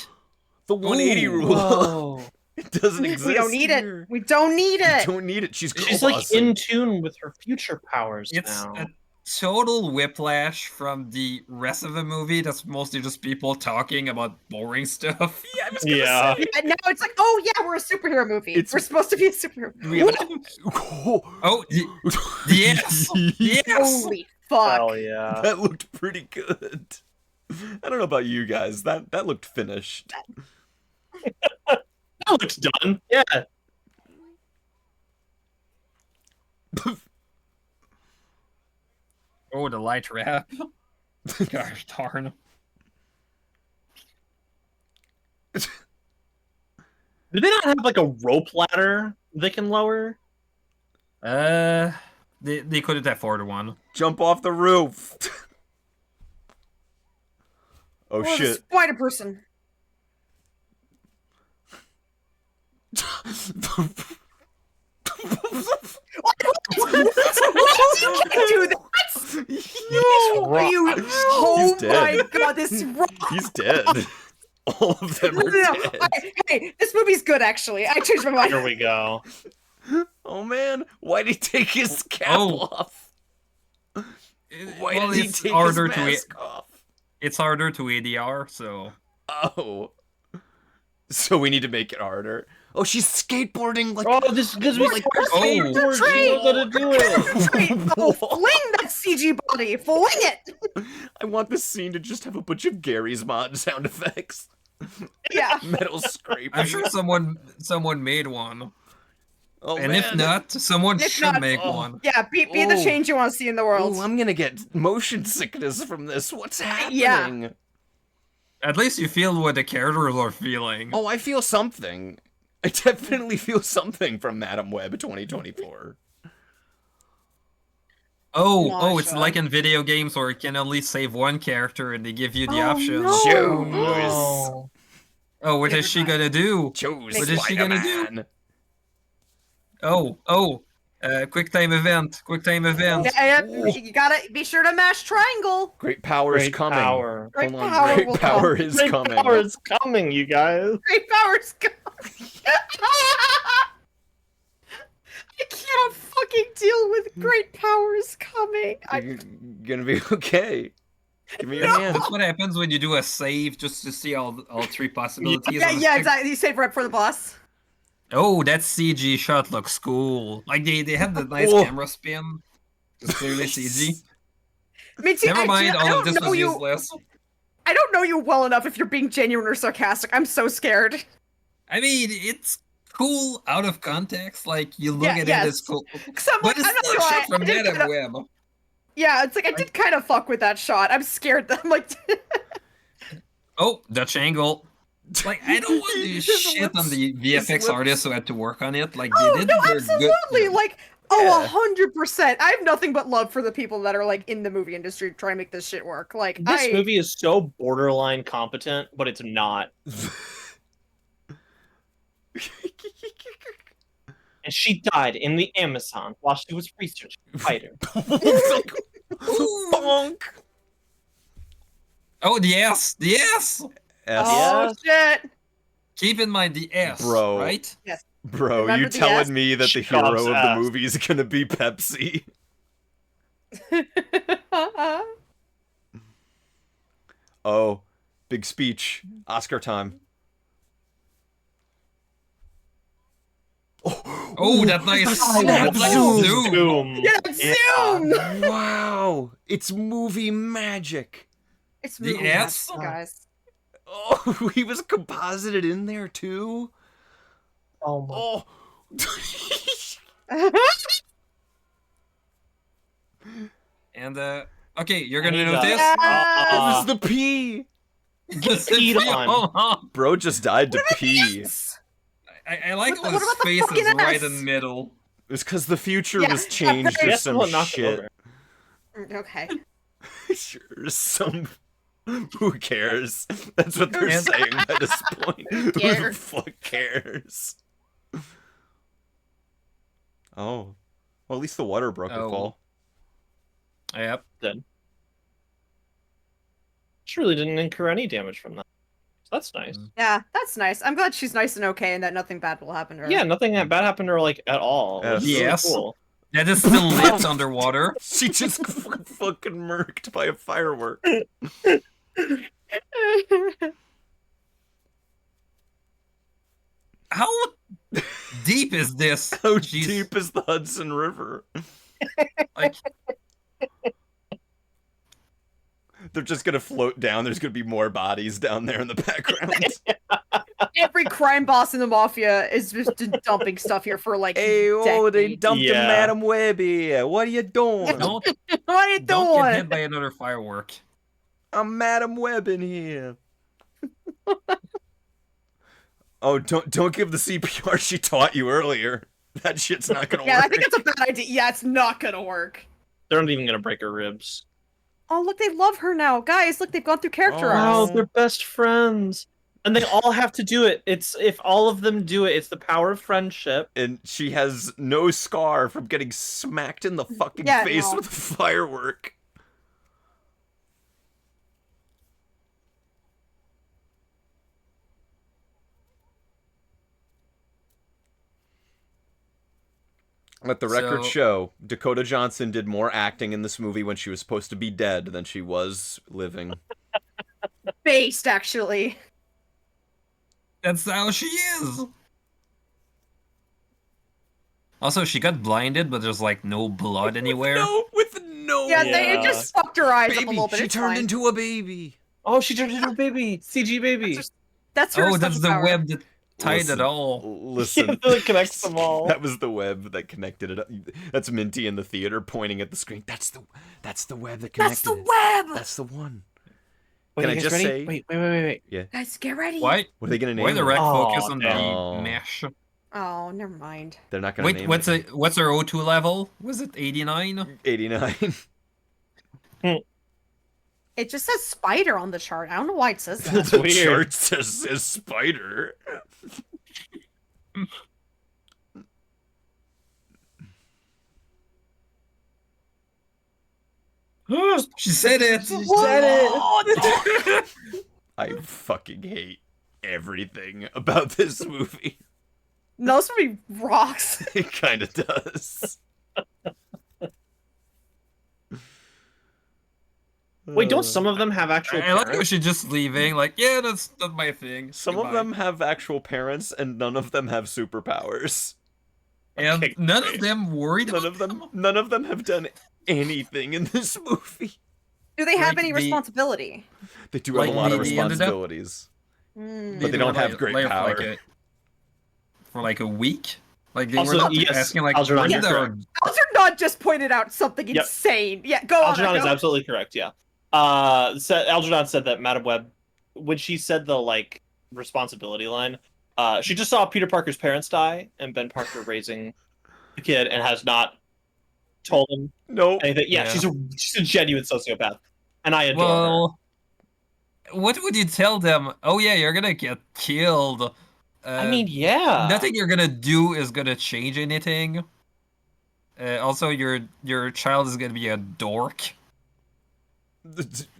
The 180 Ooh. rule. Whoa. It doesn't exist. We don't need here. it. We don't need We it. don't need it. She's She's girl like bossing. in tune with her future powers It's now. a total whiplash from the rest of the movie. That's mostly just people talking about boring stuff. Yeah, I was gonna Yeah. say. Yeah, now it's like, oh yeah, we're a superhero movie. It's- We're supposed to be a superhero. We have Oh, yes, yes. Holy fuck! Hell yeah. That looked pretty good. I don't know about you guys. That looked finished. That looks done. Yeah. Oh, the light wrap. Gosh darn. Do they not have like a rope ladder they can lower? They couldn't afford one. Jump off the roof. Oh Oh, the shit. spider person. You can't do that. wrong. Oh He's my dead. god, this is wrong. He's dead. All of them No, are no, no. dead. Hey, this movie's good actually. I changed my mind. Here we go. Oh man, why'd he take his cap Oh. off? Why Well, did he it's take harder his to mask off? It's harder to ADR, so Oh. So we need to make it harder. Oh, she's skateboarding like Oh, this gives me like Oh. skateboard. She knows how to do it. Wait, oh, Whoa. fling that CG body. Fling it. I want this scene to just have a bunch of Gary's mod sound effects. Yeah. Metal scraping. I'm sure someone made one. Oh, And man. if not, someone If should not- make Oh. one. Yeah, be the Oh. change you want to see in the world. Oh, I'm gonna get motion sickness from this. What's happening? Yeah. At least you feel what the characters are feeling. Oh, I feel something. I definitely feel something from Madam Web 2024. Oh, it's Masha. like in video games where you can only save one character and they give you the Oh, option. no. Choose. No. Oh, what is she gonna do? Choose What is she gonna do? Spider-Man. Quick time event. Yeah, you gotta be sure to mash triangle. Great power is Great coming. power. Great Hold on. power Great will power come. is Great coming. power is coming, you guys. Great powers go. I can't fucking deal with great powers coming. You're gonna be okay. Give me your hand. That's what happens when you do a save just to see all three possibilities. Yeah, on the yeah, screen. exactly. You saved right for the boss. Oh, that CG shot looks cool. Like they have the nice Oh. camera spin. It's clearly CG. I mean, see, Never mind, I all of don't this know was you. useless. I don't know you well enough if you're being genuine or sarcastic. I'm so scared. I mean, it's cool out of context. Like you look Yeah, at yes. it, it's cool. 'Cause I'm But like, it's I'm not still a gonna lie, shot from I did Madam kinda- Web. Yeah, it's like I did kind of fuck with that shot. I'm scared that I'm like. Oh, Dutch angle. Like I don't want to His shit on lips- the his VFX lips- artists who had to work on it. Like Oh they did no, their absolutely! good. Like, Yeah. 100%. I have nothing but love for the people that are like in the movie industry trying to make this shit work. Like, This movie is so borderline competent, but it's not. And she died in the Amazon while she was researching spider. Bonk. Oh, the S, the S. S. Oh shit! Keep in mind the S, Bro. right? Bro, Remember you the telling ass? me that the Shut hero up, of the ass. movie is gonna be Pepsi? Oh, big speech. Oscar time. Oh, that nice, snap that nice zoom. zoom. Yeah, zoom! Wow, it's movie magic. It's The movie S? magic, guys. Oh, he was composited in there too. Oh my. Oh. And okay, you're I gonna need notice. This is the pee. This peed is on. Bro just died to pee. Yes! I like What how about his the face is fucking right S? in the middle. It's because the future Yeah, was changed or Guess some what knocked shit. over? Okay. Sure, some. Who cares? That's what they're And- saying at this point. Who the cares? fuck cares? Oh. Well, at least the water broke Oh. a fall. Yep. She really didn't incur any damage from that. So that's nice. Yeah, that's nice. I'm glad she's nice and okay and that nothing bad will happen to her. Yeah, nothing that bad happened to her like at all. Yes. Which is really Yes. cool. That is still lit underwater. She just fucking murked by a firework. How deep is this? How Jeez. deep is the Hudson River? Like, They're just gonna float down. There's gonna be more bodies down there in the background. Every crime boss in the mafia is just dumping stuff here for like Hey, oh, they decades. dumped Yeah. a Madam Web here. What are you doing? don't What are you don't get hit doing? by another firework. I'm Madam Web in here. Oh, don't give the CPR she taught you earlier. That shit's not gonna Yeah, work. I think that's a bad idea. Yeah, it's not gonna work. They're not even gonna break her ribs. Oh, look, they love her now. Guys, look, they've gone through character Oh. Wow, arcs. they're best friends. And they all have to do it. It's if all of them do it, it's the power of friendship. And she has no scar from getting smacked in the fucking Yeah, face no. with a firework. Let the record So- show, Dakota Johnson did more acting in this movie when she was supposed to be dead than she was living. Based, actually. That's how she is. Also, she got blinded, but there's like no blood anywhere. With no Yeah, Yeah. it just fucked her eyes up a baby. little bit. She It's turned fine. into a baby. Oh, she turned into a baby. CG baby. That's her Oh, that's special the power. web that tied Listen, it all. Listen. That connects them all. That was the web that connected it up. That's Minty in the theater pointing at the screen. That's the web that connected That's the it. web! That's the one. Wait, Can I you guys just ready? say- Wait. Guys, get ready. Why? What are they gonna name Why the it? rec Oh, focus on damn. the mesh? Oh, never mind. They're not gonna Wait, name what's it. what's her O2 level? Was it 89? 89. It just says spider on the chart. I don't know why it says that. That's The weird. chart says spider. She said it. I fucking hate everything about this movie. No, this movie rocks. It kind of does. Wait, don't some of them have actual I like how parents? she's just leaving. Like, yeah, that's not my thing. Some of Goodbye. them have actual parents, and none of them have superpowers. and Okay, none great. of them worried None about of none of them have done anything in this movie. Do they have Like any the- responsibility? They do have Like a lot of they ended up- responsibilities. Hmm. But they don't have great live power. for like a week. Like they Also, were not yes, asking like Algernon, Brenda you're or Algernon just pointed out something Yep. insane. Yeah, go on. Algernon is Echo. absolutely correct. Yeah. Algernon said that Madam Web, when she said the like responsibility line, she just saw Peter Parker's parents die and Ben Parker raising the kid and has not told him No. anything. Yeah, Yeah. she's a genuine sociopath, and I adore her. well, what would you tell them? Oh yeah, you're gonna get killed. I mean, yeah. nothing you're gonna do is gonna change anything. Also, your child is gonna be a dork.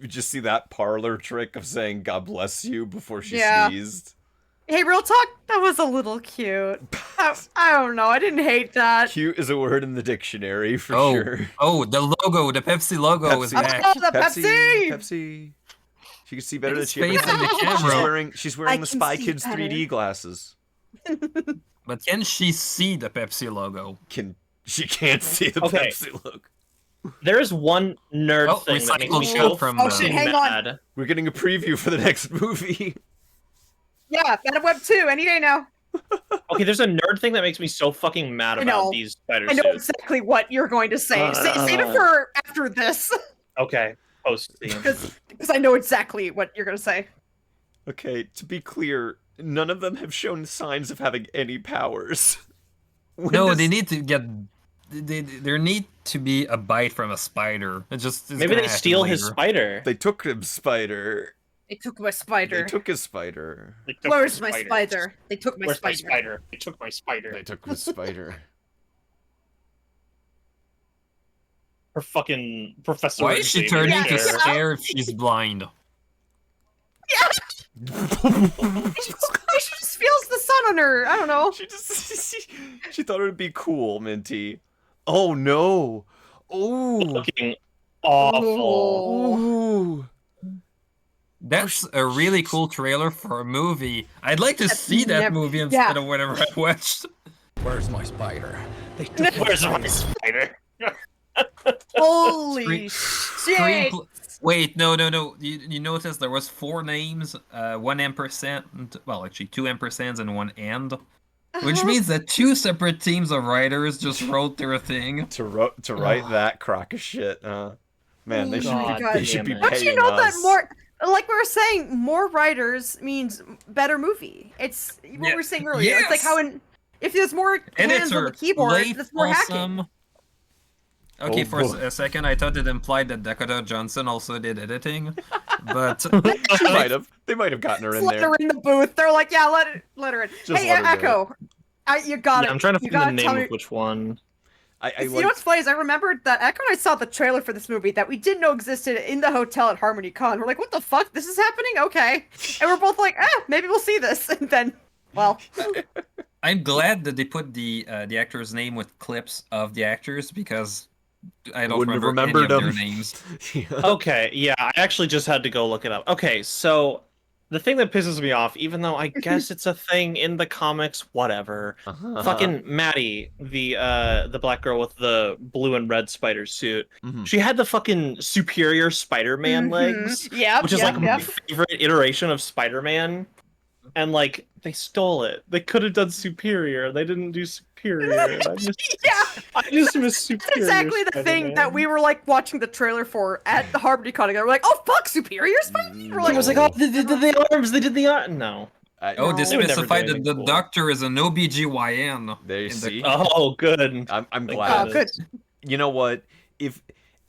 You just see that parlor trick of saying "God bless you" before she Yeah. sneezed. Hey, real talk. That was a little cute. I don't know. I didn't hate that. Cute is a word in the dictionary for Oh, sure. oh, the logo, the Pepsi logo is Pepsi. back. Oh, the Pepsi! Pepsi. She can see better than His she ever face in the She's camera. wearing I the can Spy see Kids better. 3D glasses. But can she see the Pepsi logo? She can't see the Okay. Pepsi logo. There is one nerd Oh, thing that makes recycled me shot so from Oh, shit, fucking hang on. mad. We're getting a preview for the next movie. Yeah, Web 2, any day now. Okay, there's a nerd thing that makes me so fucking mad I know. about these spider I know suits. exactly what you're going to say. Save it for after this, Okay, post scene. because I know exactly what you're going to say. Okay, to be clear, none of them have shown signs of having any powers. No, they need to get. There need to be a bite from a spider. It's Maybe gonna they happen steal his later. spider. They took his spider. They took my spider. They took his spider. They took Where's my my spider? They took my Where's my spider. spider? They took my spider. They took his spider. Her fucking Professor. Why is she Xavier turning to chair. stare if she's blind? She just feels the sun on her. I don't know. She thought it would be cool, Minty. Oh no. Oh. Fucking awful. Ooh. That's a really cool trailer for a movie. I'd like to see that never- movie yeah. instead of whatever I watched. Where's my spider? They took Where's my spider? Holy Screen- shit! Wait, no. You notice there was 4 names, 1 ampersand, well, actually 2 ampersands and 1 and, which means that 2 separate teams of writers just wrote their thing. To write that crock of shit. Man, they should God be, they should be damn it. Don't paying you know that us. more? Like we were saying, more writers means better movie. It's what we were saying earlier. It's like Yes! how if there's more hands on Editor, the keyboard, Leif that's more hacking. Awesome. Okay, Oh, for boy. a second I thought it implied that Dakota Johnson also did editing, but She might have. They might have gotten her Just in let there. her in the booth. They're like, yeah, let her in. Just Hey, let her do Echo, you got Yeah, it. I'm trying to You find the gotta tell name me. of which one. You know what's funny is I remembered that Echo and I saw the trailer for this movie that we didn't know existed in the hotel at Harmony Con. We're like, what the fuck? This is happening? Okay. And we're both like, maybe we'll see this. And then, well, I'm glad that they put the actor's name with clips of the actors because I don't Wouldn't have remember any remembered of their them. names. Yeah. Okay, yeah, I actually just had to go look it up. Okay, so the thing that pisses me off, even though I guess it's a thing in the comics, whatever. Fucking Maddie, the black girl with the blue and red spider suit, Mhm. she had the fucking superior Spider-Man legs, yeah, which is like my favorite iteration of Spider-Man. And like they stole it. They could have done superior. They didn't do superior. I just miss superior. That's exactly the thing Spider-Man. that we were like watching the trailer for at the Harmony Con together. We're like, oh fuck, Superior Spider-Man? We're I like, was like, oh, they did the arms. They did the arms. No. Oh, they No. They would never specified do that the anything cool. doctor is an OBGYN. There you in the- see. Oh, good. I'm Thank glad. oh, good. You know what? If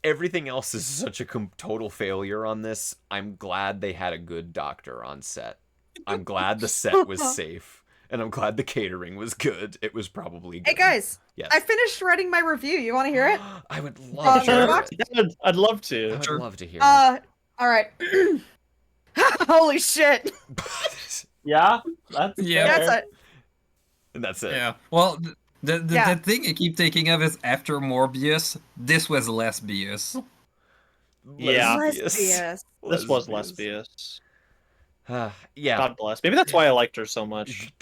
everything else is such a total failure on this, I'm glad they had a good doctor on set. I'm glad the set was safe, and I'm glad the catering was good. It was probably good. Hey guys, Yes. I finished writing my review. You want to hear it? I would love to Sure. hear Box? it. I'd love to. I would Sure. love to hear All right. Holy shit. it. Yeah, that's Yeah. That's fair. it. And that's it. Yeah. Well, the Yeah. thing I keep thinking of is after Morbius, this was Lesbius. Yeah. Lesbians. This was Lesbius. Yeah. God bless. Maybe that's why I liked her so much.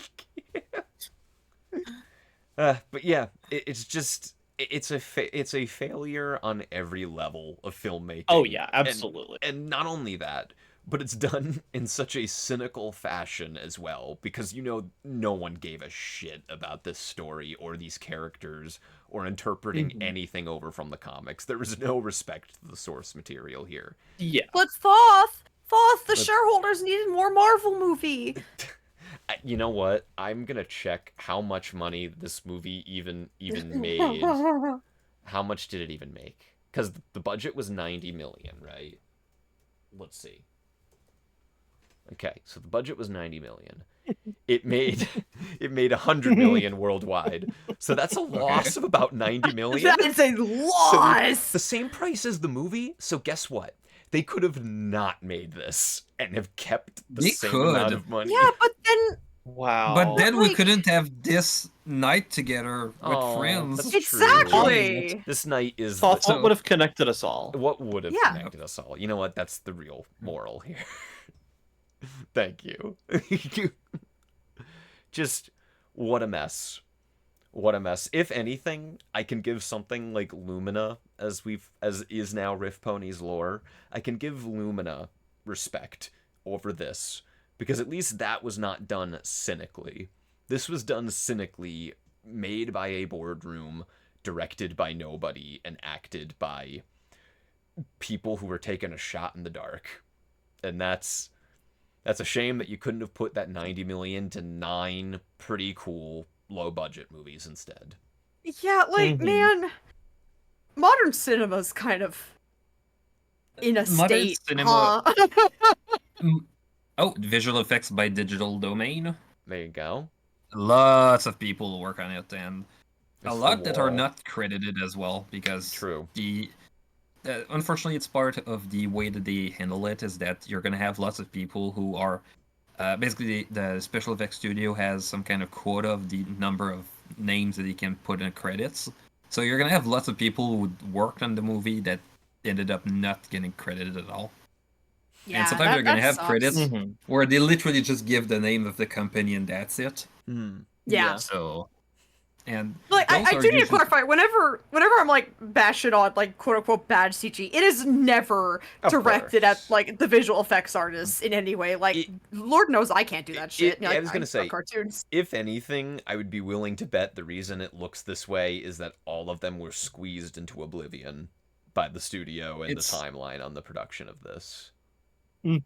But yeah, it's just it's a failure on every level of filmmaking. Oh yeah, absolutely. And not only that, but it's done in such a cynical fashion as well, because no one gave a shit about this story or these characters or interpreting anything over from the comics. There was no respect to the source material here. Yeah. But Thoth, the shareholders needed more Marvel movie. You know what? I'm gonna check how much money this movie even made. How much did it even make? Because the budget was 90 million, right? Let's see. Okay, so the budget was 90 million. It made 100 million worldwide. So that's a loss of about 90 million. That is a So loss. the same price as the movie. So guess what? They could have not made this and have kept the They same could. amount of money. Yeah, but then Wow. But then we like- couldn't have this night together with Oh, friends. that's exactly. true. This night is Thought the, what would have connected us all. what would have Yeah. connected us all. You know what? That's the real moral here. Thank you. Just What a mess. What a mess. If anything, I can give something like Lumina, as is now RiffPonies lore. I can give Lumina respect over this, because at least that was not done cynically. This was done cynically, made by a boardroom, directed by nobody, and acted by people who were taking a shot in the dark. And that's a shame that you couldn't have put that 90 million to 9 pretty cool low budget movies instead. Yeah, like man, modern cinema's kind of in a Modern state, cinema- huh? Oh, visual effects by Digital Domain. There you go. Lots of people work on it, and It's a the lot that are wall. not credited as well, because True. Unfortunately, it's part of the way that they handle it, is that you're going to have lots of people who are basically the special effects studio has some kind of quota of the number of names that they can put in credits. So you're going to have lots of people who worked on the movie that ended up not getting credited at all. Yeah, And sometimes they're going to have sucks. credits where they literally just give the name of the company and that's it. Yeah. So, and Like I those do are need to usually- clarify. Whenever I'm like bashing on like quote unquote bad CG, it is never Of directed course. at like the visual effects artists in any way. Like It- Lord knows I can't do that shit. I was gonna draw say, cartoons. if anything, I would be willing to bet the reason it looks this way is that all of them were squeezed into oblivion by the studio and It's- the timeline on the production of this.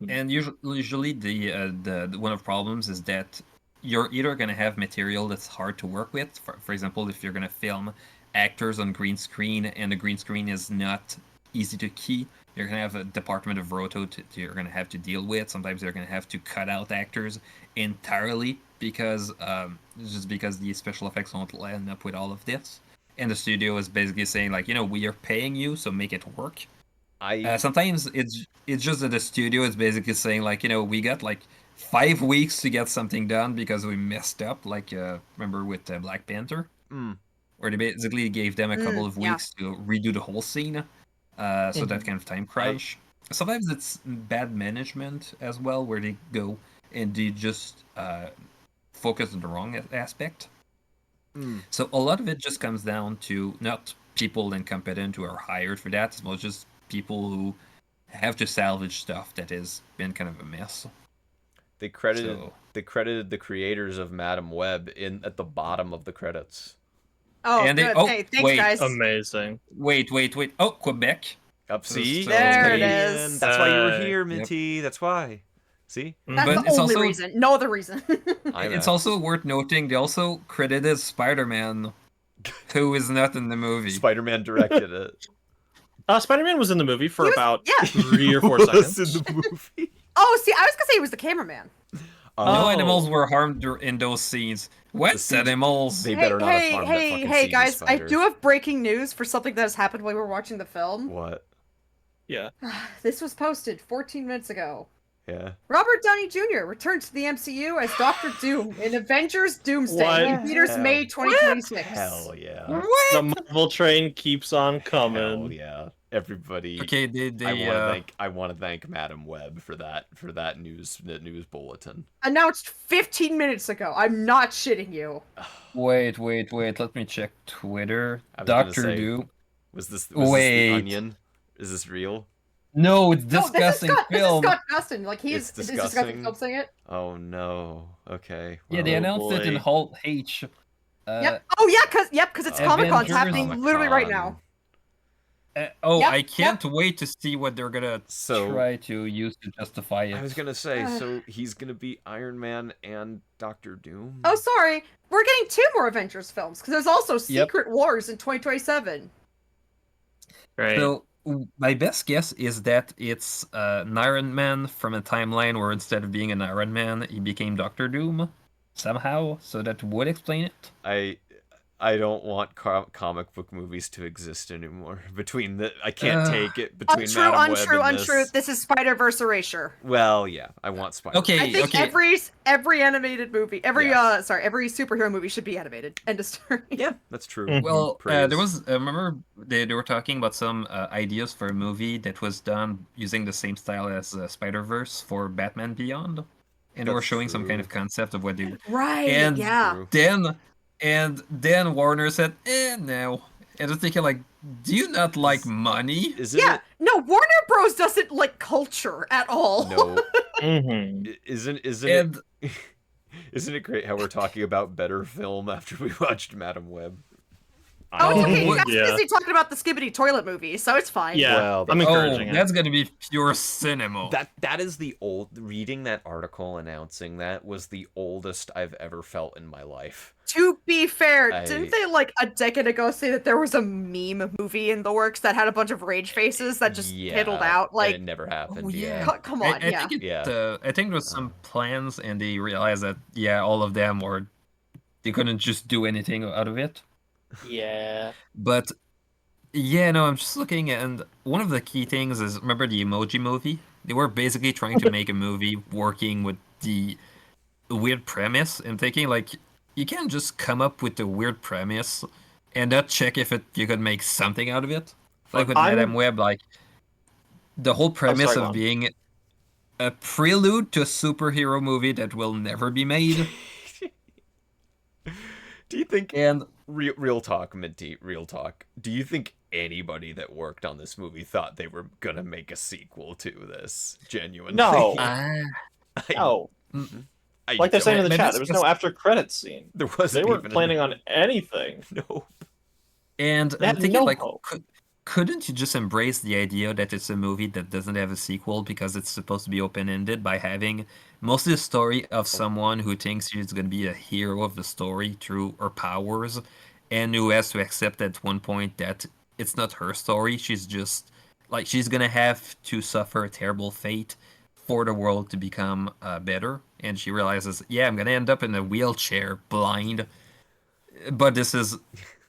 And usually the one of the problems is that you're either going to have material that's hard to work with. For example, if you're going to film actors on green screen and the green screen is not easy to key, you're going to have a department of roto you're going to have to deal with. Sometimes you're going to have to cut out actors entirely because just because the special effects won't line up with all of this. And the studio is basically saying like, we are paying you, so make it work. Sometimes it's just that the studio is basically saying like, we got like 5 weeks to get something done because we messed up. Like remember with Black Panther, where they basically gave them a couple of yeah. weeks to redo the whole scene. So that kind of time crunch. Sometimes it's bad management as well, where they go and they just focus on the wrong aspect. So a lot of it just comes down to not people incompetent who are hired for that, as much as people who have to salvage stuff that has been kind of a mess. They credited the creators of Madam Web at the bottom of the credits. Oh, and good. Hey, thanks, wait. guys. Amazing. Wait. Oh, Quebec. Up, see? So- There it Canadian. is. That's why you were here, Minty. That's why. See? That's But the it's only also- reason. No other reason. It's also worth noting they also credited Spider-Man, who is not in the movie. Spider-Man directed it. Spider-Man was in the movie for He was- about yeah. 3 or 4 Was seconds. in the movie. Oh, see, I was gonna say he was the cameraman. No Oh. animals were harmed in those scenes. What The CG animals? They better not have harmed that fucking CG guys! spider. I do have breaking news for something that has happened while we were watching the film. What? Yeah. This was posted 14 minutes ago. Yeah. Robert Downey Jr. returned to the MCU as Doctor Doom in Avengers Doomsday What? in theaters Hell. May 2026. Hell yeah. The Marvel train keeps on Hell coming. yeah. Everybody. Okay, I want to thank Madam Web for that news bulletin. Announced 15 minutes ago. I'm not shitting you. Wait. Let me check Twitter. I was gonna Doctor say- Doom. Was this Wait. the Onion? Is this real? No, it's No, discussing this is film. Scott Gustin. Like It's is this Scott discussing? Gustin saying it? Oh no. Okay. Yeah, they well, announced it in boy. Halt H. Yep. Oh yeah, cause it's Comic Con's Avengers- happening literally right now. Yep, I Yep, can't wait to see what they're gonna So- try to use to justify it. I was gonna say, so he's gonna be Iron Man and Doctor Doom. Oh, sorry. We're getting 2 more Avengers films because there's also Yep. Secret Wars in 2027. Right. So my best guess is that it's an Iron Man from a timeline where instead of being an Iron Man, he became Doctor Doom somehow. So that would explain it. I don't want comic book movies to exist anymore. I can't take it between Madam Web and Untrue. this. This is Spider-Verse erasure. Well, yeah, I want Spider. Okay, I think every animated movie, every Yes. every superhero movie should be animated. End of story. Yeah, that's true. Mhm. Well, Praise. there was remember they were talking about some ideas for a movie that was done using the same style as Spider-Verse for Batman Beyond, and they were That's showing some kind true. of concept of what they were. Right. And Yeah. True. then Warner said, no. And I was thinking, like, do you not like money? Isn't Yeah. it? No, Warner Bros. Doesn't like culture at all. No. Mm-hmm. Isn't And it? Isn't it great how we're talking about better film after we watched Madam Web? Oh, it's okay. You what- guys Yeah. busy talking about the Skibidi toilet movie, so it's fine. Yeah, Well, I'm that's- encouraging it. that's gonna be pure cinema. That is the old. Reading that article announcing that was the oldest I've ever felt in my life. To be fair, I- didn't they like a decade ago say that there was a meme movie in the works that had a bunch of rage faces that just fiddled out? and Like, it never happened. Oh, yeah. come on, I yeah. think Yeah. I think there was some plans, and they realized that all of them were they couldn't just do anything out of it. Yeah. But yeah, no, I'm just looking, and one of the key things is remember the Emoji Movie? They were basically trying to make a movie working with the weird premise and thinking like you can't just come up with a weird premise and not check if you could make something out of it. Like with Madame Web, like the whole premise sorry, of Lon. being a prelude to a superhero movie that will never be made. Do you think? And Real talk, Minty. Real talk. Do you think anybody that worked on this movie thought they were gonna make a sequel to this? Genuinely? No. I, No. I Like they're saying in the Maybe chat, it's there was no just- after credits scene. there They wasn't weren't even planning on anything. No. And They I'm had thinking no like hope. couldn't you just embrace the idea that it's a movie that doesn't have a sequel because it's supposed to be open-ended by having mostly the story of someone who thinks she's going to be a hero of the story through her powers and who has to accept at one point that it's not her story. She's just like she's going to have to suffer a terrible fate for the world to become better. And she realizes, yeah, I'm going to end up in a wheelchair blind, but this is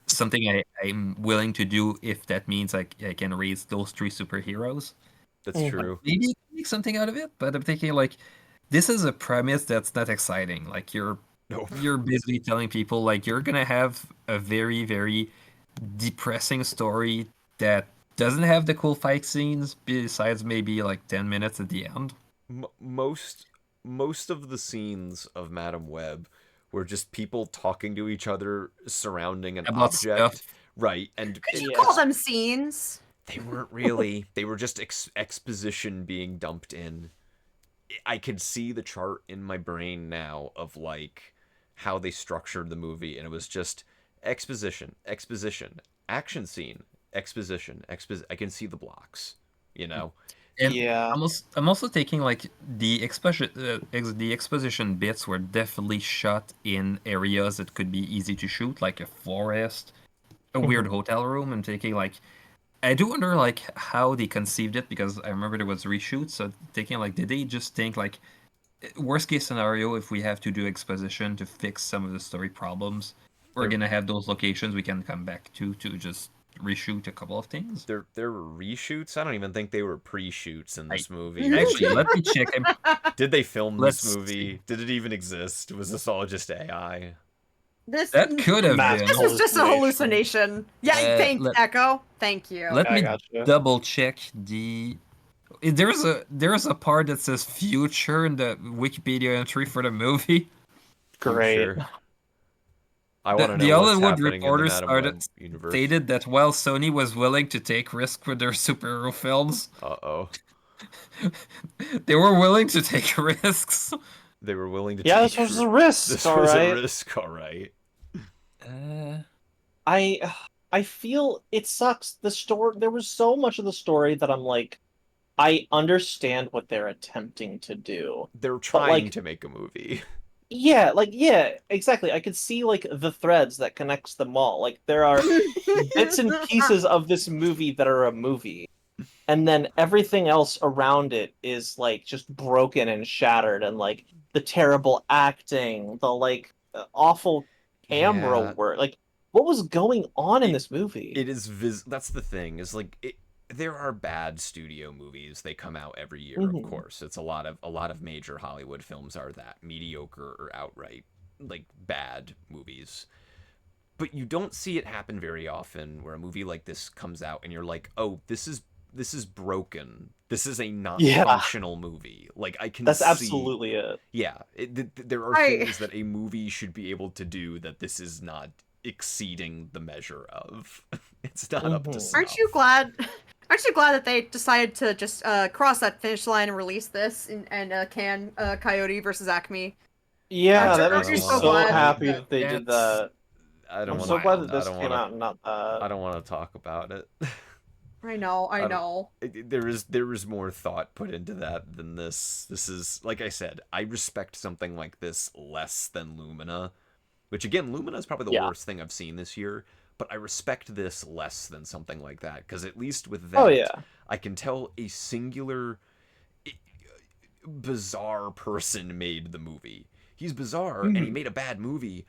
something I'm willing to do if that means I can raise those three superheroes. That's Mhm. true. Maybe you can make something out of it, but I'm thinking like this is a premise that's not exciting. Like Nope. you're basically telling people like you're gonna have a very, very depressing story that doesn't have the cool fight scenes besides maybe like 10 minutes at the end. Most of the scenes of Madam Web were just people talking to each other surrounding an About object. stuff. Right, and Could you Yeah. call them scenes? they weren't really. They were just exposition being dumped in. I could see the chart in my brain now of like how they structured the movie, and it was just exposition, action scene, exposition. I can see the blocks, you know. And Yeah. I'm also taking like the exposition bits were definitely shot in areas that could be easy to shoot, like a forest, a weird hotel room. I'm taking like I do wonder like how they conceived it because I remember there was reshoots. So thinking like did they just think like worst case scenario if we have to do exposition to fix some of the story problems, we're There- gonna have those locations we can come back to just reshoot a couple of things. There were reshoots. I don't even think they were pre-shoots in this movie. Actually, let me check. Did they film this Let's movie? Did it even exist? Was this all just AI? That could have Mass been. This was just a hallucination. Yeah, thanks, let- Echo. Thank you. Let I me gotcha. double check the. There's a part that says future in the Wikipedia entry for the movie. Great. Future. I The- want to the know what's Hollywood happening in the Reporter Madam started- Web universe. Stated that while Sony was willing to take risks with their superhero films, Uh-oh. they were willing to take risks. They were willing to Yeah, take this was ri- a risk. This all was right. a risk, all right. I feel it sucks. The story, there was so much of the story that I'm like, I understand what they're attempting to do. They're trying like- to make a movie. Yeah, exactly. I could see like the threads that connects them all. Like there are bits and pieces of this movie that are a movie. And then everything else around it is like just broken and shattered and like the terrible acting, the like awful camera Yeah. work. Like what was going on in this movie? It is that's the thing, is like there are bad studio movies. They come out every year, Mhm. of course. It's a lot of major Hollywood films are that mediocre or outright like bad movies. But you don't see it happen very often where a movie like this comes out and you're like, "Oh, this is this is broken. This is a not Yeah. functional movie. Like I can That's see, absolutely it. yeah, there are I- things that a movie should be able to do that this is not exceeding the measure of. It's not up to Mhm. snuff. Aren't you glad? Aren't you glad that they decided to just cross that finish line and release this and can Coyote versus Acme? Yeah, that Aren't makes you me so so glad happy that- that they did that's- that. I don't I'm want so glad to. that this came out and not that. I don't want to talk about it. I know, I don't- know. There is more thought put into that than this. This is, like I said, I respect something like this less than Lumina, which again, Lumina is probably the Yeah. worst thing I've seen this year. But I respect this less than something like that because at least with that, Oh, yeah. I can tell a singular, bizarre person made the movie. He's bizarre and he Mhm. made a bad movie,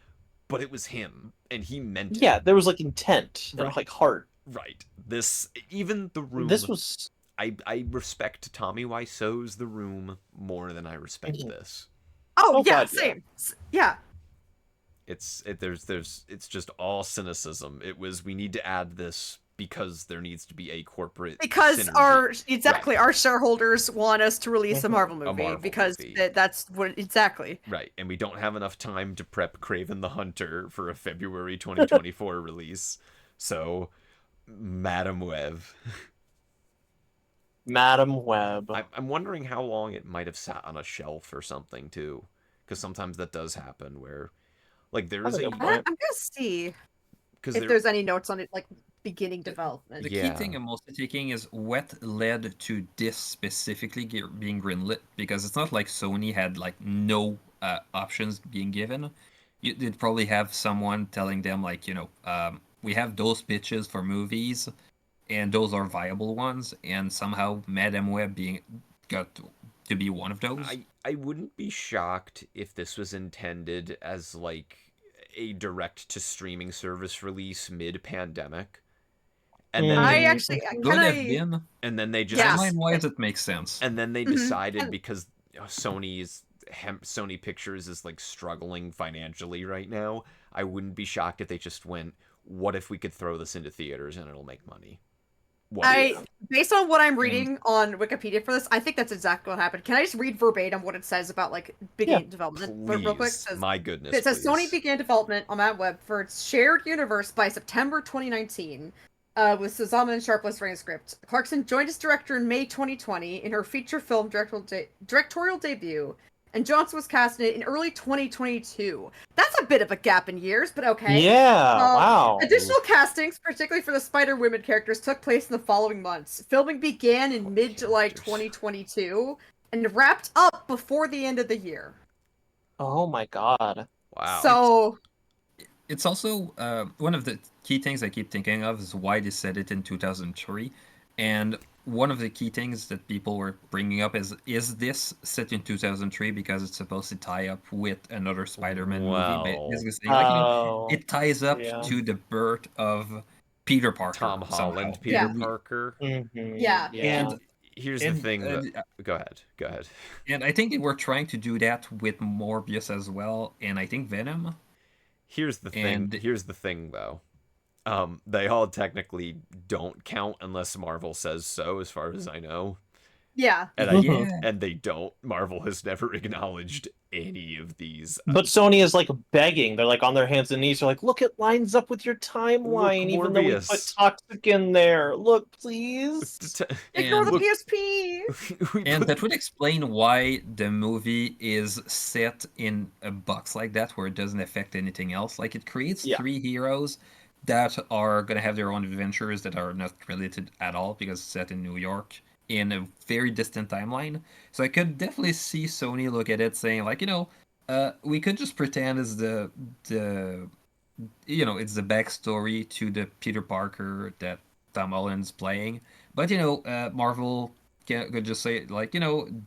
but it was him and he meant it. Yeah, there was like intent and Right. like heart. Right. This, even The Room. This was I respect Tommy Wiseau's The Room more than I respect Mhm. this. Oh, Oh, yeah, God, yeah. same. Yeah. It's just all cynicism. It was, we need to add this because there needs to be a corporate Because synergy. our shareholders want us to release a Mhm. Marvel movie Marvel because movie. that's what exactly. Right, and we don't have enough time to prep Kraven the Hunter for a February 2024 release. So, Madam Web. Madam Web. I'm wondering how long it might have sat on a shelf or something too, because sometimes that does happen where, like, there is That's a a good I'm point. gonna see because if there's any notes on it, like beginning development. The Yeah. key thing I'm mostly taking is what led to this specifically being greenlit, because it's not like Sony had like no options being given. They'd probably have someone telling them like, we have those pitches for movies, and those are viable ones, and somehow Madame Web got to be one of those. I wouldn't be shocked if this was intended as like a direct to streaming service release mid pandemic, and then I they, actually Could can have I been. and then they just Yes. Timeline-wise, it makes sense. and then they Mhm. decided And- because Sony Pictures is like struggling financially right now. I wouldn't be shocked if they just went, "What if we could throw this into theaters and it'll make money?" What if? based on what I'm reading on Wikipedia for this, I think that's exactly what happened. Can I just read verbatim what it says about like beginning development? But real quick, it Please, says, my goodness, it says please. Sony began development on Mad Web for its shared universe by September 2019, with Suzuman and Sharpless writing a script. Clarkson joined as director in May 2020 in her feature film directorial debut, and Johnson was cast in it in early 2022. That's a bit of a gap in years, but okay. Yeah, wow. Additional castings, particularly for the Spider-Woman characters, took place in the following months. Filming began in mid-July characters. 2022 and wrapped up before the end of the year. Oh my god. Wow. So, It's also one of the key things I keep thinking of is why they said it in 2003. And one of the key things that people were bringing up is this set in 2003 because it's supposed to tie up with another Spider-Man Wow. movie? Basically saying, like, Oh. it ties up yeah. to the birth of Peter Parker. Tom somehow. Holland, Peter Yeah. Parker. Mhm, Yeah. And Here's and, the thing. uh, Go ahead. Go ahead. and I think they were trying to do that with Morbius as well, and I think Venom. Here's the thing. And- Here's the thing, though. They all technically don't count unless Marvel says so, as far as I know. yeah. And Yeah. and they don't. Marvel has never acknowledged any of these. But Sony is like begging. They're like on their hands and knees. They're like, look, it lines up with your timeline, even though we put Morbius. Toxic in there. Look, please. Ignore the And- PSP! We And put- that would explain why the movie is set in a box like that, where it doesn't affect anything else. Like, it creates Yeah. 3 heroes that are going to have their own adventures that are not related at all because it's set in New York in a very distant timeline. So I could definitely see Sony look at it saying, like, we could just pretend it's it's the backstory to the Peter Parker that Tom Holland's playing. But, Marvel could just say, like,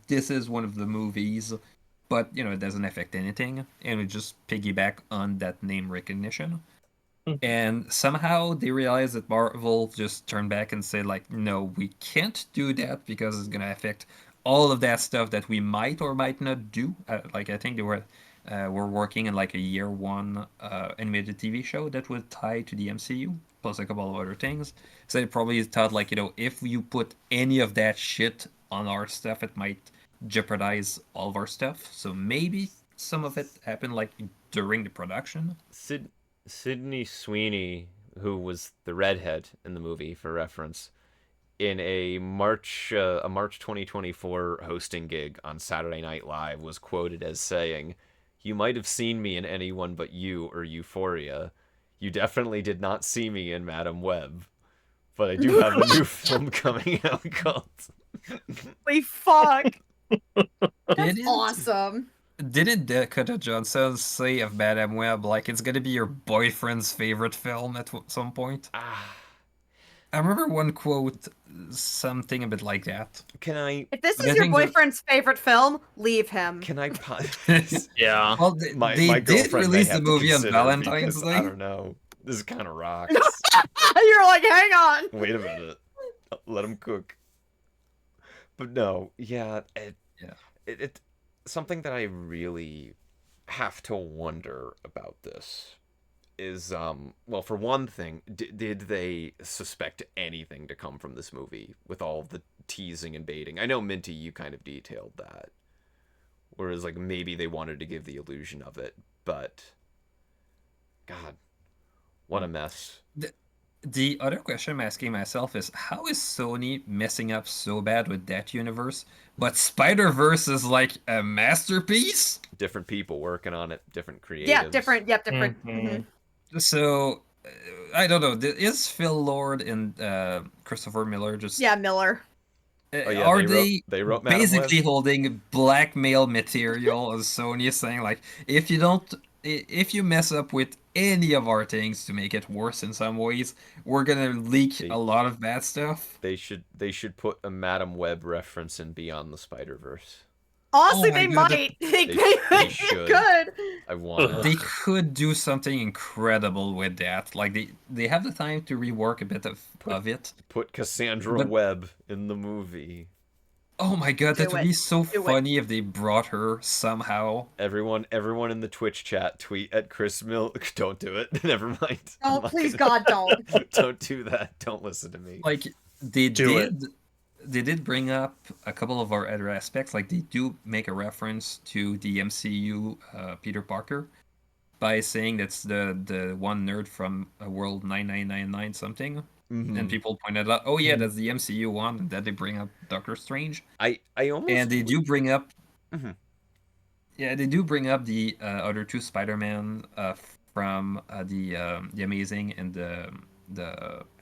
this is one of the movies, but, it doesn't affect anything. And we just piggyback on that name recognition. And somehow they realized that Marvel just turned back and said, like, no, we can't do that because it's going to affect all of that stuff that we might or might not do. I think were working on like a year one animated TV show that would tie to the MCU, plus a couple of other things. So they probably thought like, if you put any of that shit on our stuff, it might jeopardize all of our stuff. So maybe some of it happened like during the production. Sydney Sweeney, who was the redhead in the movie, for reference, in a March 2024 hosting gig on Saturday Night Live, was quoted as saying, "You might have seen me in Anyone But You or Euphoria. You definitely did not see me in Madam Web. But I do have a new film coming out called..." Holy fuck! That's Didn't- awesome. Didn't Dakota Johnson say of Madame Web, like, it's gonna be your boyfriend's favorite film at some point? Ah, I remember one quote, something a bit like that. can I If this But I is your think that- boyfriend's favorite film, leave him. can I Yeah. Well, they my did girlfriend may release the have to movie on consider, Valentine's because Day. I don't know. This kind of rocks. You're like, hang on. Wait a minute. Let him cook. But no, yeah, Yeah. it something that I really have to wonder about this is, well, for one thing, did they suspect anything to come from this movie with all of the teasing and baiting? I know, Minty, you kind of detailed that. Whereas, like, maybe they wanted to give the illusion of it, but God, what a mess. The other question I'm asking myself is, how is Sony messing up so bad with that universe, but Spider-Verse is like a masterpiece? Different people working on it, different creatives. Yeah, different. Yep, different. Mhm. So, I don't know. Is Phil Lord and Christopher Miller just... Yeah, Miller. Oh, yeah, are they wrote Madam basically Web? holding blackmail material as Sony is saying, like, if you mess up with any of our things to make it worse in some ways, we're gonna leak a lot of bad stuff. They should put a Madam Web reference in Beyond the Spider-Verse. Honestly, Oh my they God, might. they should. could. I want They it. could do something incredible with that. Like, they have the time to rework a bit of it. Put Cassandra But- Webb in the movie. Oh my god, that Do would it. be so Do it. funny if they brought her somehow. Everyone in the Twitch chat, tweet at Chris Milk. Don't do it. Never mind. Oh, I'm not please, gonna- God, don't. Don't do that. Don't listen to me. Like, they Do it. did bring up a couple of our other aspects. Like, they do make a reference to the MCU Peter Parker by saying that's the one nerd from a world 9999 something. Mhm. And people pointed out, oh yeah, that's the MCU one, and then they bring up Doctor Strange. I almost And they do bring up Mhm. yeah, they do bring up the other two Spider-Man from the Amazing and the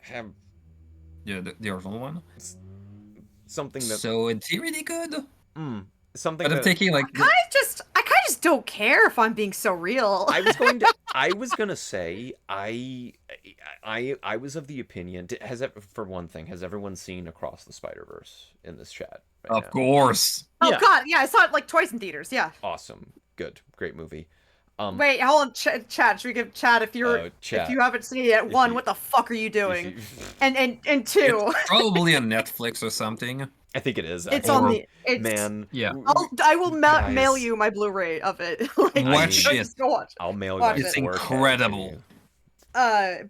have the original one. something that So in theory they could. something But I'm that thinking like I kind of just don't care if I'm being so real. I was gonna say I was of the opinion. For one thing, has everyone seen Across the Spider-Verse in this chat? Right of now? course. Oh Yeah. God, yeah, I saw it like twice in theaters. Yeah. Awesome, good, great movie. Wait, hold on, Chad. Should we give Chad if Chat. if you haven't seen it yet? If One, you- what the fuck are you if doing? you- And two, It's probably on Netflix or something. I think it is. it's actually. on the. It's, Man, Yeah. I will Guys. mail you my Blu-ray of it. like, Watch just it. go watch. I'll mail you Watch my it. It's 4K to incredible. you.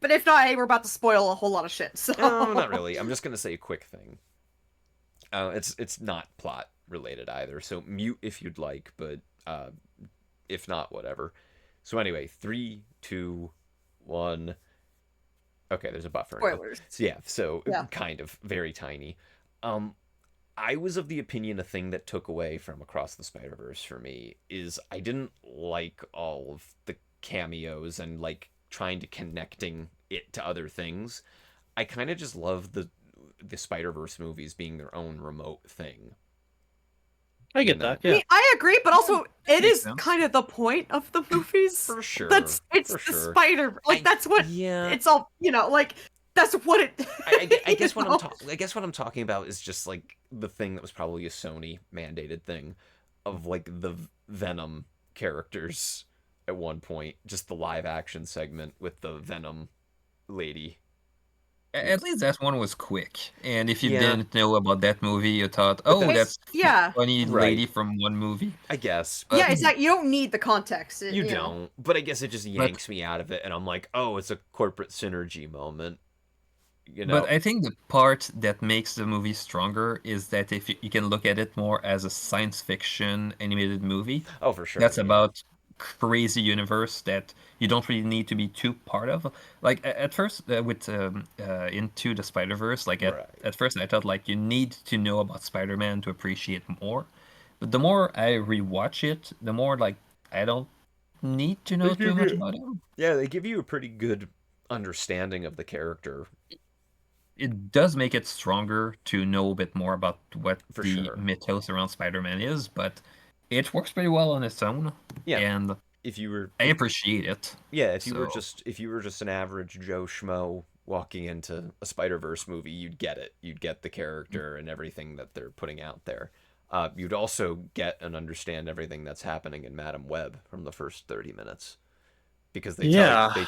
But if not, hey, we're about to spoil a whole lot of shit. So No, not really. I'm just gonna say a quick thing. It's not plot related either, so mute if you'd like, but if not, whatever. So anyway, 3, 2, 1. Okay, there's a buffer. Spoilers. So Yeah. kind of very tiny. I was of the opinion a thing that took away from Across the Spider-Verse for me is I didn't like all of the cameos and like trying to connecting it to other things. I kind of just love the Spider-Verse movies being their own remote thing. I get You know. that. I Yeah. mean, I agree, but also it makes is sense. kind of the point of the movies. For sure. It's for the sure. spider. Like that's what Yeah. it's all. Like that's what it. I guess you what know? I guess what I'm talking about is just like the thing that was probably a Sony mandated thing of like the Venom characters at one point, just the live action segment with the Venom lady. At least that one was quick. And if you Yeah. didn't know about that movie, you thought, But oh, that's- that's Yeah. funny Right. lady from one movie. I guess. But- Yeah, exactly. You don't need the context. You know. don't. But I guess it just yanks me out of it, and I'm like, oh, it's a corporate synergy moment. You know. But I think the part that makes the movie stronger is that if you can look at it more as a science fiction animated movie, Oh, for sure. that's yeah. about crazy universe that you don't really need to be too part of. Like at first with Into the Spider-Verse, like Right. at first I thought like you need to know about Spider-Man to appreciate more. But the more I rewatch it, the more like I don't need to know too much about him. Yeah, they give you a pretty good understanding of the character. It does make it stronger to know a bit more about what For the sure. mythos around Spider-Man is, but it works pretty well on its own. Yeah. And If you were I appreciate it. Yeah, if you were So- just an average Joe Schmo walking into a Spider-Verse movie, you'd get it. You'd get the character and everything that they're putting out there. You'd also get and understand everything that's happening in Madam Web from the first 30 minutes. Because they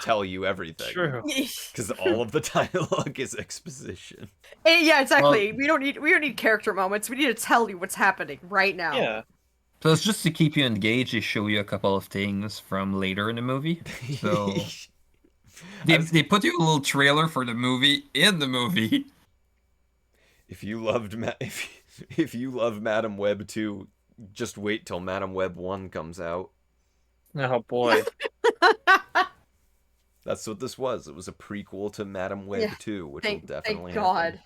tell you everything. True. Because all of the dialogue is exposition. Yeah, exactly. we don't need character moments. We need to tell you what's happening right now. Yeah. So it's just to keep you engaged, they show you a couple of things from later in the movie. So they put you a little trailer for the movie in the movie. If you loved if you love Madam Web 2, just wait till Madam Web 1 comes out. Oh boy. That's what this was. It was a prequel to Madam Web Yeah, 2, which Thank will definitely God. happen.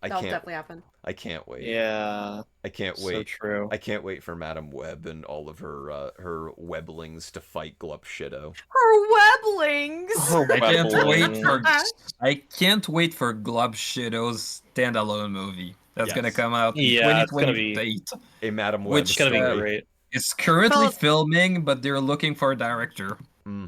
That'll definitely happen. I can't wait. Yeah. I can't So wait. true. I can't wait for Madam Web and all of her weblings to fight Glupshido. Her weblings. Oh, I can't wait weblings. for Glubshido's standalone movie. That's gonna Yes. come out in Yeah, it's gonna be- 2028. A Madam Web Which It's gonna be story. great. It's currently Fellas- filming, but they're looking for a director. yeah,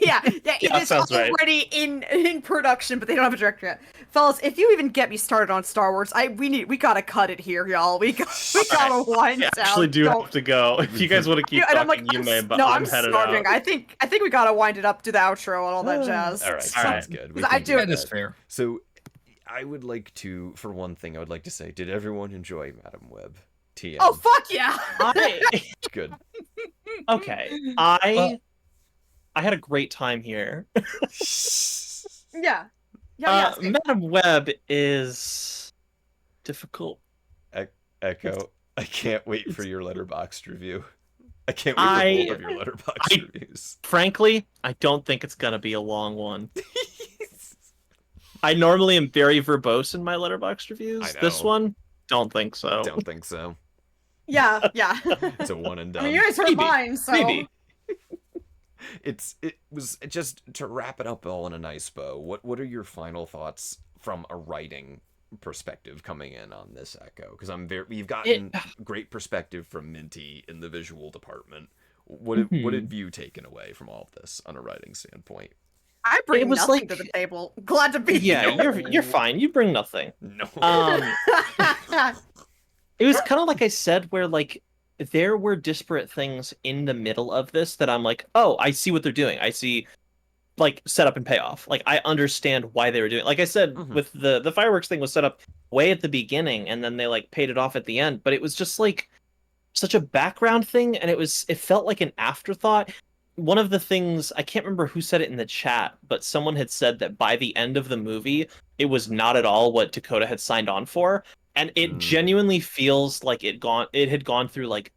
Yeah, it is sounds right. already in production, but they don't have a director yet. Fellas, if you even get me started on Star Wars, we gotta cut it here, y'all. We gotta wind I down. actually do Don't- have to go. If you guys want to keep Yeah, and I'm talking, like, you may, but no, I'm I'm headed starving. out. I think we gotta wind it up to the outro and all that jazz. All right, So- sounds good. We I can do- That that. is fair. So, I would like to, for one thing, I would like to say, did everyone enjoy Madam Web? TM. Oh fuck yeah! Good. Okay. I had a great time here. Yeah. Yeah. Madam Web is difficult. Echo, I can't wait for your Letterboxd review. I can't wait for both of your Letterboxd reviews. Frankly, I don't think it's gonna be a long one. I normally am very verbose in my Letterboxd reviews. I This know. one, don't think so. Don't think so. Yeah. It's a one and done. I mean, you guys heard Maybe. mine, so Maybe. It was just to wrap it up all in a nice bow. What are your final thoughts from a writing perspective coming in on this, Echo? Because we've gotten great perspective from Minty in the visual department. What have you taken away from all of this on a writing standpoint? I bring It was nothing like- to the table. Glad to be Yeah, here. you're fine. You bring nothing. No. It was kind of like I said, where like there were disparate things in the middle of this that I'm like, oh, I see what they're doing. I see like setup and payoff. Like I understand why they were doing it. Like I said, Mhm. with the fireworks thing was set up way at the beginning and then they like paid it off at the end. But it was just like such a background thing, and it felt like an afterthought. One of the things, I can't remember who said it in the chat, but someone had said that by the end of the movie, it was not at all what Dakota had signed on for. And it Mm. genuinely feels like it had gone through like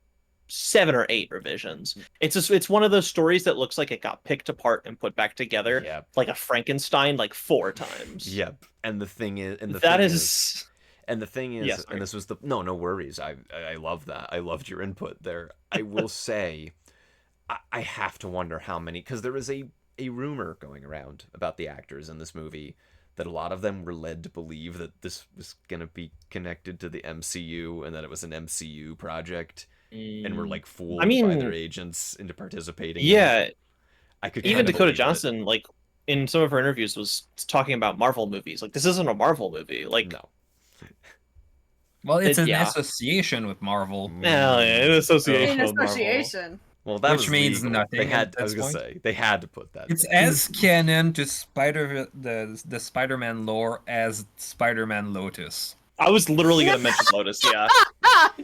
7 or 8 revisions. It's one of those stories that looks like it got picked apart and put back together Yep. like a Frankenstein like 4 times. Yep. And the thing is, And the thing is, Yeah, sorry. and this was no worries. I love that. I loved your input there. I will say, I have to wonder how many, because there is a rumor going around about the actors in this movie that a lot of them were led to believe that this was gonna be connected to the MCU and that it was an MCU project, and were like fooled by mean, their agents into participating. in it. yeah, I could even kinda Dakota believe it. Johnson, like in some of her interviews, was talking about Marvel movies. Like this isn't a Marvel movie. Like No. Well, it's an Yeah. association with Marvel. no, in association In with Marvel. association. Well, that Which was means legal. nothing They at had. I this was gonna point. say they had to put that. It's there. as canon to the Spider-Man lore as Spider-Man Lotus. I was literally gonna mention Lotus. Yeah.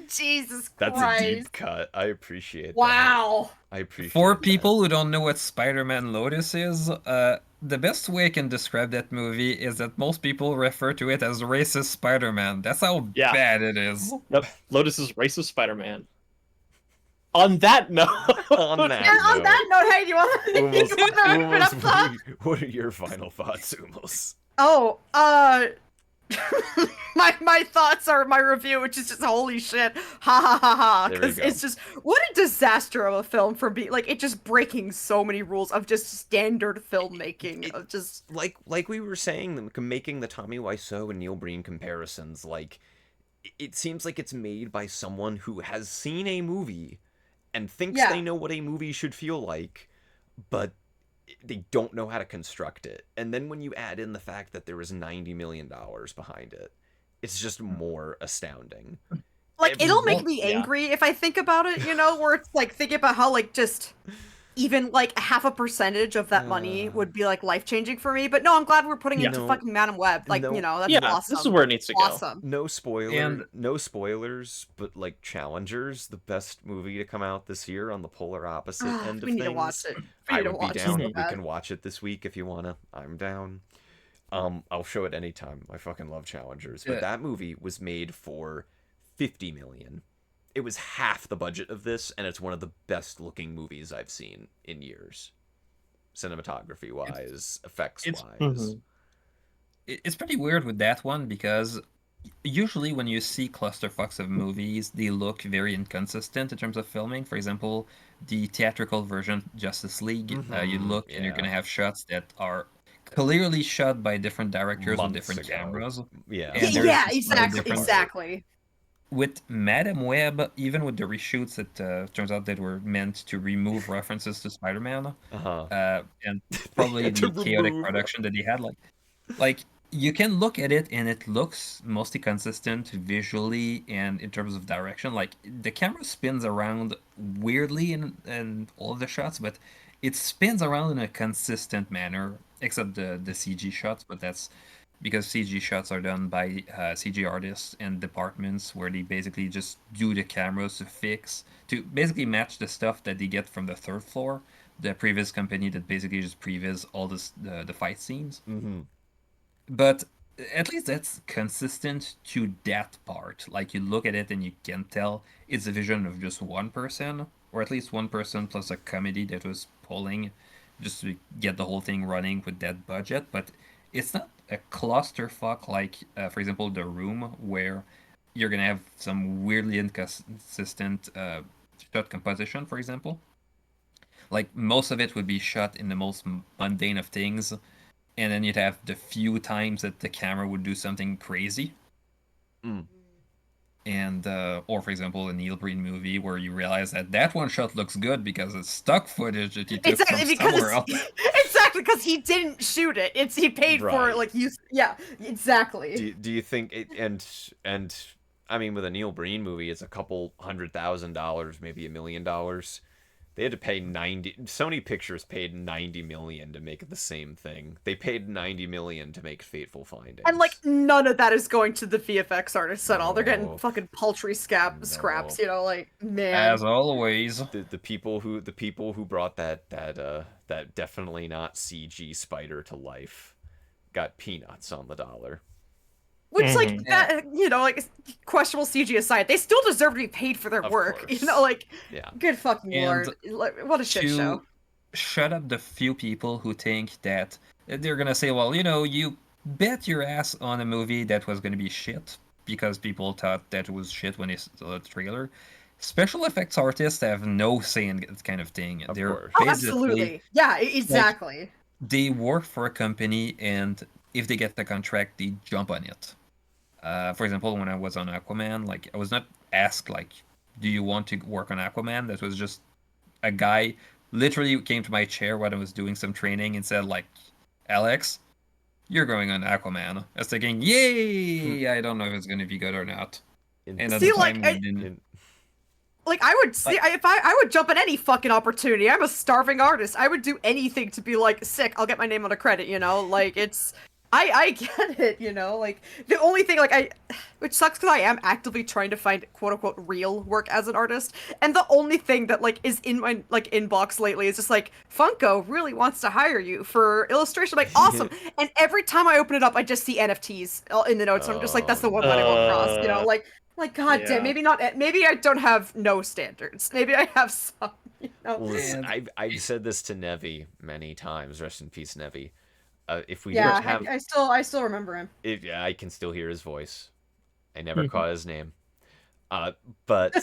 Jesus That's Christ. a deep cut. I appreciate that. Wow. I appreciate For that. people who don't know what Spider-Man Lotus is, the best way I can describe that movie is that most people refer to it as racist Spider-Man. That's how Yeah. bad it is. Yep. Lotus is racist Spider-Man. On that note, On that And on note, that note, hey, do you want to Umos, what are your final thoughts, Umos? Oh, my thoughts are my review, which is just holy shit, ha ha ha ha, There we because go. it's just what a disaster of a film for being like it just breaking so many rules of just standard filmmaking of just Like we were saying, making the Tommy Wiseau and Neil Breen comparisons, like it seems like it's made by someone who has seen a movie and thinks Yeah. they know what a movie should feel like, but they don't know how to construct it. And then when you add in the fact that there was $90 million behind it, it's just more astounding. like it'll make Well, me yeah. angry if I think about it, you know, where it's like thinking about how like just even like half a percentage of that money would be like life changing for me. But no, I'm glad we're putting it into No. fucking Madam Web. Like, No. you know, that's yeah, awesome. this is where it needs to go. awesome. No spoiler, And- no spoilers, but like Challengers, the best movie to come out this year on the polar opposite end of We need things. to watch it. We I need to would be watch it down. so We bad. can watch it this week if you wanna. I'm down. I'll show it anytime. I fucking love Challengers. But Yeah. that movie was made for $50 million. It was half the budget of this, and it's one of the best looking movies I've seen in years. Cinematography wise, effects it's- wise. It's pretty weird with that one because usually when you see clusterfucks of movies, they look very inconsistent in terms of filming. For example, the theatrical version Justice League, you Mhm, look and you're yeah. gonna have shots that are clearly shot by different directors with Months different ago. cameras. Yeah. And there's Yeah, just no exactly, difference. exactly. With Madam Web, even with the reshoots, it turns out that were meant to remove references to Spider-Man, Uh-huh. and probably had to the chaotic remove production that they had. Like you can look at it and it looks mostly consistent visually and in terms of direction. Like the camera spins around weirdly in all of the shots, but it spins around in a consistent manner, except the CG shots. But that's because CG shots are done by CG artists and departments where they basically just do the cameras to basically match the stuff that they get from the third floor, the previous company that basically just previs all the fight scenes. Mm-hmm. But at least that's consistent to that part. Like you look at it and you can tell it's a vision of just one person, or at least one person plus a comedy that was pulling just to get the whole thing running with that budget. But it's not a clusterfuck like, for example, The Room, where you're gonna have some weirdly inconsistent shot composition, for example. Like most of it would be shot in the most mundane of things, and then you'd have the few times that the camera would do something crazy. Mm. And or for example, a Neil Breen movie where you realize that one shot looks good because it's stock footage that he took Exactly, from somewhere else. exactly because he didn't shoot it. He paid for Right. it. Like yeah, exactly. Do you think it, and I mean with a Neil Breen movie, it's a couple $100,000, maybe $1 million. They had to pay Sony Pictures paid $90 million to make the same thing. They paid $90 million to make Fateful Findings. And like none of that is going to the VFX artists at all. They're No. getting fucking paltry scraps. No. You know, like man. As always. the people who brought that definitely not CG spider to life got peanuts on the dollar. Which, like, Mhm. that, you know, like, questionable CG aside, they still deserve to be paid for their Of work. course. You know, like, Yeah. good fucking And lord. Like, what a shit show. To shut up the few people who think that they're gonna say, well, you bet your ass on a movie that was gonna be shit because people thought that it was shit when they saw the trailer. Special effects artists have no say in that kind of thing. Of They're course. Oh, basically absolutely. Yeah, exactly. they work for a company, and if they get the contract, they jump on it. For example, when I was on Aquaman, like I was not asked like, "Do you want to work on Aquaman?" That was just a guy literally came to my chair when I was doing some training and said like, "Alex, you're going on Aquaman." I was thinking, "Yay!" I don't know if it's going to be good or not. In- And at See, the like, time, I- we didn't. in- Like I would see if I would jump at any fucking opportunity. I'm a starving artist. I would do anything to be like sick. I'll get my name on a credit, you know? Like it's I get it, you know? Like the only thing which sucks cuz I am actively trying to find quote unquote real work as an artist. And the only thing that like is in my like inbox lately is just like Funko really wants to hire you for illustration. I'm like awesome. And every time I open it up I just see NFTs in the notes. So I'm just like that's the one that I won't cross, you know? Like, god damn, Yeah. maybe not. Maybe I don't have no standards. Maybe I have some. You know? Listen, And- I've said this to Nevi many times. Rest in peace, Nevi. If we Yeah, didn't have, I still remember him. yeah, I can still hear his voice. I never Mhm. caught his name. But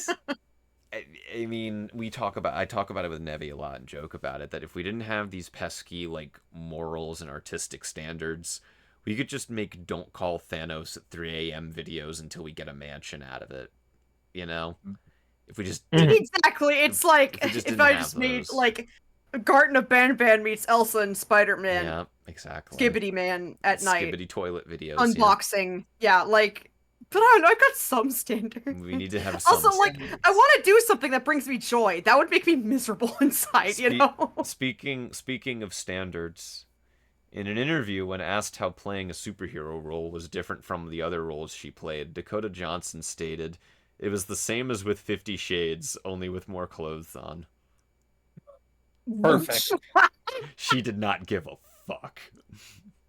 I mean, I talk about it with Nevi a lot and joke about it that if we didn't have these pesky like morals and artistic standards, we could just make "Don't Call Thanos at 3 a.m." videos until we get a mansion out of it. You know, if we just Mhm. didn't, Exactly. It's like if we just if didn't I have just made those. like Garten of Banban meets Elsa and Spider-Man, Yeah, exactly. Skibbity Man at night, Skibbity toilet videos. unboxing. Yeah, like. But I don't know. I've got some standards. Yeah. We need to have some. Also, like, standards. I want to do something that brings me joy. That would make me miserable inside, you know? Speaking of standards, in an interview when asked how playing a superhero role was different from the other roles she played, Dakota Johnson stated, "It was the same as with 50 Shades, only with more clothes on." Perfect. She did not give a fuck.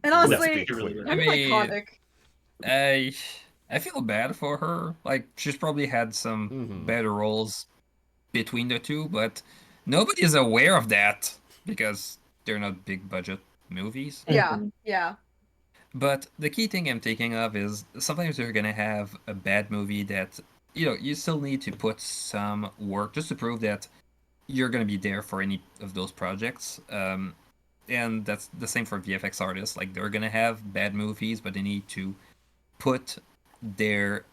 And Let's honestly, be clear. kind of mean, iconic. I feel bad for her. Like she's probably had some Mhm. better roles between the two, but nobody's aware of that because they're not big budget movies. Yeah, Mhm. yeah. But the key thing I'm thinking of is sometimes you're gonna have a bad movie that you still need to put some work just to prove that you're gonna be there for any of those projects. And that's the same for VFX artists. Like they're gonna have bad movies, but they need to put their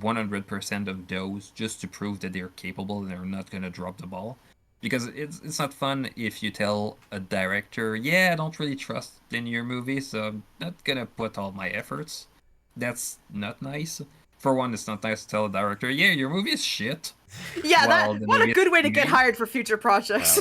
100% of those just to prove that they're capable and they're not gonna drop the ball. Because it's not fun if you tell a director, yeah, I don't really trust in your movie, so I'm not gonna put all my efforts. That's not nice. For one, it's not nice to tell a director, yeah, your movie is shit. Yeah, Well, that the what a movie good is way to get made. hired for future projects.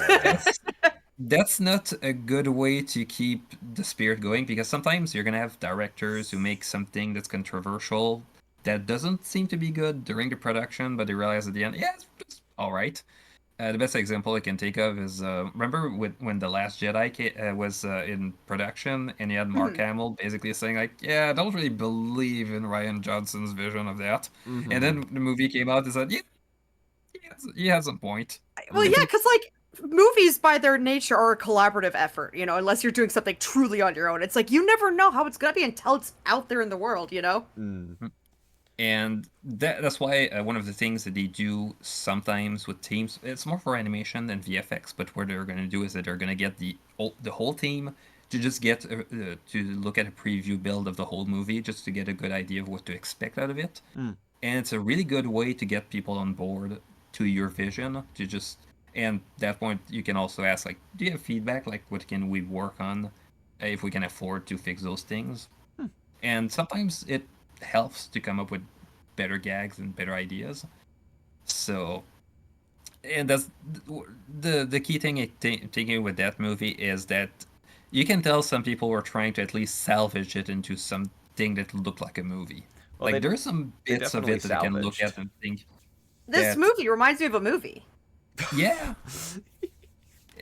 That's not a good way to keep the spirit going because sometimes you're gonna have directors who make something that's controversial that doesn't seem to be good during the production, but they realize at the end, yeah, it's all right. The best example I can think of is remember when The Last Jedi was in production and you had Mark Mhm. Hamill basically saying like, yeah, I don't really believe in Ryan Johnson's vision of that. Mhm. And then the movie came out and said, yeah, he has a point. Well, yeah, because like movies by their nature are a collaborative effort, you know, unless you're doing something truly on your own. It's like you never know how it's gonna be until it's out there in the world, you know? Mm. And that's why one of the things that they do sometimes with teams, it's more for animation than VFX, but what they're going to do is that they're going to get the whole team to just get to look at a preview build of the whole movie just to get a good idea of what to expect out of it. Mm. And it's a really good way to get people on board to your vision to just and at that point you can also ask like, do you have feedback? Like what can we work on if we can afford to fix those things? And sometimes it helps to come up with better gags and better ideas. So, and that's the key thing I thinking with that movie is that you can tell some people were trying to at least salvage it into something that looked like a movie. Well, Like there's some they bits of definitely it that I can look salvaged. at and think, This that- movie reminds me of a movie. yeah.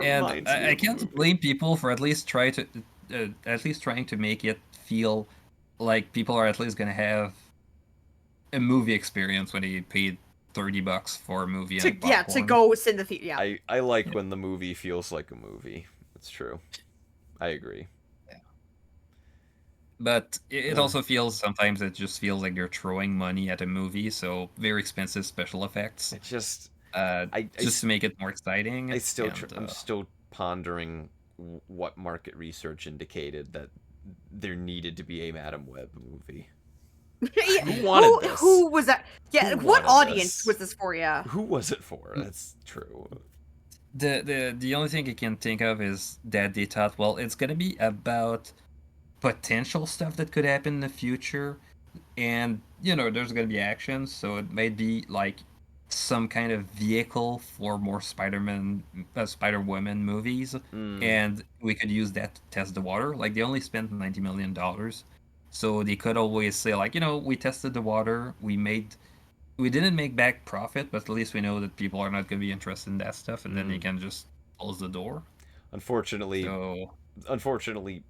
And Reminds me I of a can't movie. blame people for at least trying to make it feel like people are at least gonna have a movie experience when they paid $30 for a movie and To popcorn. go sit in the theater. Yeah. I like when the movie feels like a movie. It's true. I agree. But it also feels sometimes it just feels like they're throwing money at a movie, so very expensive special effects, It just just to make it more exciting. I'm and, still pondering what market research indicated that there needed to be a Madam Web movie. Yeah, Who wanted this? Who was that? Yeah, Who what wanted audience this? was this for? Yeah. Who was it for? That's true. the only thing I can think of is that they thought, well, it's gonna be about potential stuff that could happen in the future, and there's gonna be action, so it might be like some kind of vehicle for more Spider-Woman movies, and we could use that to test the water. Like they only spent $90 million, so they could always say like, we tested the water, we didn't make back profit, but at least we know that people are not going to be interested in that stuff, and then they can just close the door. Unfortunately, So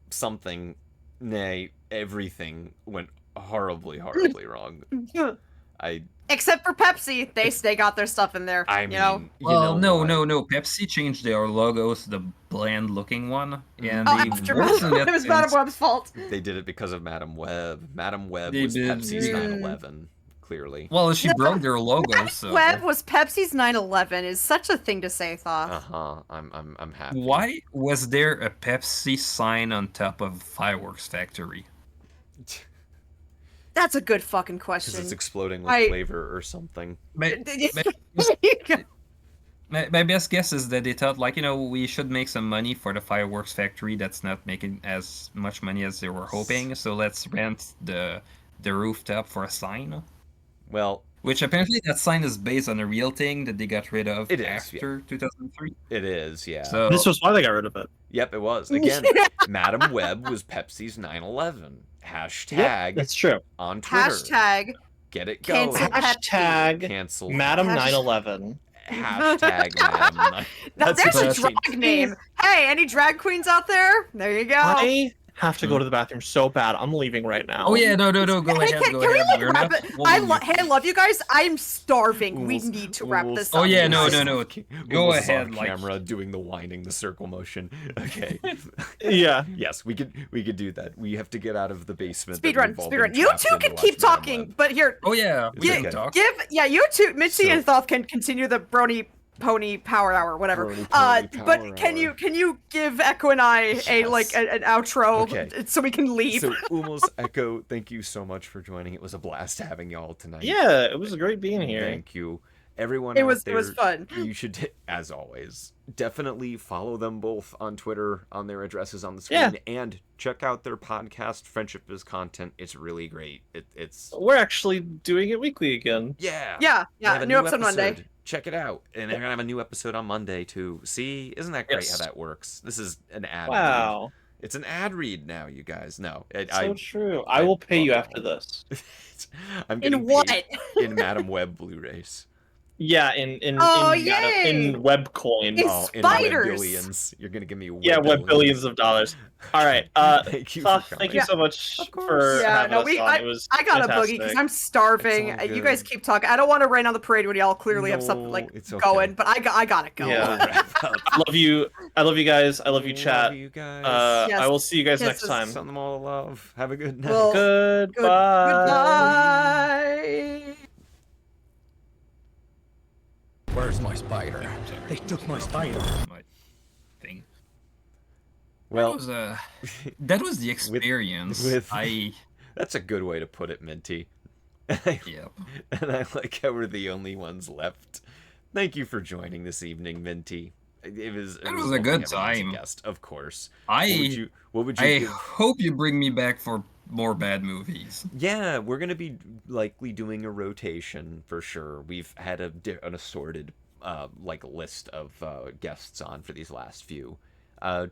something, nay, everything went horribly wrong. Except for Pepsi, they got their stuff in there. I mean, you know. well, no, what? no. Pepsi changed their logos to the bland-looking one, and Oh, they after worsened it was Madam since- Web's fault. They did it because of Madam Web. Madam Web They was did. Pepsi's 9/11, clearly. Well, she broke their logo, Madam so Web was Pepsi's 9/11 is such a thing to say, Thoth. Uh-huh. I'm happy. why was there a Pepsi sign on top of fireworks factory? That's a good fucking Because question. it's exploding with flavor or something. My best guess is that they thought, like, we should make some money for the fireworks factory that's not making as much money as they were hoping, so let's rent the rooftop for a sign. Well, Which apparently that sign is based on a real thing that they got rid of It is, after 2003. it is, yeah. So This was why they got rid of it. Yep, it was. Again, Madam Web was Pepsi's 9/11. Hashtag Yep, that's true. on Twitter. Hashtag Get it going. cancel Hashtag Cancel. Madam Hash- 9/11. Hashtag Madam. Now That's there's a what drag changed. name. Hey, any drag queens out there? There you go. I have to go to the bathroom so bad. I'm leaving right now. Oh yeah, no, go Hey, ahead, can go we ahead. like We're wrap not. it? we'll- Hey, I love you guys. I'm starving. We Almost- need to wrap this Oh up. yeah, no. Almost Go saw ahead, like- camera doing the winding, the circle motion. Okay. Yeah. Yes, we could do that. We have to get out of the basement. that Speedrun, we've all been speedrun. You trapped two in to can watch keep Madam talking, Web. but here, Oh yeah, we Yeah, can talk. you two, Mitzi So- and Thoth can continue the Brony Pony Power Hour, whatever. Brony Pony But Power can Hour. you give Echo and I Yes. an outro Okay. so we can leave? So, Umos Echo, thank you so much for joining. It was a blast having y'all tonight. Yeah, it was great being here. Thank you. Everyone It out was there, fun. You should, as always, definitely follow them both on Twitter, on their addresses on the screen, and check out their podcast, Friendship is Content. It's really great. It's We're actually doing it weekly again. yeah. Yeah, They have a new episode Monday. Check it out. And they're going to have a new episode on Monday, too. See? Isn't that great Yes. how that works? This is an ad read. Wow. It's an ad read now, you guys. No. So true. I will pay you after this. I'm getting In what? paid in Madam Web Blu-rays. Yeah, in Oh, in, yay! in web coin. In Oh, in Web spiders. billions. You're going to give me Yeah, web billions of dollars. All right. Thank you Thoth, for thank you coming. so much Of course. for Yeah, having no, us on. It was I got a boogie fantastic. because I'm starving. It's all You guys good. keep talking. I don't want to rain on the parade when y'all clearly have something No, like it's okay. going, but I gotta go. Yeah. Wrap up. I love you. I love you guys. I love you, chat. Love you guys. Yes. I will see you guys next Kisses. time. Send them all love. Have a good night. Well, Goodbye. Goodbye. Where's my spider? They took my spider. My thing. Well, That was the experience. with- I that's a good way to put it, Minty. yeah. And I like how we're the only ones left. Thank you for joining this evening, Minty. It was It was a lovely good having you as a time. guest, of course. I What would you I give? hope you bring me back for more bad movies. Yeah, we're gonna be likely doing a rotation for sure. We've had an assorted list of guests on for these last few.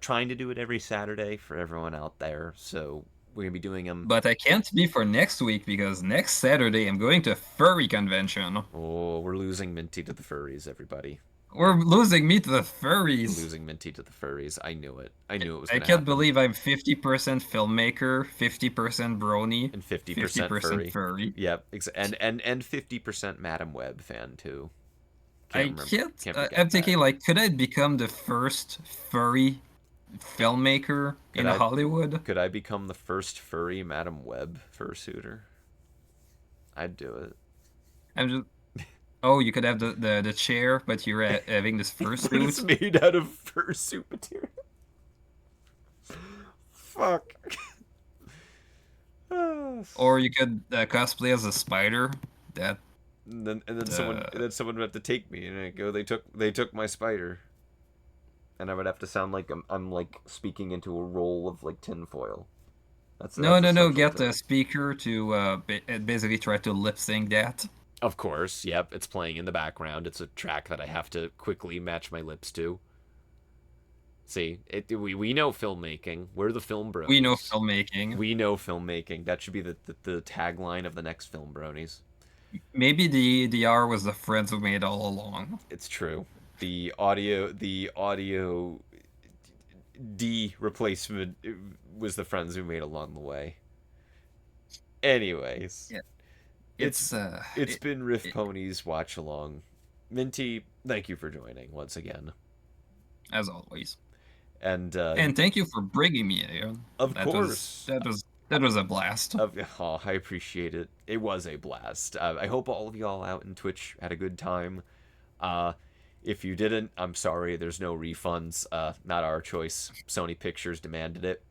Trying to do it every Saturday for everyone out there. So we're gonna be doing them. But I can't be for next week because next Saturday I'm going to furry convention. Oh, we're losing Minty to the furries, everybody. We're losing me to the We're furries. losing Minty to the furries. I knew it. I knew it was I gonna can't happen. believe I'm 50% filmmaker, 50% brony, And 50% 50% furry. furry. Yep, and 50% Madam Web fan too. I remember- can't. forget I'm thinking, that. like, could I become the first furry filmmaker Could in I- Hollywood? Could I become the first furry Madam Web fursuiter? I'd do it. I'm just. Oh, you could have the chair, but you're having this But it's fursuit. made out of fursuit material. Fuck. Or you could cosplay as a spider. That And then someone would have to take me, and I go, they took my spider, and I would have to sound like I'm like speaking into a roll of like tinfoil. no. essential Get thing. the speaker to basically try to lip sync that. Of course, yep, it's playing in the background. It's a track that I have to quickly match my lips to. See, we know filmmaking. We're the film bronies. We know filmmaking. We know filmmaking. That should be the tagline of the next film bronies. Maybe the R was the friends we made all along. It's true. The audio D replacement was the friends we made along the way. Anyways, Yeah. it's been RiffPonies watch along. Minty, thank you for joining once again. As always. And thank you for bringing me here. Of course. That was a blast. Oh, I appreciate it. It was a blast. I hope all of y'all out in Twitch had a good time. If you didn't, I'm sorry. There's no refunds. Not our choice. Sony Pictures demanded it.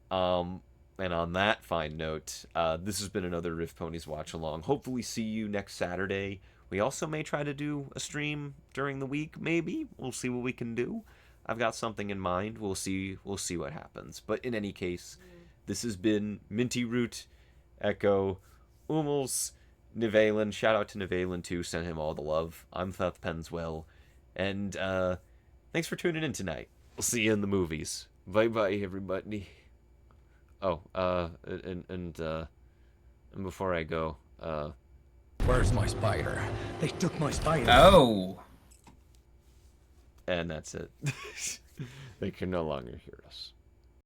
And on that fine note, this has been another RiffPonies watch along. Hopefully see you next Saturday. We also may try to do a stream during the week, maybe. We'll see what we can do. I've got something in mind. We'll see what happens. But in any case, this has been Minty Root, Echo, Umels, Nivalen. Shout out to Nivalen too. Send him all the love. I'm Theth Penswell. And thanks for tuning in tonight. We'll see you in the movies. Bye bye, everybody. Oh, and before I go, Where's my spider? They took my spider. Oh. and that's it. They can no longer hear us.